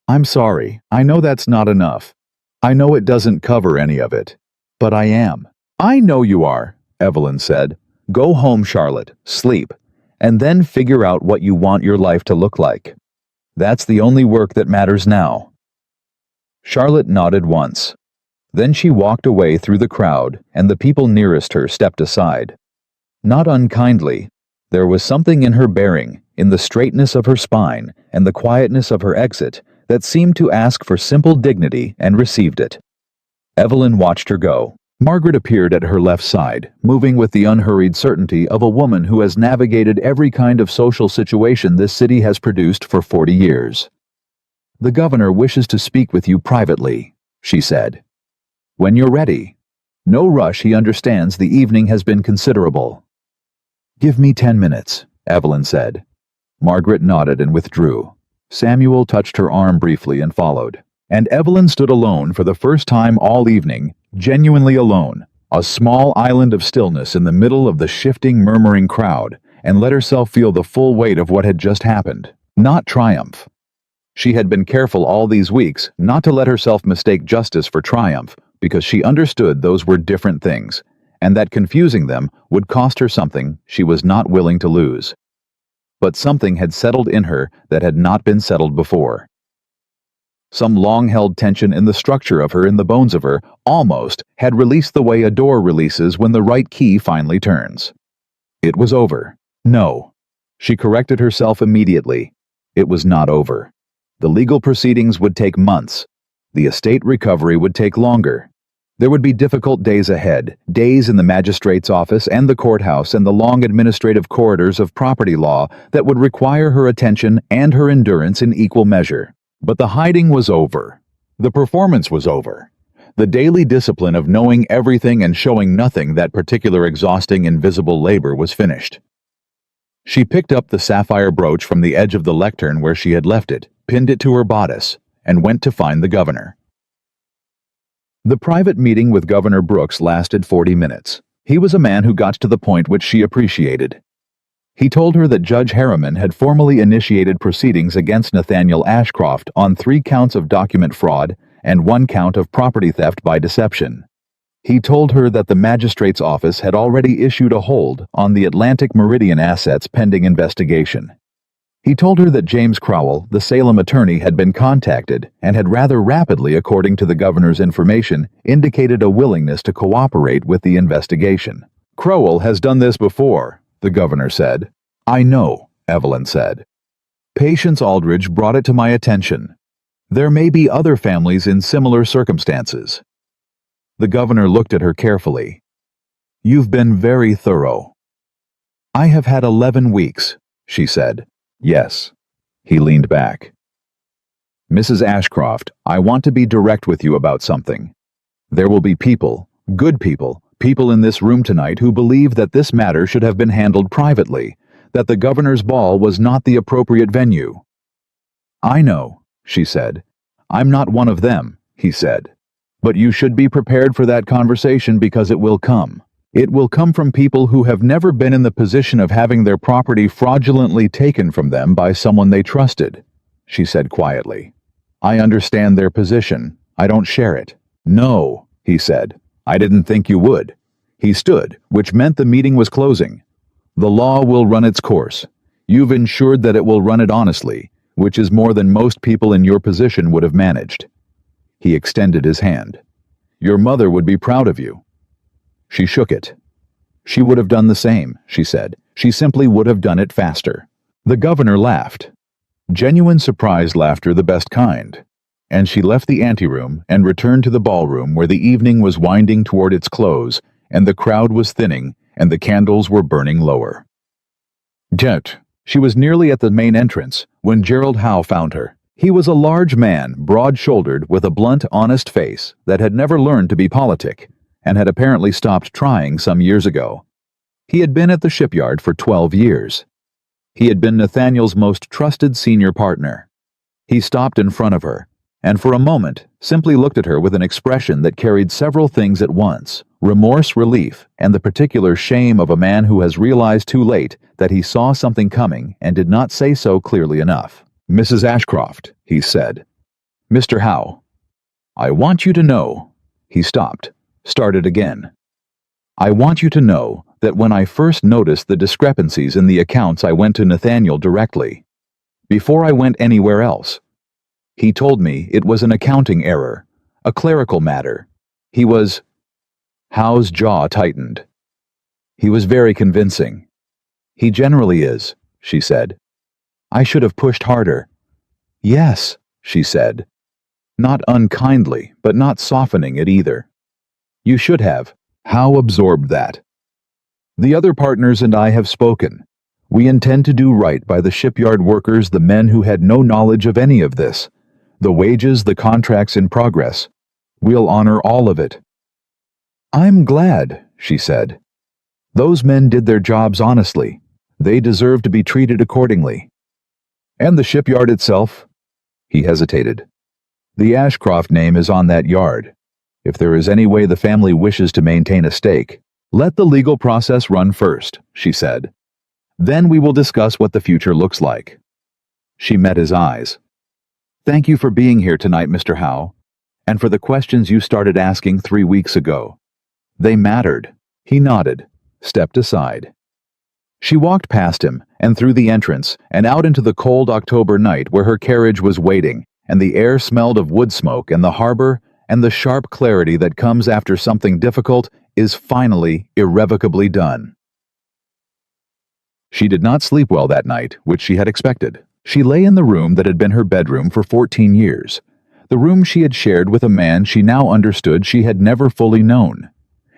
"I'm sorry, I know that's not enough. I know it doesn't cover any of it. But I am." "I know you are," Evelyn said. "Go home, Charlotte, sleep, and then figure out what you want your life to look like. That's the only work that matters now." Charlotte nodded once. Then she walked away through the crowd, and the people nearest her stepped aside. Not unkindly, there was something in her bearing, in the straightness of her spine and the quietness of her exit, that seemed to ask for simple dignity and received it. Evelyn watched her go. Margaret appeared at her left side, moving with the unhurried certainty of a woman who has navigated every kind of social situation this city has produced for 40 years. "The governor wishes to speak with you privately," she said. "When you're ready. No rush, he understands the evening has been considerable." "Give me 10 minutes," Evelyn said. Margaret nodded and withdrew. Samuel touched her arm briefly and followed. And Evelyn stood alone for the first time all evening, genuinely alone, a small island of stillness in the middle of the shifting, murmuring crowd, and let herself feel the full weight of what had just happened, not triumph. She had been careful all these weeks not to let herself mistake justice for triumph, because she understood those were different things, and that confusing them would cost her something she was not willing to lose. But something had settled in her that had not been settled before. Some long-held tension in the structure of her, in the bones of her, almost had released the way a door releases when the right key finally turns. It was over. No. She corrected herself immediately. It was not over. The legal proceedings would take months. The estate recovery would take longer. There would be difficult days ahead, days in the magistrate's office and the courthouse and the long administrative corridors of property law that would require her attention and her endurance in equal measure. But the hiding was over. The performance was over. The daily discipline of knowing everything and showing nothing, that particular exhausting invisible labor, was finished. She picked up the sapphire brooch from the edge of the lectern where she had left it, pinned it to her bodice, and went to find the governor. The private meeting with Governor Brooks lasted 40 minutes. He was a man who got to the point which she appreciated. He told her that Judge Harriman had formally initiated proceedings against Nathaniel Ashcroft on 3 counts of document fraud and 1 count of property theft by deception. He told her that the magistrate's office had already issued a hold on the Atlantic Meridian assets pending investigation. He told her that James Crowell, the Salem attorney, had been contacted and had rather rapidly, according to the governor's information, indicated a willingness to cooperate with the investigation. "Crowell has done this before," the governor said. "I know," Evelyn said. "Patience Aldridge brought it to my attention. There may be other families in similar circumstances." The governor looked at her carefully. "You've been very thorough." "I have had 11 weeks," she said. "Yes." He leaned back. "Mrs. Ashcroft, I want to be direct with you about something. There will be people, good people, people in this room tonight who believe that this matter should have been handled privately, that the governor's ball was not the appropriate venue." "I know," she said. "I'm not one of them," he said. "But you should be prepared for that conversation because it will come. It will come from people who have never been in the position of having their property fraudulently taken from them by someone they trusted," she said quietly. "I understand their position. I don't share it." "No," he said. "I didn't think you would." He stood, which meant the meeting was closing. "The law will run its course. You've ensured that it will run it honestly, which is more than most people in your position would have managed." He extended his hand. "Your mother would be proud of you." She shook it. "She would have done the same," she said. "She simply would have done it faster." The governor laughed. Genuine surprised laughter, the best kind. And she left the anteroom and returned to the ballroom where the evening was winding toward its close, and the crowd was thinning, and the candles were burning lower. Jet. She was nearly at the main entrance when Gerald Howe found her. He was a large man, broad-shouldered, with a blunt, honest face that had never learned to be politic, and had apparently stopped trying some years ago. He had been at the shipyard for 12 years. He had been Nathaniel's most trusted senior partner. He stopped in front of her, and for a moment simply looked at her with an expression that carried several things at once: remorse, relief, and the particular shame of a man who has realized too late that he saw something coming and did not say so clearly enough. "Mrs. Ashcroft," he said. "Mr. Howe, I want you to know—" He stopped. Started again. "I want you to know that when I first noticed the discrepancies in the accounts, I went to Nathaniel directly. Before I went anywhere else. He told me it was an accounting error, a clerical matter. He was—" Howe's jaw tightened. "He was very convincing. He generally is," she said. "I should have pushed harder." "Yes," she said. Not unkindly, but not softening it either. "You should have." Howe absorbed that. "The other partners and I have spoken. We intend to do right by the shipyard workers, the men who had no knowledge of any of this. The wages, the contracts in progress. We'll honor all of it." "I'm glad," she said. "Those men did their jobs honestly. They deserve to be treated accordingly." "And the shipyard itself?" He hesitated. "The Ashcroft name is on that yard. If there is any way the family wishes to maintain a stake, let the legal process run first," she said. "Then we will discuss what the future looks like." She met his eyes. "Thank you for being here tonight, Mr. Howe, and for the questions you started asking 3 weeks ago. They mattered." He nodded, stepped aside. She walked past him and through the entrance and out into the cold October night where her carriage was waiting, and the air smelled of wood smoke, and the harbor and the sharp clarity that comes after something difficult is finally, irrevocably done. She did not sleep well that night, which she had expected. She lay in the room that had been her bedroom for 14 years, the room she had shared with a man she now understood she had never fully known.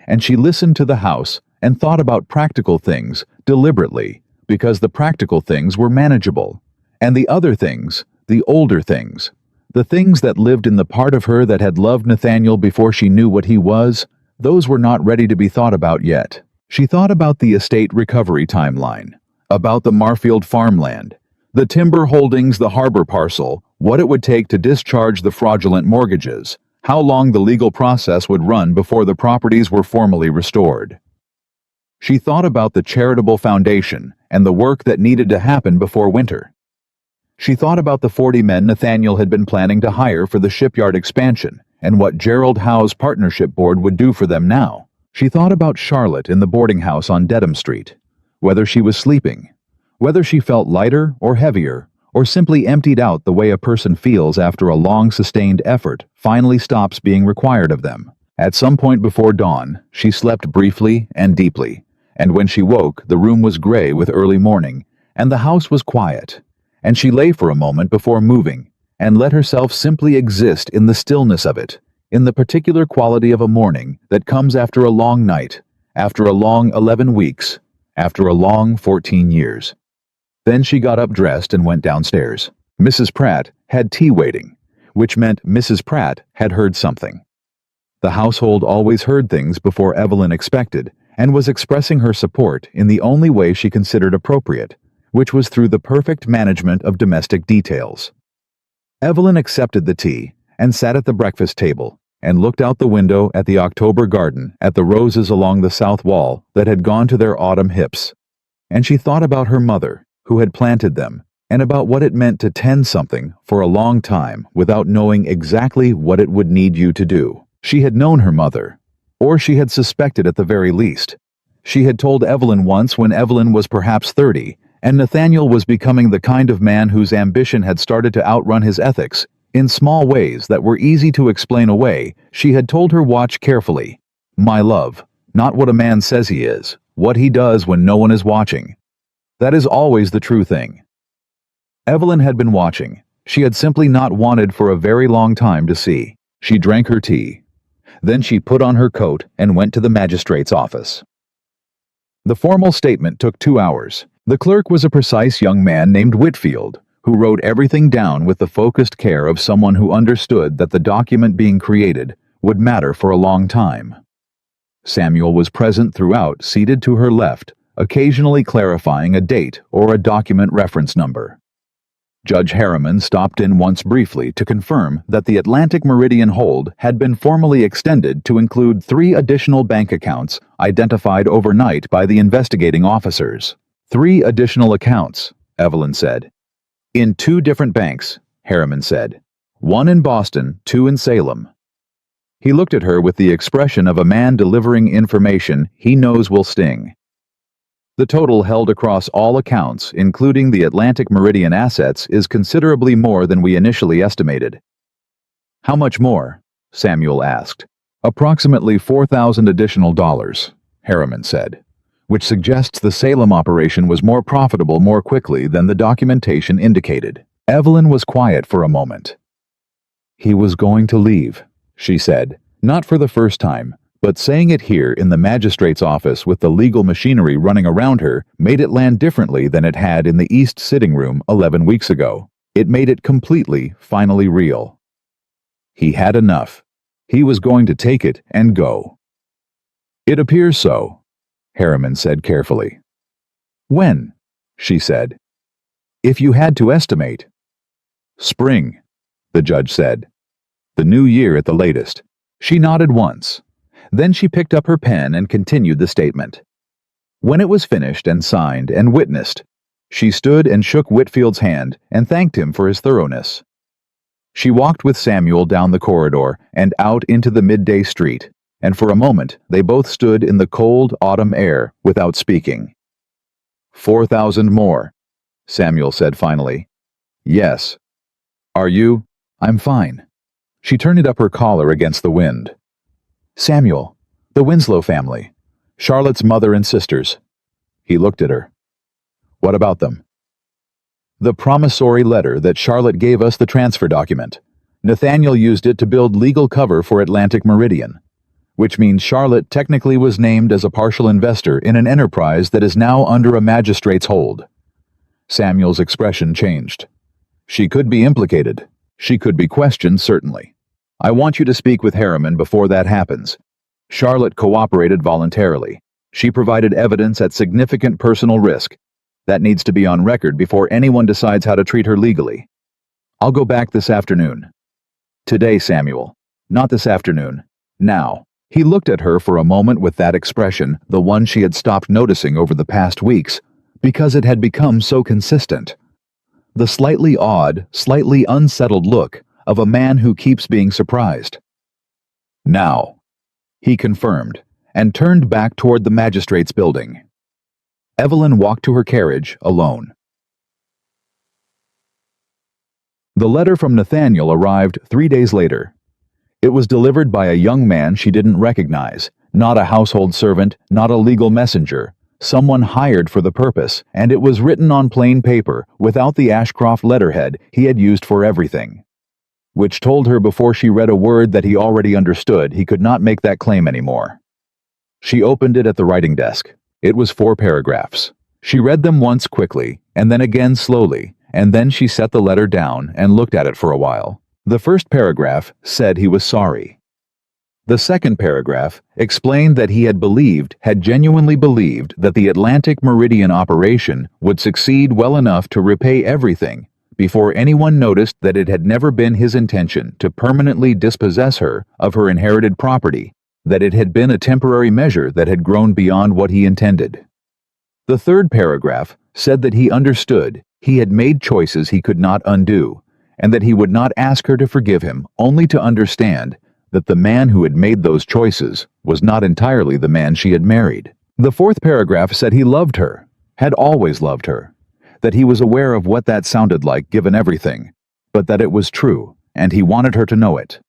And she listened to the house and thought about practical things deliberately, because the practical things were manageable, and the other things, the older things, the things that lived in the part of her that had loved Nathaniel before she knew what he was, those were not ready to be thought about yet. She thought about the estate recovery timeline, About the Marfield farmland, the timber holdings, the harbor parcel, what it would take to discharge the fraudulent mortgages, how long the legal process would run before the properties were formally restored. She thought about the charitable foundation and the work that needed to happen before winter. She thought about the 40 men Nathaniel had been planning to hire for the shipyard expansion and what Gerald Howe's partnership board would do for them now. She thought about Charlotte in the boarding house on Dedham Street, whether she was sleeping, whether she felt lighter or heavier, or simply emptied out the way a person feels after a long sustained effort finally stops being required of them. At some point before dawn, she slept briefly and deeply, and when she woke, the room was gray with early morning, and the house was quiet, and she lay for a moment before moving, and let herself simply exist in the stillness of it, in the particular quality of a morning that comes after a long night, after a long 11 weeks, after a long 14 years. Then she got up dressed and went downstairs. Mrs. Pratt had tea waiting, which meant Mrs. Pratt had heard something. The household always heard things before Evelyn expected, and was expressing her support in the only way she considered appropriate, which was through the perfect management of domestic details. Evelyn accepted the tea and sat at the breakfast table and looked out the window at the October garden, at the roses along the south wall that had gone to their autumn hips. And she thought about her mother, who had planted them, and about what it meant to tend something for a long time without knowing exactly what it would need you to do. She had known her mother, or she had suspected at the very least. She had told Evelyn once when Evelyn was perhaps 30, and Nathaniel was becoming the kind of man whose ambition had started to outrun his ethics. In small ways that were easy to explain away, she had told her, watch carefully. My love, not what a man says he is, what he does when no one is watching. That is always the true thing. Evelyn had been watching. She had simply not wanted for a very long time to see. She drank her tea. Then she put on her coat and went to the magistrate's office. The formal statement took 2 hours. The clerk was a precise young man named Whitfield, who wrote everything down with the focused care of someone who understood that the document being created would matter for a long time. Samuel was present throughout, seated to her left, occasionally clarifying a date or a document reference number. Judge Harriman stopped in once briefly to confirm that the Atlantic Meridian hold had been formally extended to include 3 additional bank accounts identified overnight by the investigating officers. 3 additional accounts, Evelyn said. In 2 different banks, Harriman said. 1 in Boston, 2 in Salem. He looked at her with the expression of a man delivering information he knows will sting. The total held across all accounts, including the Atlantic Meridian assets, is considerably more than we initially estimated. How much more? Samuel asked. Approximately $4,000 additional dollars, Harriman said, which suggests the Salem operation was more profitable more quickly than the documentation indicated. Evelyn was quiet for a moment. He was going to leave, she said, not for the first time, but saying it here in the magistrate's office with the legal machinery running around her made it land differently than it had in the East sitting room 11 weeks ago. It made it completely, finally real. He had enough. He was going to take it and go. It appears so, Harriman said carefully. When? She said. If you had to estimate. Spring, the judge said. The new year at the latest. She nodded once. Then she picked up her pen and continued the statement. When it was finished and signed and witnessed, she stood and shook Whitfield's hand and thanked him for his thoroughness. She walked with Samuel down the corridor and out into the midday street, and for a moment they both stood in the cold autumn air without speaking. 4,000 more, Samuel said finally. Yes. Are you? I'm fine. She turned up her collar against the wind. Samuel, the Winslow family, Charlotte's mother and sisters. He looked at her. What about them? The promissory letter that Charlotte gave us, the transfer document. Nathaniel used it to build legal cover for Atlantic Meridian, which means Charlotte technically was named as a partial investor in an enterprise that is now under a magistrate's hold. Samuel's expression changed. She could be implicated. She could be questioned, certainly. I want you to speak with Harriman before that happens. Charlotte cooperated voluntarily. She provided evidence at significant personal risk. That needs to be on record before anyone decides how to treat her legally. I'll go back this afternoon. Today, Samuel. Not this afternoon. Now. He looked at her for a moment with that expression, the one she had stopped noticing over the past weeks, because it had become so consistent. The slightly odd, slightly unsettled look of a man who keeps being surprised. Now, he confirmed, and turned back toward the magistrate's building. Evelyn walked to her carriage alone. The letter from Nathaniel arrived 3 days later. It was delivered by a young man she didn't recognize, not a household servant, not a legal messenger, someone hired for the purpose, and it was written on plain paper without the Ashcroft letterhead he had used for everything, which told her before she read a word that he already understood he could not make that claim anymore. She opened it at the writing desk. It was 4 paragraphs. She read them once quickly, and then again slowly, and then she set the letter down and looked at it for a while. The first paragraph said he was sorry. The second paragraph explained that he had genuinely believed that the Atlantic Meridian operation would succeed well enough to repay everything before anyone noticed that it had never been his intention to permanently dispossess her of her inherited property, that it had been a temporary measure that had grown beyond what he intended. The third paragraph said that he understood he had made choices he could not undo, and that he would not ask her to forgive him only to understand that the man who had made those choices was not entirely the man she had married. The fourth paragraph said he loved her, had always loved her, that he was aware of what that sounded like given everything, but that it was true, and he wanted her to know it.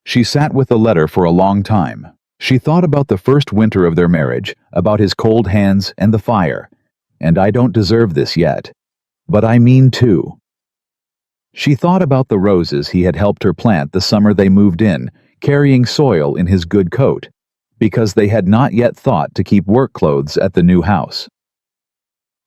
She sat with the letter for a long time. She thought about the first winter of their marriage, about his cold hands and the fire, and I don't deserve this yet, but I mean to. She thought about the roses he had helped her plant the summer they moved in, carrying soil in his good coat, because they had not yet thought to keep work clothes at the new house.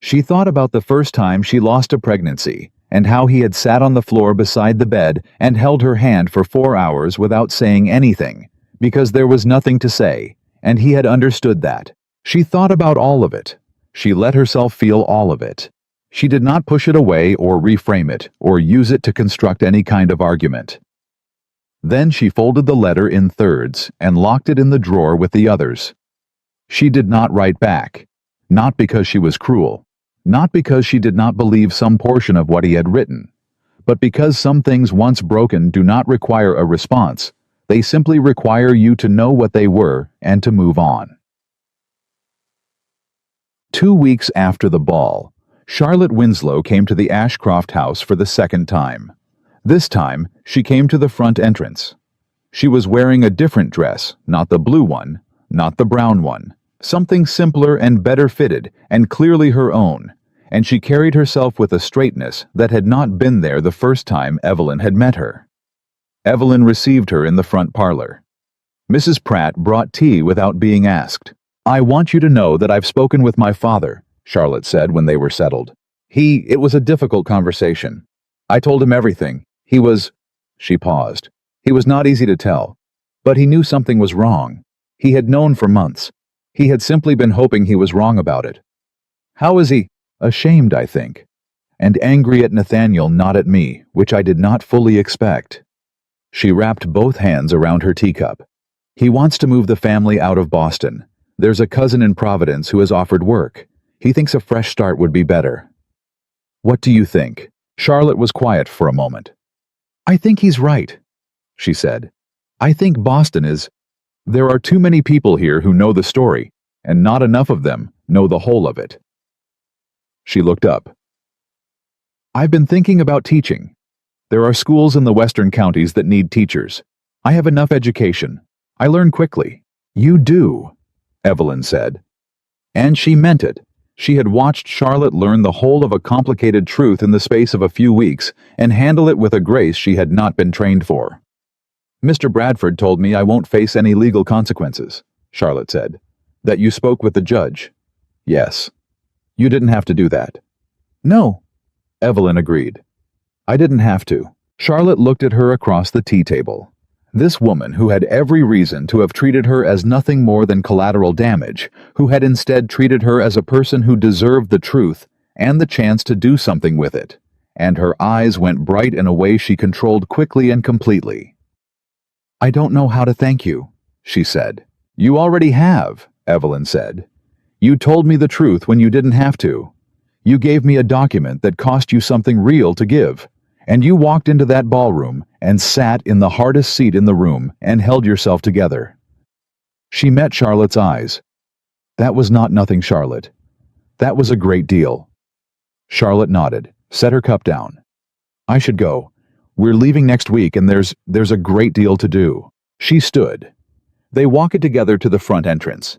She thought about the first time she lost a pregnancy, and how he had sat on the floor beside the bed and held her hand for 4 hours without saying anything, because there was nothing to say, and he had understood that. She thought about all of it. She let herself feel all of it. She did not push it away or reframe it or use it to construct any kind of argument. Then she folded the letter in thirds and locked it in the drawer with the others. She did not write back, not because she was cruel, not because she did not believe some portion of what he had written, but because some things once broken do not require a response. They simply require you to know what they were and to move on. 2 weeks after the ball, Charlotte Winslow came to the Ashcroft house for the second time. This time, she came to the front entrance. She was wearing a different dress, not the blue one, not the brown one, something simpler and better fitted, and clearly her own, and she carried herself with a straightness that had not been there the first time Evelyn had met her. Evelyn received her in the front parlor. Mrs. Pratt brought tea without being asked. "I want you to know that I've spoken with my father," Charlotte said when they were settled. It was a difficult conversation. I told him everything. She paused. He was not easy to tell, but he knew something was wrong. He had known for months. He had simply been hoping he was wrong about it. How is he? Ashamed, I think, and angry at Nathaniel, not at me, which I did not fully expect. She wrapped both hands around her teacup. He wants to move the family out of Boston. There's a cousin in Providence who has offered work. He thinks a fresh start would be better. What do you think? Charlotte was quiet for a moment. I think he's right, she said. I think Boston is... There are too many people here who know the story, and not enough of them know the whole of it. She looked up. I've been thinking about teaching. There are schools in the western counties that need teachers. I have enough education. I learn quickly. You do, Evelyn said. And she meant it. She had watched Charlotte learn the whole of a complicated truth in the space of a few weeks and handle it with a grace she had not been trained for. Mr. Bradford told me I won't face any legal consequences, Charlotte said. That you spoke with the judge. Yes. You didn't have to do that. No, Evelyn agreed. I didn't have to. Charlotte looked at her across the tea table. This woman who had every reason to have treated her as nothing more than collateral damage, who had instead treated her as a person who deserved the truth and the chance to do something with it, and her eyes went bright in a way she controlled quickly and completely. "I don't know how to thank you," she said. "You already have," Evelyn said. "You told me the truth when you didn't have to. You gave me a document that cost you something real to give, and you walked into that ballroom and sat in the hardest seat in the room and held yourself together." She met Charlotte's eyes. "That was not nothing, Charlotte. That was a great deal." Charlotte nodded, set her cup down. "I should go. We're leaving next week and there's a great deal to do." She stood. They walked together to the front entrance.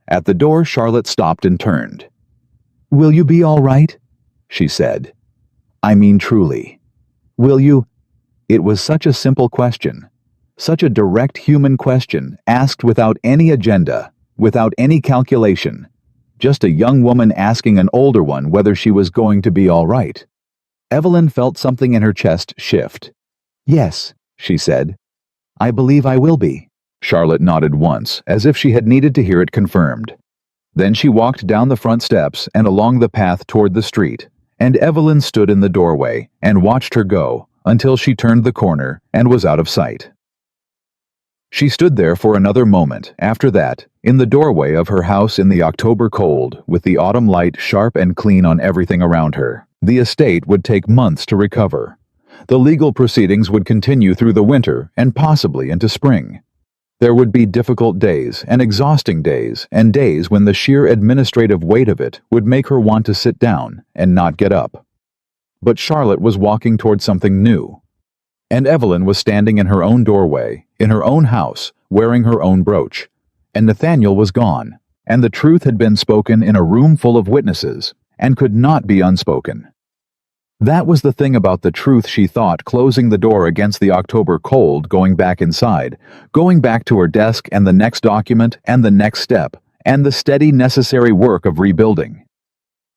At the door, Charlotte stopped and turned. "Will you be all right?" she said. "I mean truly. Will you?" It was such a simple question, such a direct human question, asked without any agenda, without any calculation. Just a young woman asking an older one whether she was going to be all right. Evelyn felt something in her chest shift. "Yes," she said. "I believe I will be." Charlotte nodded once, as if she had needed to hear it confirmed. Then she walked down the front steps and along the path toward the street, and Evelyn stood in the doorway and watched her go until she turned the corner and was out of sight. She stood there for another moment after that, in the doorway of her house in the October cold, with the autumn light sharp and clean on everything around her. The estate would take months to recover. The legal proceedings would continue through the winter and possibly into spring. There would be difficult days and exhausting days and days when the sheer administrative weight of it would make her want to sit down and not get up. But Charlotte was walking toward something new. And Evelyn was standing in her own doorway, in her own house, wearing her own brooch. And Nathaniel was gone, and the truth had been spoken in a room full of witnesses, and could not be unspoken. That was the thing about the truth, she thought, closing the door against the October cold, going back inside, going back to her desk and the next document and the next step, and the steady necessary work of rebuilding.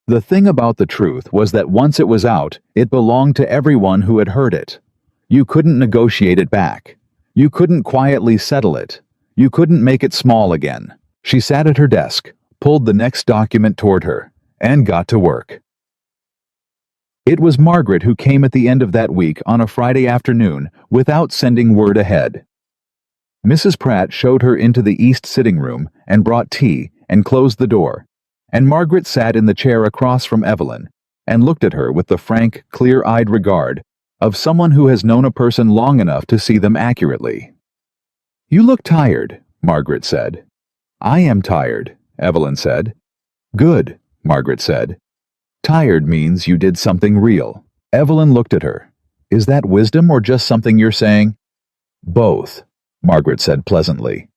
The thing about the truth was that once it was out, it belonged to everyone who had heard it. You couldn't negotiate it back. You couldn't quietly settle it. You couldn't make it small again. She sat at her desk, pulled the next document toward her, and got to work. It was Margaret who came at the end of that week on a Friday afternoon without sending word ahead. Mrs. Pratt showed her into the east sitting room and brought tea and closed the door, and Margaret sat in the chair across from Evelyn and looked at her with the frank, clear-eyed regard of someone who has known a person long enough to see them accurately. "You look tired," Margaret said. "I am tired," Evelyn said. "Good," Margaret said. "Tired means you did something real." Evelyn looked at her. "Is that wisdom or just something you're saying?" "Both," Margaret said pleasantly.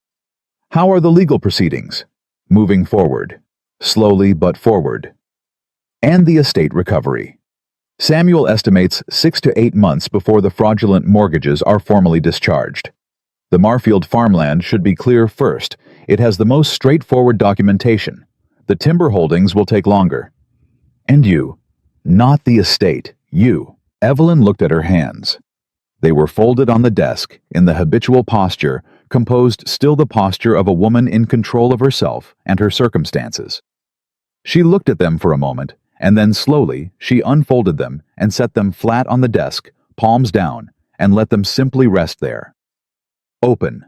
"How are the legal proceedings?" "Moving forward. Slowly but forward." "And the estate recovery?" "Samuel estimates 6 to 8 months before the fraudulent mortgages are formally discharged. The Marfield farmland should be clear first. It has the most straightforward documentation. The timber holdings will take longer." "And you?" "Not the estate. You." Evelyn looked at her hands. They were folded on the desk, in the habitual posture, composed still the posture of a woman in control of herself and her circumstances. She looked at them for a moment, and then slowly she unfolded them and set them flat on the desk, palms down, and let them simply rest there. Open.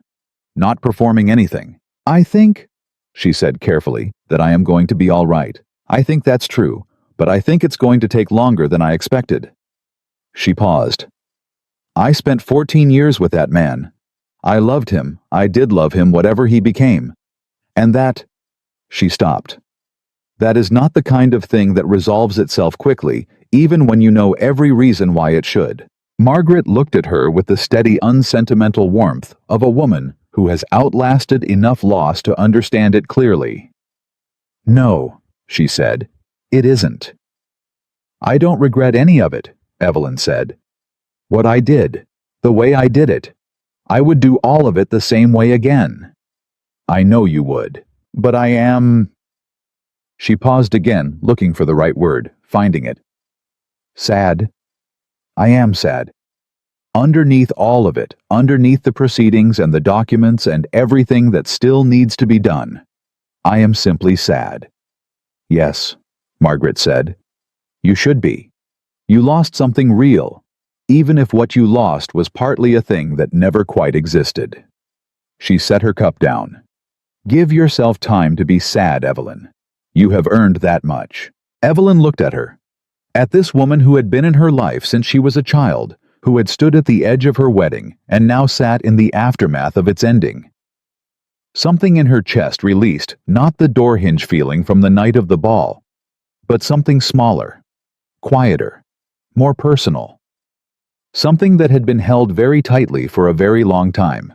Not performing anything. "I think," she said carefully, "that I am going to be all right. I think that's true, but I think it's going to take longer than I expected." She paused. "I spent 14 years with that man. I loved him. I did love him, whatever he became. And that—" She stopped. "That is not the kind of thing that resolves itself quickly, even when you know every reason why it should." Margaret looked at her with the steady, unsentimental warmth of a woman who has outlasted enough loss to understand it clearly. "No," she said, "it isn't." "I don't regret any of it," Evelyn said. "What I did, the way I did it, I would do all of it the same way again." "I know you would, but I am—" She paused again, looking for the right word, finding it. "Sad. I am sad. Underneath all of it, underneath the proceedings and the documents and everything that still needs to be done, I am simply sad." "Yes," Margaret said. You should be. You lost something real, even if what you lost was partly a thing that never quite existed. She set her cup down. Give yourself time to be sad, Evelyn. You have earned that much. Evelyn looked at her. At this woman who had been in her life since she was a child, who had stood at the edge of her wedding and now sat in the aftermath of its ending. Something in her chest released, not the door hinge feeling from the night of the ball, but something smaller, quieter, more personal. Something that had been held very tightly for a very long time.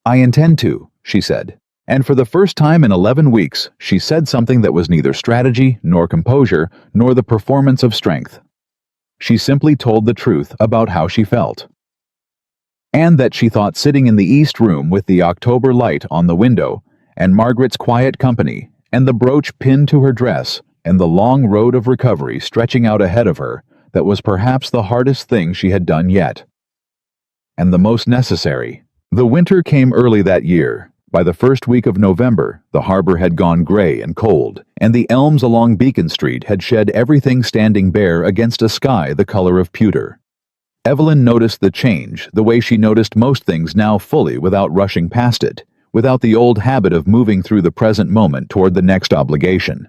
I intend to, she said. And for the first time in 11 weeks, she said something that was neither strategy, nor composure, nor the performance of strength. She simply told the truth about how she felt. And that she thought sitting in the East Room with the October light on the window, and Margaret's quiet company, and the brooch pinned to her dress, and the long road of recovery stretching out ahead of her, that was perhaps the hardest thing she had done yet. And the most necessary. The winter came early that year. By the first week of November, the harbor had gone gray and cold, and the elms along Beacon Street had shed everything standing bare against a sky the color of pewter. Evelyn noticed the change the way she noticed most things now fully without rushing past it, without the old habit of moving through the present moment toward the next obligation.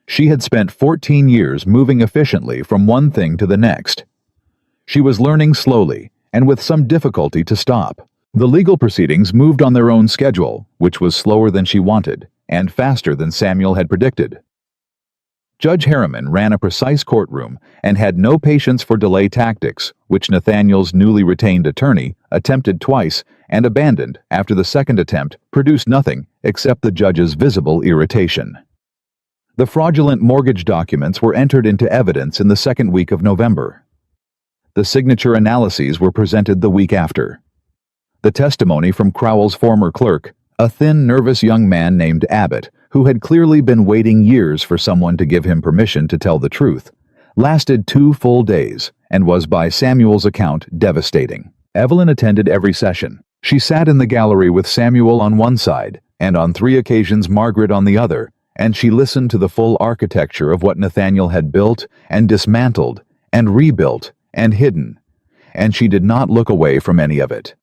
She had spent 14 years moving efficiently from one thing to the next. She was learning slowly, and with some difficulty to stop. The legal proceedings moved on their own schedule, which was slower than she wanted, and faster than Samuel had predicted. Judge Harriman ran a precise courtroom and had no patience for delay tactics, which Nathaniel's newly retained attorney attempted twice and abandoned after the second attempt produced nothing except the judge's visible irritation. The fraudulent mortgage documents were entered into evidence in the second week of November. The signature analyses were presented the week after. The testimony from Crowell's former clerk, a thin, nervous young man named Abbott, who had clearly been waiting years for someone to give him permission to tell the truth, lasted 2 full days and was, by Samuel's account, devastating. Evelyn attended every session. She sat in the gallery with Samuel on one side, and on 3 occasions Margaret on the other, and she listened to the full architecture of what Nathaniel had built and dismantled and rebuilt and hidden, and she did not look away from any of it.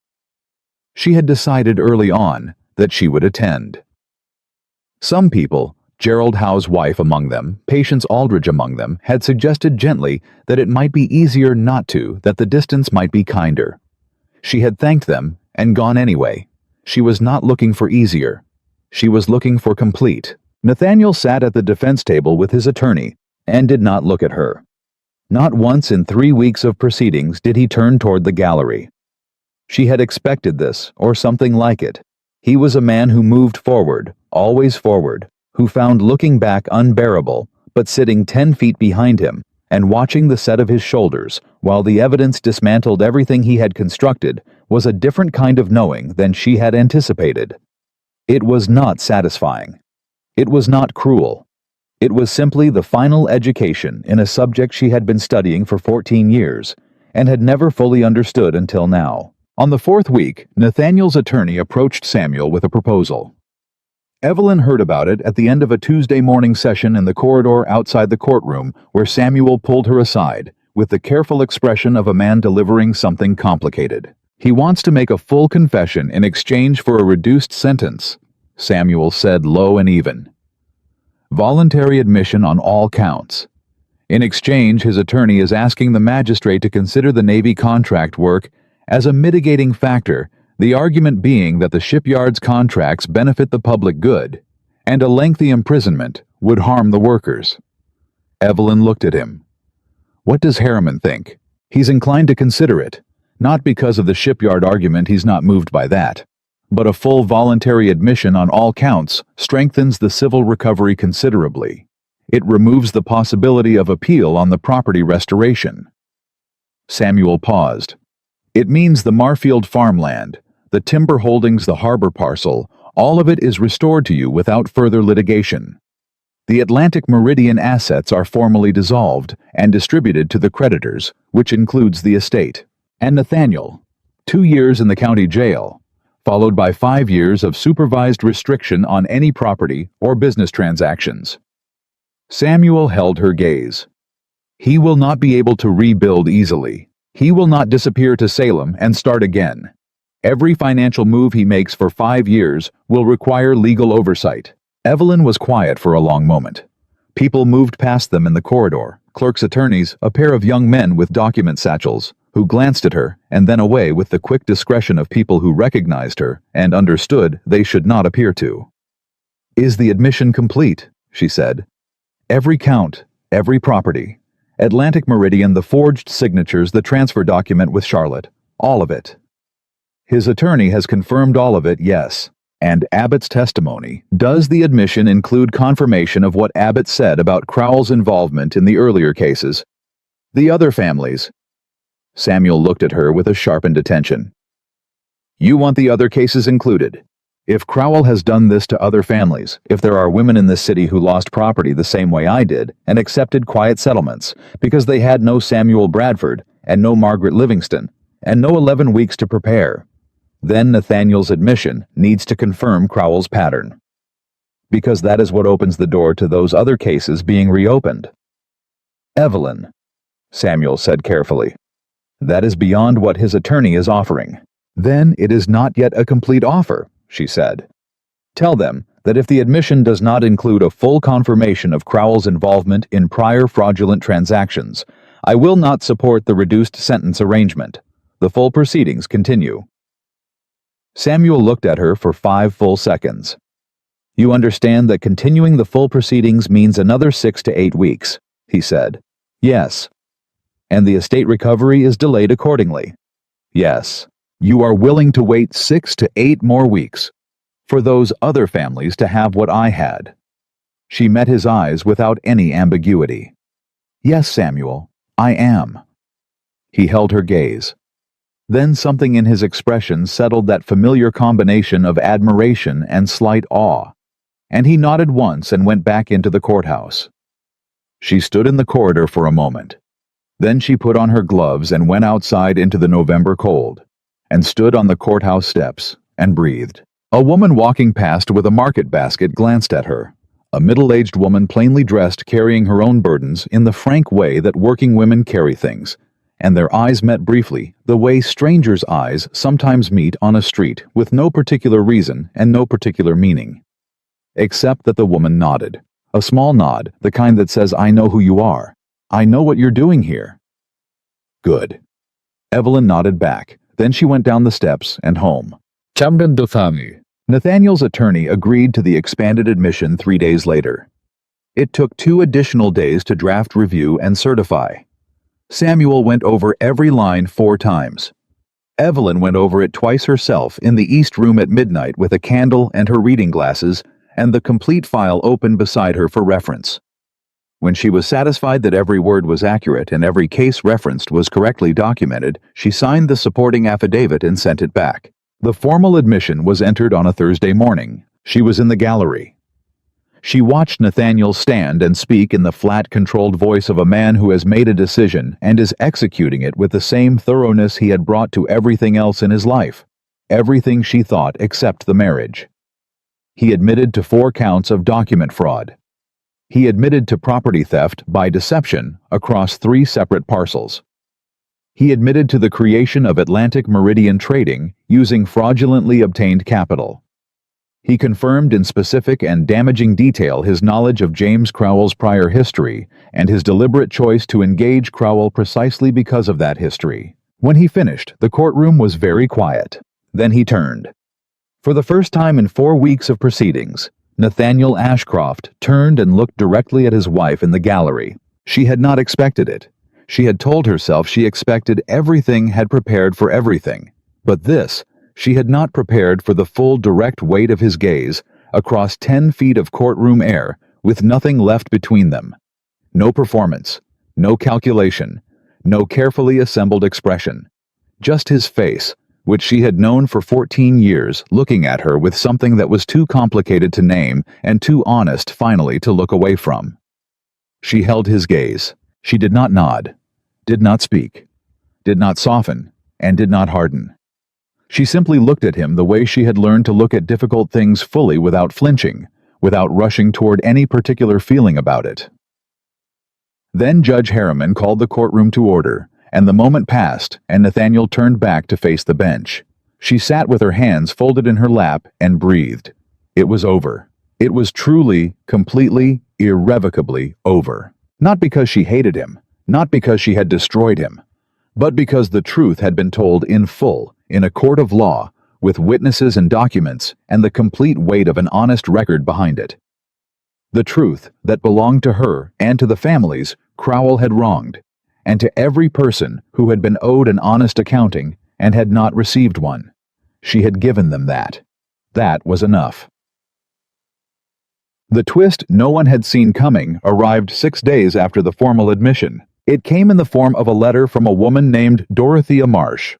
She had decided early on that she would attend. Some people, Gerald Howe's wife among them, Patience Aldridge among them, had suggested gently that it might be easier not to, that the distance might be kinder. She had thanked them and gone anyway. She was not looking for easier. She was looking for complete. Nathaniel sat at the defense table with his attorney and did not look at her. Not once in 3 weeks of proceedings did he turn toward the gallery. She had expected this, or something like it. He was a man who moved forward, always forward, who found looking back unbearable, but sitting 10 feet behind him and watching the set of his shoulders while the evidence dismantled everything he had constructed was a different kind of knowing than she had anticipated. It was not satisfying. It was not cruel. It was simply the final education in a subject she had been studying for 14 years and had never fully understood until now. On the 4th week, Nathaniel's attorney approached Samuel with a proposal. Evelyn heard about it at the end of a Tuesday morning session in the corridor outside the courtroom where Samuel pulled her aside, with the careful expression of a man delivering something complicated. He wants to make a full confession in exchange for a reduced sentence, Samuel said low and even. Voluntary admission on all counts. In exchange, his attorney is asking the magistrate to consider the Navy contract work as a mitigating factor, the argument being that the shipyard's contracts benefit the public good, and a lengthy imprisonment would harm the workers. Evelyn looked at him. What does Harriman think? He's inclined to consider it. Not because of the shipyard argument, he's not moved by that. But a full voluntary admission on all counts strengthens the civil recovery considerably. It removes the possibility of appeal on the property restoration. Samuel paused. It means the Marfield farmland, the timber holdings, the harbor parcel, all of it is restored to you without further litigation. The Atlantic Meridian assets are formally dissolved and distributed to the creditors, which includes the estate. And Nathaniel, 2 years in the county jail, followed by 5 years of supervised restriction on any property or business transactions. Samuel held her gaze. He will not be able to rebuild easily. He will not disappear to Salem and start again. Every financial move he makes for 5 years will require legal oversight. Evelyn was quiet for a long moment. People moved past them in the corridor, clerks' attorneys, a pair of young men with document satchels, who glanced at her and then away with the quick discretion of people who recognized her and understood they should not appear to. "Is the admission complete?" she said. "Every count, every property. Atlantic Meridian, the forged signatures, the transfer document with Charlotte. All of it." His attorney has confirmed all of it, yes. And Abbott's testimony. Does the admission include confirmation of what Abbott said about Crowell's involvement in the earlier cases? The other families. Samuel looked at her with a sharpened attention. "You want the other cases included? If Crowell has done this to other families, if there are women in this city who lost property the same way I did and accepted quiet settlements because they had no Samuel Bradford and no Margaret Livingston and no 11 weeks to prepare, then Nathaniel's admission needs to confirm Crowell's pattern. Because that is what opens the door to those other cases being reopened." "Evelyn," Samuel said carefully, "that is beyond what his attorney is offering." "Then it is not yet a complete offer," she said. "Tell them that if the admission does not include a full confirmation of Crowell's involvement in prior fraudulent transactions, I will not support the reduced sentence arrangement. The full proceedings continue." Samuel looked at her for 5 full seconds. "You understand that continuing the full proceedings means another 6 to 8 weeks, he said. "Yes." "And the estate recovery is delayed accordingly." "Yes." "You are willing to wait 6 to 8 more weeks for those other families to have what I had?" She met his eyes without any ambiguity. "Yes, Samuel, I am." He held her gaze. Then something in his expression settled that familiar combination of admiration and slight awe, and he nodded once and went back into the courthouse. She stood in the corridor for a moment. Then she put on her gloves and went outside into the November cold, and stood on the courthouse steps and breathed. A woman walking past with a market basket glanced at her, a middle-aged woman plainly dressed carrying her own burdens in the frank way that working women carry things, and their eyes met briefly, the way strangers' eyes sometimes meet on a street with no particular reason and no particular meaning. Except that the woman nodded, a small nod, the kind that says, "I know who you are. I know what you're doing here." "Good." Evelyn nodded back. Then she went down the steps and home. Nathaniel's attorney agreed to the expanded admission 3 days later. It took 2 additional days to draft, review, and certify. Samuel went over every line 4 times. Evelyn went over it twice herself in the East Room at midnight with a candle and her reading glasses, and the complete file open beside her for reference. When she was satisfied that every word was accurate and every case referenced was correctly documented, she signed the supporting affidavit and sent it back. The formal admission was entered on a Thursday morning. She was in the gallery. She watched Nathaniel stand and speak in the flat, controlled voice of a man who has made a decision and is executing it with the same thoroughness he had brought to everything else in his life. Everything she thought except the marriage. He admitted to 4 counts of document fraud. He admitted to property theft by deception across 3 separate parcels. He admitted to the creation of Atlantic Meridian Trading using fraudulently obtained capital. He confirmed in specific and damaging detail his knowledge of James Crowell's prior history and his deliberate choice to engage Crowell precisely because of that history. When he finished, the courtroom was very quiet. Then he turned. For the first time in 4 weeks of proceedings, Nathaniel Ashcroft turned and looked directly at his wife in the gallery. She had not expected it. She had told herself she expected everything had prepared for everything. But this, she had not prepared for the full direct weight of his gaze across 10 feet of courtroom air with nothing left between them. No performance, no calculation, no carefully assembled expression. Just his face, which she had known for 14 years, looking at her with something that was too complicated to name and too honest finally to look away from. She held his gaze. She did not nod, did not speak, did not soften, and did not harden. She simply looked at him the way she had learned to look at difficult things fully without flinching, without rushing toward any particular feeling about it. Then Judge Harriman called the courtroom to order, and the moment passed, and Nathaniel turned back to face the bench. She sat with her hands folded in her lap and breathed. It was over. It was truly, completely, irrevocably over. Not because she hated him, not because she had destroyed him, but because the truth had been told in full, in a court of law, with witnesses and documents, and the complete weight of an honest record behind it. The truth that belonged to her and to the families Crowell had wronged, and to every person who had been owed an honest accounting and had not received one. She had given them that. That was enough. The twist no one had seen coming arrived 6 days after the formal admission. It came in the form of a letter from a woman named Dorothea Marsh.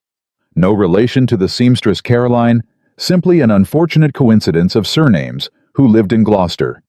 No relation to the seamstress Caroline, simply an unfortunate coincidence of surnames, who lived in Gloucester,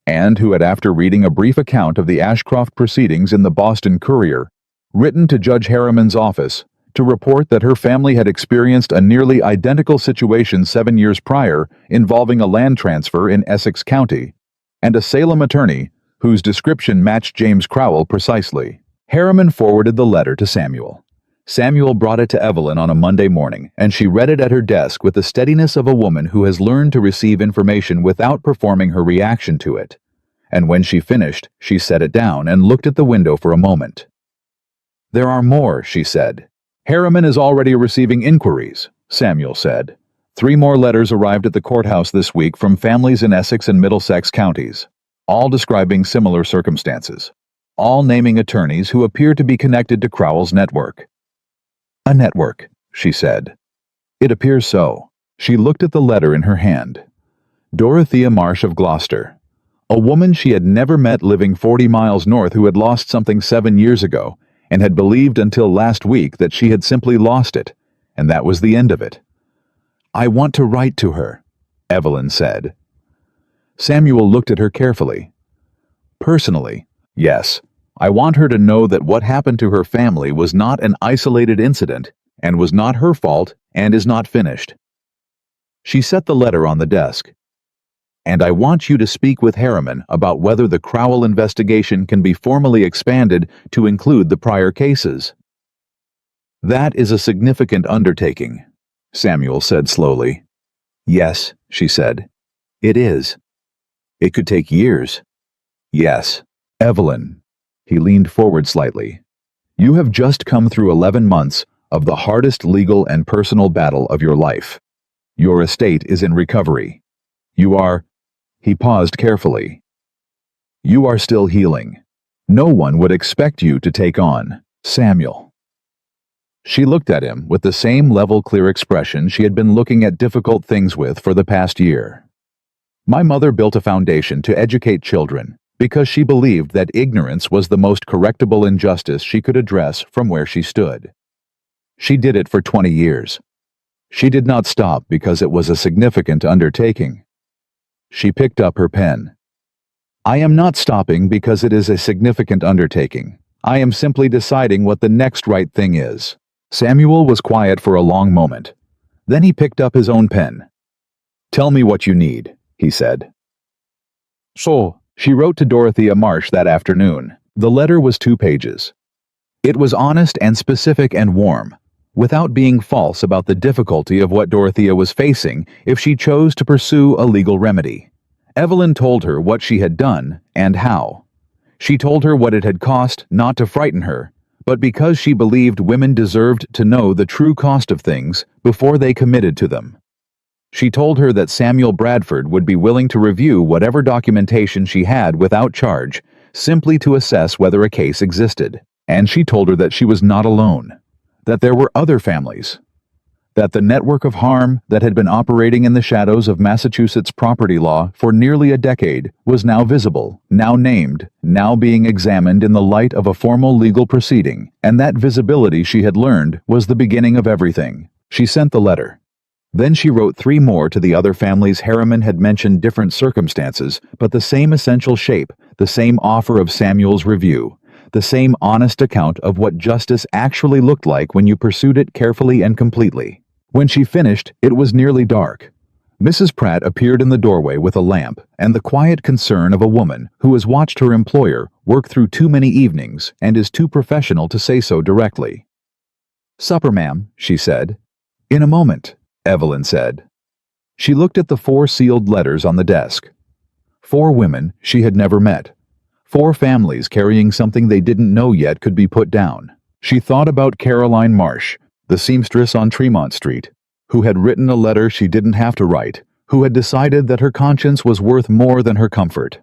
and who had, after reading a brief account of the Ashcroft proceedings in the Boston Courier, written to Judge Harriman's office to report that her family had experienced a nearly identical situation 7 years prior involving a land transfer in Essex County, and a Salem attorney whose description matched James Crowell precisely. Harriman forwarded the letter to Samuel. Samuel brought it to Evelyn on a Monday morning, and she read it at her desk with the steadiness of a woman who has learned to receive information without performing her reaction to it. And when she finished, she set it down and looked at the window for a moment. "There are more," she said. "Harriman is already receiving inquiries," Samuel said. 3 more letters arrived at the courthouse this week from families in Essex and Middlesex counties, all describing similar circumstances, all naming attorneys who appear to be connected to Crowell's network. "A network," she said. "It appears so." She looked at the letter in her hand. Dorothea Marsh of Gloucester, a woman she had never met living 40 miles north who had lost something 7 years ago and had believed until last week that she had simply lost it, and that was the end of it. "I want to write to her," Evelyn said. Samuel looked at her carefully. "Personally, yes. I want her to know that what happened to her family was not an isolated incident and was not her fault and is not finished." She set the letter on the desk. "And I want you to speak with Harriman about whether the Crowell investigation can be formally expanded to include the prior cases." "That is a significant undertaking," Samuel said slowly. "Yes," she said. "It is. It could take years." "Yes, Evelyn." He leaned forward slightly. "You have just come through 11 months of the hardest legal and personal battle of your life. Your estate is in recovery. You are—" He paused carefully. "You are still healing. No one would expect you to take on Samuel." She looked at him with the same level, clear expression she had been looking at difficult things with for the past year. "My mother built a foundation to educate children because she believed that ignorance was the most correctable injustice she could address from where she stood. She did it for 20 years. She did not stop because it was a significant undertaking." She picked up her pen. "I am not stopping because it is a significant undertaking. I am simply deciding what the next right thing is." Samuel was quiet for a long moment. Then he picked up his own pen. "Tell me what you need," he said. So, she wrote to Dorothea Marsh that afternoon. The letter was 2 pages. It was honest and specific and warm, without being false about the difficulty of what Dorothea was facing if she chose to pursue a legal remedy. Evelyn told her what she had done and how. She told her what it had cost not to frighten her, but because she believed women deserved to know the true cost of things before they committed to them. She told her that Samuel Bradford would be willing to review whatever documentation she had without charge, simply to assess whether a case existed. And she told her that she was not alone, that there were other families, that the network of harm that had been operating in the shadows of Massachusetts property law for nearly a decade was now visible, now named, now being examined in the light of a formal legal proceeding, and that visibility, she had learned, was the beginning of everything. She sent the letter. Then she wrote 3 more to the other families Harriman had mentioned, different circumstances, but the same essential shape, the same offer of Samuel's review, the same honest account of what justice actually looked like when you pursued it carefully and completely. When she finished, it was nearly dark. Mrs. Pratt appeared in the doorway with a lamp and the quiet concern of a woman who has watched her employer work through too many evenings and is too professional to say so directly. "Supper, ma'am," she said. "In a moment," Evelyn said. She looked at the 4 sealed letters on the desk. 4 women she had never met. 4 families carrying something they didn't know yet could be put down. She thought about Caroline Marsh, the seamstress on Tremont Street, who had written a letter she didn't have to write, who had decided that her conscience was worth more than her comfort.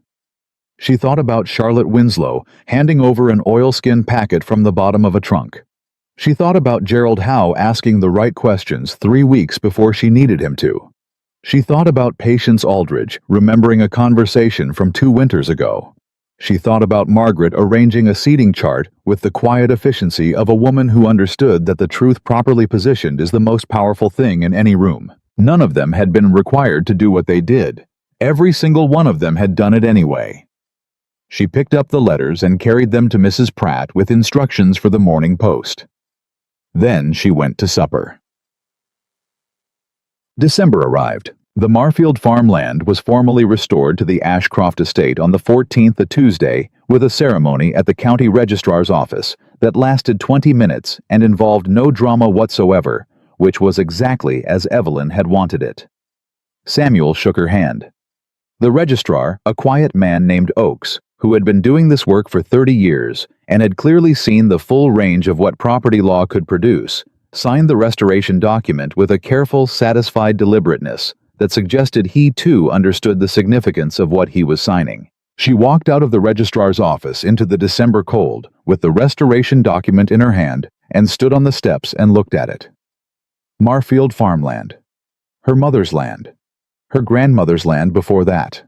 She thought about Charlotte Winslow handing over an oilskin packet from the bottom of a trunk. She thought about Gerald Howe asking the right questions 3 weeks before she needed him to. She thought about Patience Aldridge remembering a conversation from 2 winters ago. She thought about Margaret arranging a seating chart with the quiet efficiency of a woman who understood that the truth properly positioned is the most powerful thing in any room. None of them had been required to do what they did. Every single one of them had done it anyway. She picked up the letters and carried them to Mrs. Pratt with instructions for the morning post. Then she went to supper. December arrived. The Marfield farmland was formally restored to the Ashcroft estate on the 14th, a Tuesday, with a ceremony at the county registrar's office that lasted 20 minutes and involved no drama whatsoever, which was exactly as Evelyn had wanted it. Samuel shook her hand. The registrar, a quiet man named Oakes, who had been doing this work for 30 years and had clearly seen the full range of what property law could produce, signed the restoration document with a careful, satisfied deliberateness that suggested he too understood the significance of what he was signing. She walked out of the registrar's office into the December cold with the restoration document in her hand and stood on the steps and looked at it. Marfield farmland. Her mother's land. Her grandmother's land before that.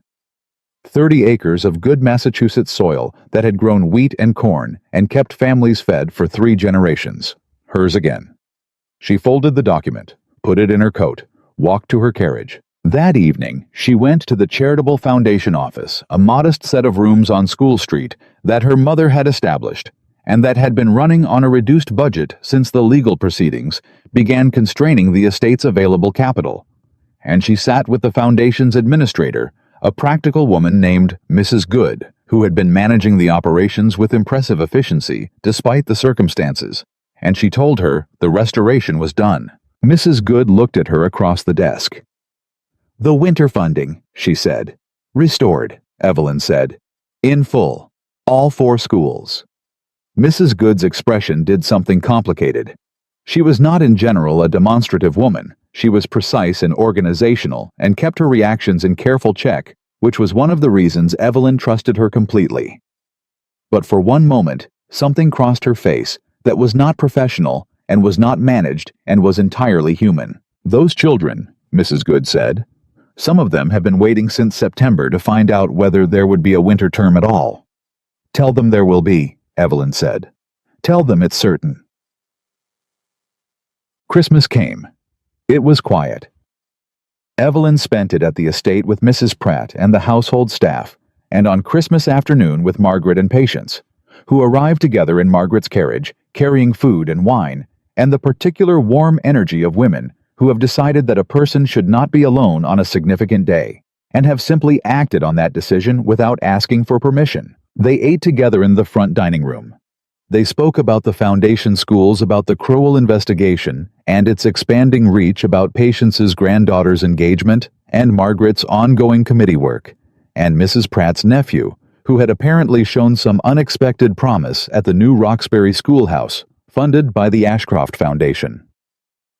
30 acres of good Massachusetts soil that had grown wheat and corn and kept families fed for 3 generations. Hers again. She folded the document, put it in her coat, walked to her carriage. That evening, she went to the Charitable Foundation office, a modest set of rooms on School Street that her mother had established, and that had been running on a reduced budget since the legal proceedings began constraining the estate's available capital. And she sat with the foundation's administrator, a practical woman named Mrs. Good, who had been managing the operations with impressive efficiency despite the circumstances, and she told her the restoration was done. Mrs. Good looked at her across the desk. "The winter funding," she said. "Restored," Evelyn said. "In full. All 4 schools." Mrs. Good's expression did something complicated. She was not in general a demonstrative woman. She was precise and organizational and kept her reactions in careful check, which was one of the reasons Evelyn trusted her completely. But for one moment, something crossed her face that was not professional and was not managed and was entirely human. "Those children," Mrs. Good said, "some of them have been waiting since September to find out whether there would be a winter term at all." "Tell them there will be," Evelyn said. "Tell them it's certain." Christmas came. It was quiet. Evelyn spent it at the estate with Mrs. Pratt and the household staff, and on Christmas afternoon with Margaret and Patience, who arrived together in Margaret's carriage, carrying food and wine, and the particular warm energy of women who have decided that a person should not be alone on a significant day, and have simply acted on that decision without asking for permission. They ate together in the front dining room. They spoke about the foundation schools, about the Crowell investigation and its expanding reach, about Patience's granddaughter's engagement and Margaret's ongoing committee work, and Mrs. Pratt's nephew, who had apparently shown some unexpected promise at the new Roxbury schoolhouse, funded by the Ashcroft Foundation.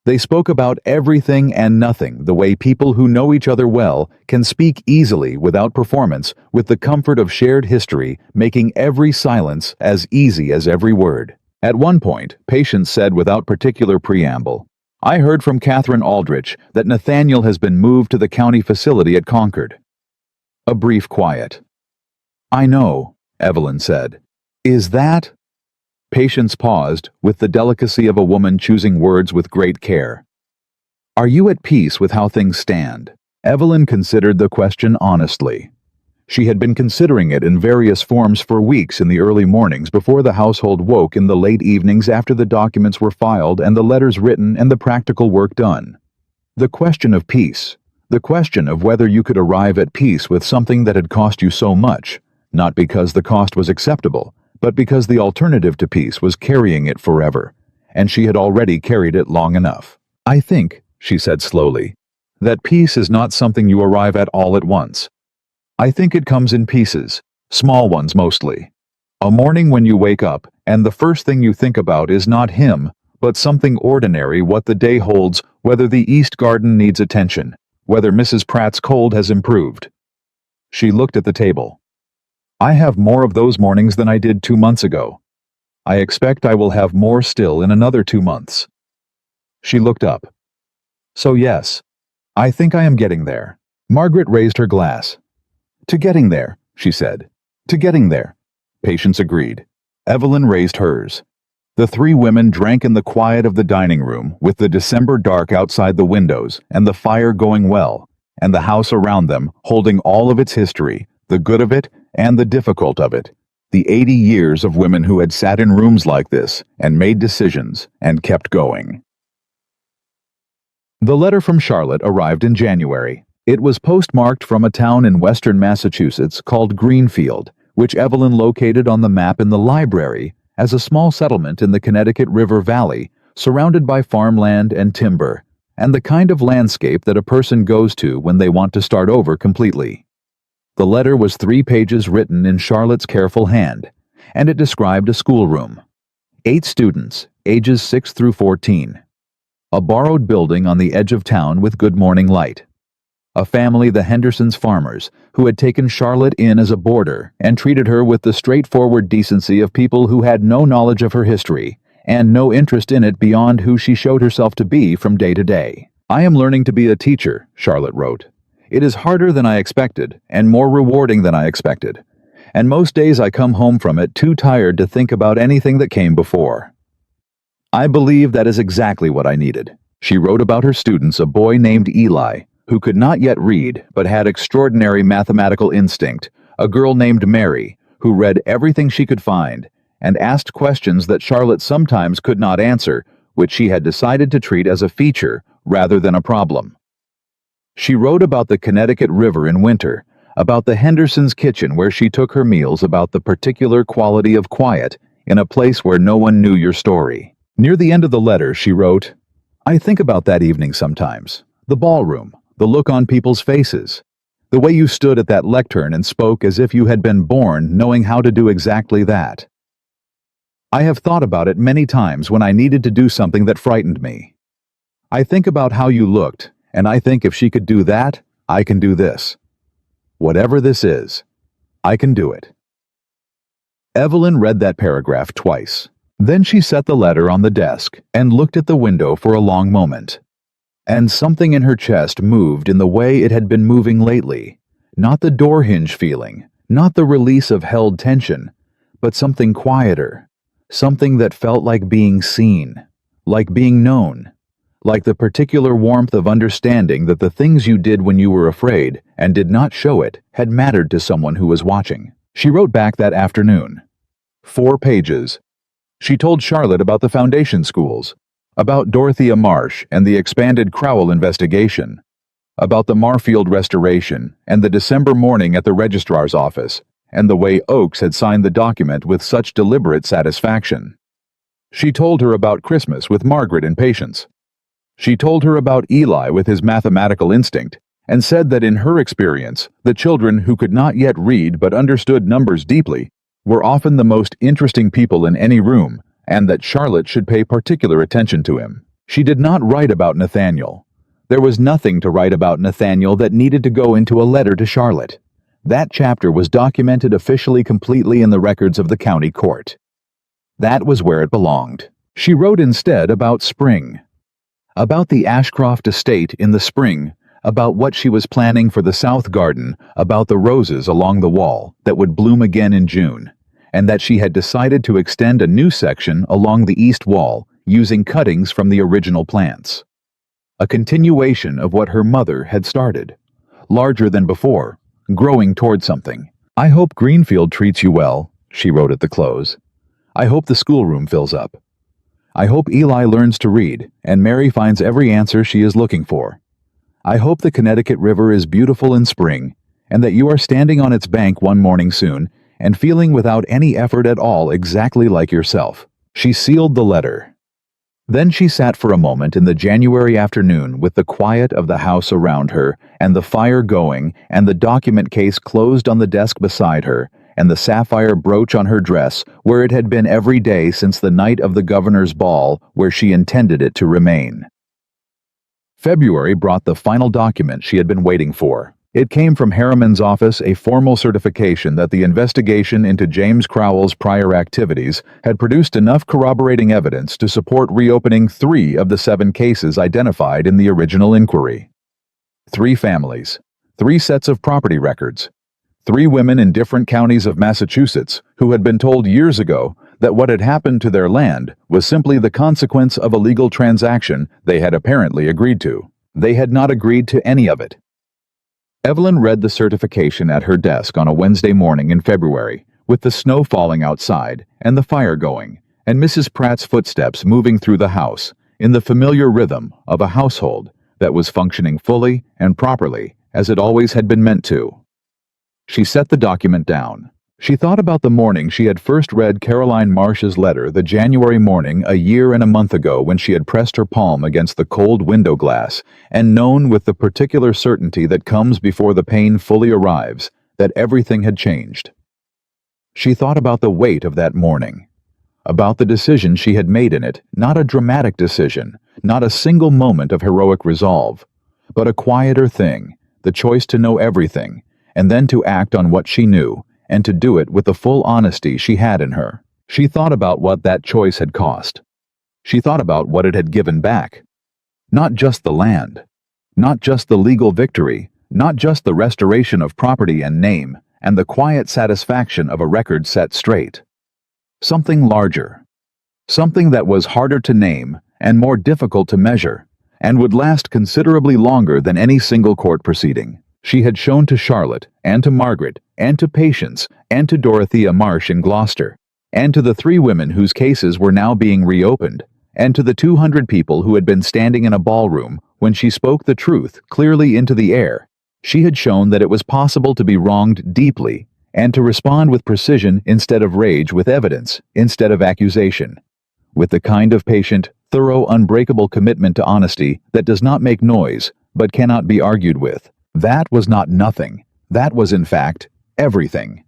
They spoke about everything and nothing the way people who know each other well can speak easily without performance, with the comfort of shared history making every silence as easy as every word. At one point, Patience said without particular preamble, "I heard from Catherine Aldrich that Nathaniel has been moved to the county facility at Concord." A brief quiet. "I know," Evelyn said. "Is that—" Patience paused, with the delicacy of a woman choosing words with great care. "Are you at peace with how things stand?" Evelyn considered the question honestly. She had been considering it in various forms for weeks in the early mornings before the household woke, in the late evenings after the documents were filed and the letters written and the practical work done. The question of peace, The question of whether you could arrive at peace with something that had cost you so much, not because the cost was acceptable, but because the alternative to peace was carrying it forever, and she had already carried it long enough. I think, she said slowly, that peace is not something you arrive at all at once. I think it comes in pieces, small ones mostly. A morning when you wake up, and the first thing you think about is not him, but something ordinary, what the day holds, whether the East Garden needs attention, whether Mrs. Pratt's cold has improved. She looked at the table. I have more of those mornings than I did 2 months ago. I expect I will have more still in another 2 months. She looked up. So yes, I think I am getting there. Margaret raised her glass. To getting there, she said. To getting there. Patience agreed. Evelyn raised hers. The three women drank in the quiet of the dining room, with the December dark outside the windows, and the fire going well, and the house around them holding all of its history, the good of it and the difficult of it, the 80 years of women who had sat in rooms like this and made decisions and kept going. The letter from Charlotte arrived in January. It was postmarked from a town in western Massachusetts called Greenfield, which Evelyn located on the map in the library as a small settlement in the Connecticut River Valley, surrounded by farmland and timber, and the kind of landscape that a person goes to when they want to start over completely. The letter was 3 pages written in Charlotte's careful hand, and it described a schoolroom. 8 students, ages 6 through 14. A borrowed building on the edge of town with good morning light. A family, the Hendersons farmers, who had taken Charlotte in as a boarder and treated her with the straightforward decency of people who had no knowledge of her history and no interest in it beyond who she showed herself to be from day to day. I am learning to be a teacher, Charlotte wrote. It is harder than I expected and more rewarding than I expected, and most days I come home from it too tired to think about anything that came before. I believe that is exactly what I needed. She wrote about her students, a boy named Eli, who could not yet read but had extraordinary mathematical instinct, a girl named Mary, who read everything she could find and asked questions that Charlotte sometimes could not answer, which she had decided to treat as a feature rather than a problem. She wrote about the Connecticut River in winter, about the Hendersons' kitchen where she took her meals, about the particular quality of quiet in a place where no one knew your story. Near the end of the letter, she wrote, I think about that evening sometimes, the ballroom, the look on people's faces, the way you stood at that lectern and spoke as if you had been born knowing how to do exactly that. I have thought about it many times when I needed to do something that frightened me. I think about how you looked, and I think if she could do that, I can do this. Whatever this is, I can do it. Evelyn read that paragraph twice. Then she set the letter on the desk and looked at the window for a long moment. And something in her chest moved in the way it had been moving lately. Not the door hinge feeling, not the release of held tension, but something quieter, something that felt like being seen, like being known, like the particular warmth of understanding that the things you did when you were afraid and did not show it had mattered to someone who was watching. She wrote back that afternoon. 4 pages. She told Charlotte about the foundation schools, about Dorothea Marsh and the expanded Crowell investigation, about the Marfield restoration and the December morning at the registrar's office, and the way Oakes had signed the document with such deliberate satisfaction. She told her about Christmas with Margaret and Patience. She told her about Eli with his mathematical instinct, and said that in her experience, the children who could not yet read but understood numbers deeply were often the most interesting people in any room, and that Charlotte should pay particular attention to him. She did not write about Nathaniel. There was nothing to write about Nathaniel that needed to go into a letter to Charlotte. That chapter was documented officially completely in the records of the county court. That was where it belonged. She wrote instead about spring. About the Ashcroft estate in the spring, about what she was planning for the south garden, about the roses along the wall that would bloom again in June, and that she had decided to extend a new section along the east wall using cuttings from the original plants. A continuation of what her mother had started, larger than before, growing toward something. I hope Greenfield treats you well, she wrote at the close. I hope the schoolroom fills up. I hope Eli learns to read and Mary finds every answer she is looking for. I hope the Connecticut River is beautiful in spring, and that you are standing on its bank one morning soon and feeling without any effort at all exactly like yourself." She sealed the letter. Then she sat for a moment in the January afternoon with the quiet of the house around her, and the fire going, and the document case closed on the desk beside her, and the sapphire brooch on her dress where it had been every day since the night of the governor's ball where she intended it to remain. February brought the final document she had been waiting for. It came from Harriman's office, a formal certification that the investigation into James Crowell's prior activities had produced enough corroborating evidence to support reopening 3 of the 7 cases identified in the original inquiry. 3 families, 3 sets of property records, 3 women in different counties of Massachusetts who had been told years ago that what had happened to their land was simply the consequence of a legal transaction they had apparently agreed to. They had not agreed to any of it. Evelyn read the certification at her desk on a Wednesday morning in February, with the snow falling outside and the fire going, and Mrs. Pratt's footsteps moving through the house in the familiar rhythm of a household that was functioning fully and properly as it always had been meant to. She set the document down. She thought about the morning she had first read Caroline Marsh's letter the January morning a year and a month ago when she had pressed her palm against the cold window glass and known with the particular certainty that comes before the pain fully arrives that everything had changed. She thought about the weight of that morning, about the decision she had made in it, not a dramatic decision, not a single moment of heroic resolve, but a quieter thing, the choice to know everything, and then to act on what she knew, and to do it with the full honesty she had in her. She thought about what that choice had cost. She thought about what it had given back. Not just the land, not just the legal victory, not just the restoration of property and name, and the quiet satisfaction of a record set straight. Something larger. Something that was harder to name and more difficult to measure, and would last considerably longer than any single court proceeding. She had shown to Charlotte, and to Margaret, and to Patience, and to Dorothea Marsh in Gloucester, and to the 3 women whose cases were now being reopened, and to the 200 people who had been standing in a ballroom when she spoke the truth clearly into the air. She had shown that it was possible to be wronged deeply, and to respond with precision instead of rage, with evidence instead of accusation, with the kind of patient, thorough, unbreakable commitment to honesty that does not make noise but cannot be argued with. That was not nothing. That was, in fact, everything.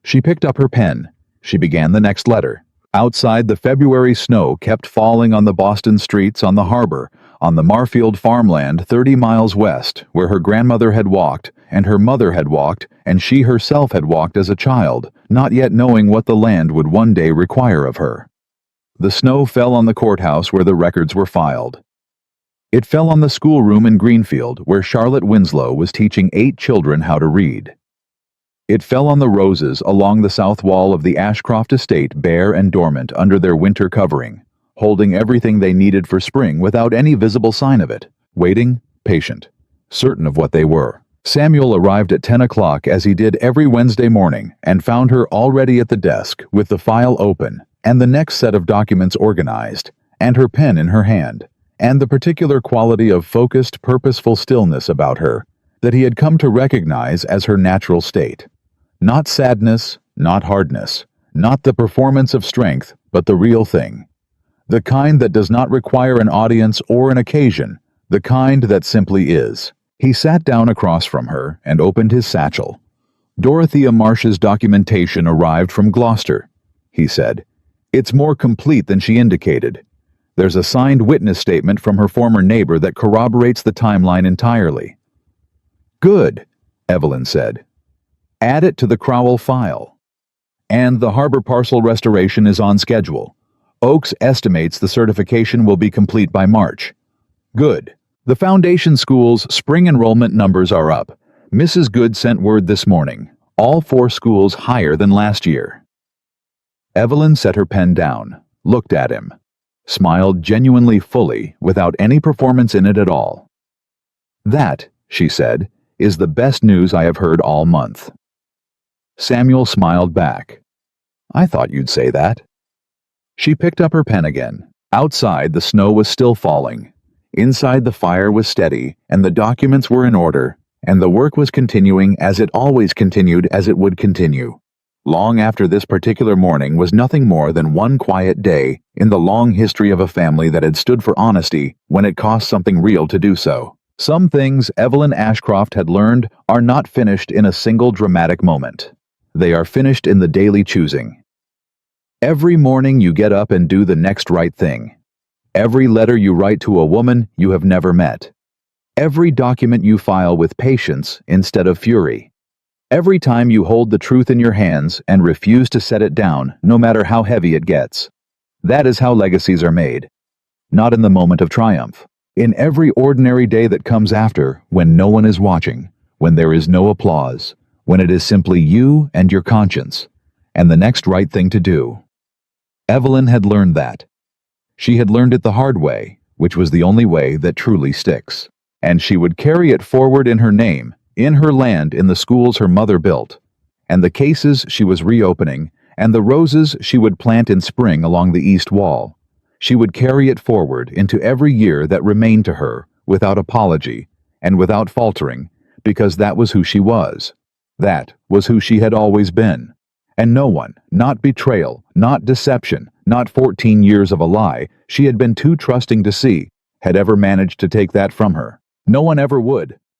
She picked up her pen. She began the next letter. Outside, the February snow kept falling on the Boston streets, on the harbor, on the Marfield farmland 30 miles west, where her grandmother had walked, and her mother had walked, and she herself had walked as a child, not yet knowing what the land would one day require of her. The snow fell on the courthouse where the records were filed. It fell on the schoolroom in Greenfield, where Charlotte Winslow was teaching 8 children how to read. It fell on the roses along the south wall of the Ashcroft estate, bare and dormant under their winter covering, holding everything they needed for spring without any visible sign of it, waiting, patient, certain of what they were. Samuel arrived at 10 o'clock as he did every Wednesday morning and found her already at the desk with the file open and the next set of documents organized, and her pen in her hand, and the particular quality of focused, purposeful stillness about her that he had come to recognize as her natural state. Not sadness, not hardness, not the performance of strength, but the real thing. The kind that does not require an audience or an occasion, the kind that simply is. He sat down across from her and opened his satchel. Dorothea Marsh's documentation arrived from Gloucester, he said. It's more complete than she indicated. There's a signed witness statement from her former neighbor that corroborates the timeline entirely. Good, Evelyn said. Add it to the Crowell file. And the harbor parcel restoration is on schedule. Oakes estimates the certification will be complete by March. Good. The foundation school's spring enrollment numbers are up. Mrs. Good sent word this morning. All 4 schools higher than last year. Evelyn set her pen down, looked at him, smiled genuinely fully without any performance in it at all. That, she said, is the best news I have heard all month. Samuel smiled back. I thought you'd say that. She picked up her pen again. Outside, the snow was still falling. Inside, the fire was steady, and the documents were in order, and the work was continuing as it always continued, as it would continue. Long after this particular morning was nothing more than one quiet day in the long history of a family that had stood for honesty when it cost something real to do so. Some things Evelyn Ashcroft had learned are not finished in a single dramatic moment. They are finished in the daily choosing. Every morning you get up and do the next right thing. Every letter you write to a woman you have never met. Every document you file with patience instead of fury. Every time you hold the truth in your hands and refuse to set it down, no matter how heavy it gets. That is how legacies are made. Not in the moment of triumph. In every ordinary day that comes after, when no one is watching, when there is no applause, when it is simply you and your conscience, and the next right thing to do. Evelyn had learned that. She had learned it the hard way, which was the only way that truly sticks. And she would carry it forward in her name, in her land, in the schools her mother built, and the cases she was reopening, and the roses she would plant in spring along the east wall. She would carry it forward into every year that remained to her, without apology, and without faltering, because that was who she was. That was who she had always been. And no one, not betrayal, not deception, not 14 years of a lie she had been too trusting to see, had ever managed to take that from her. No one ever would.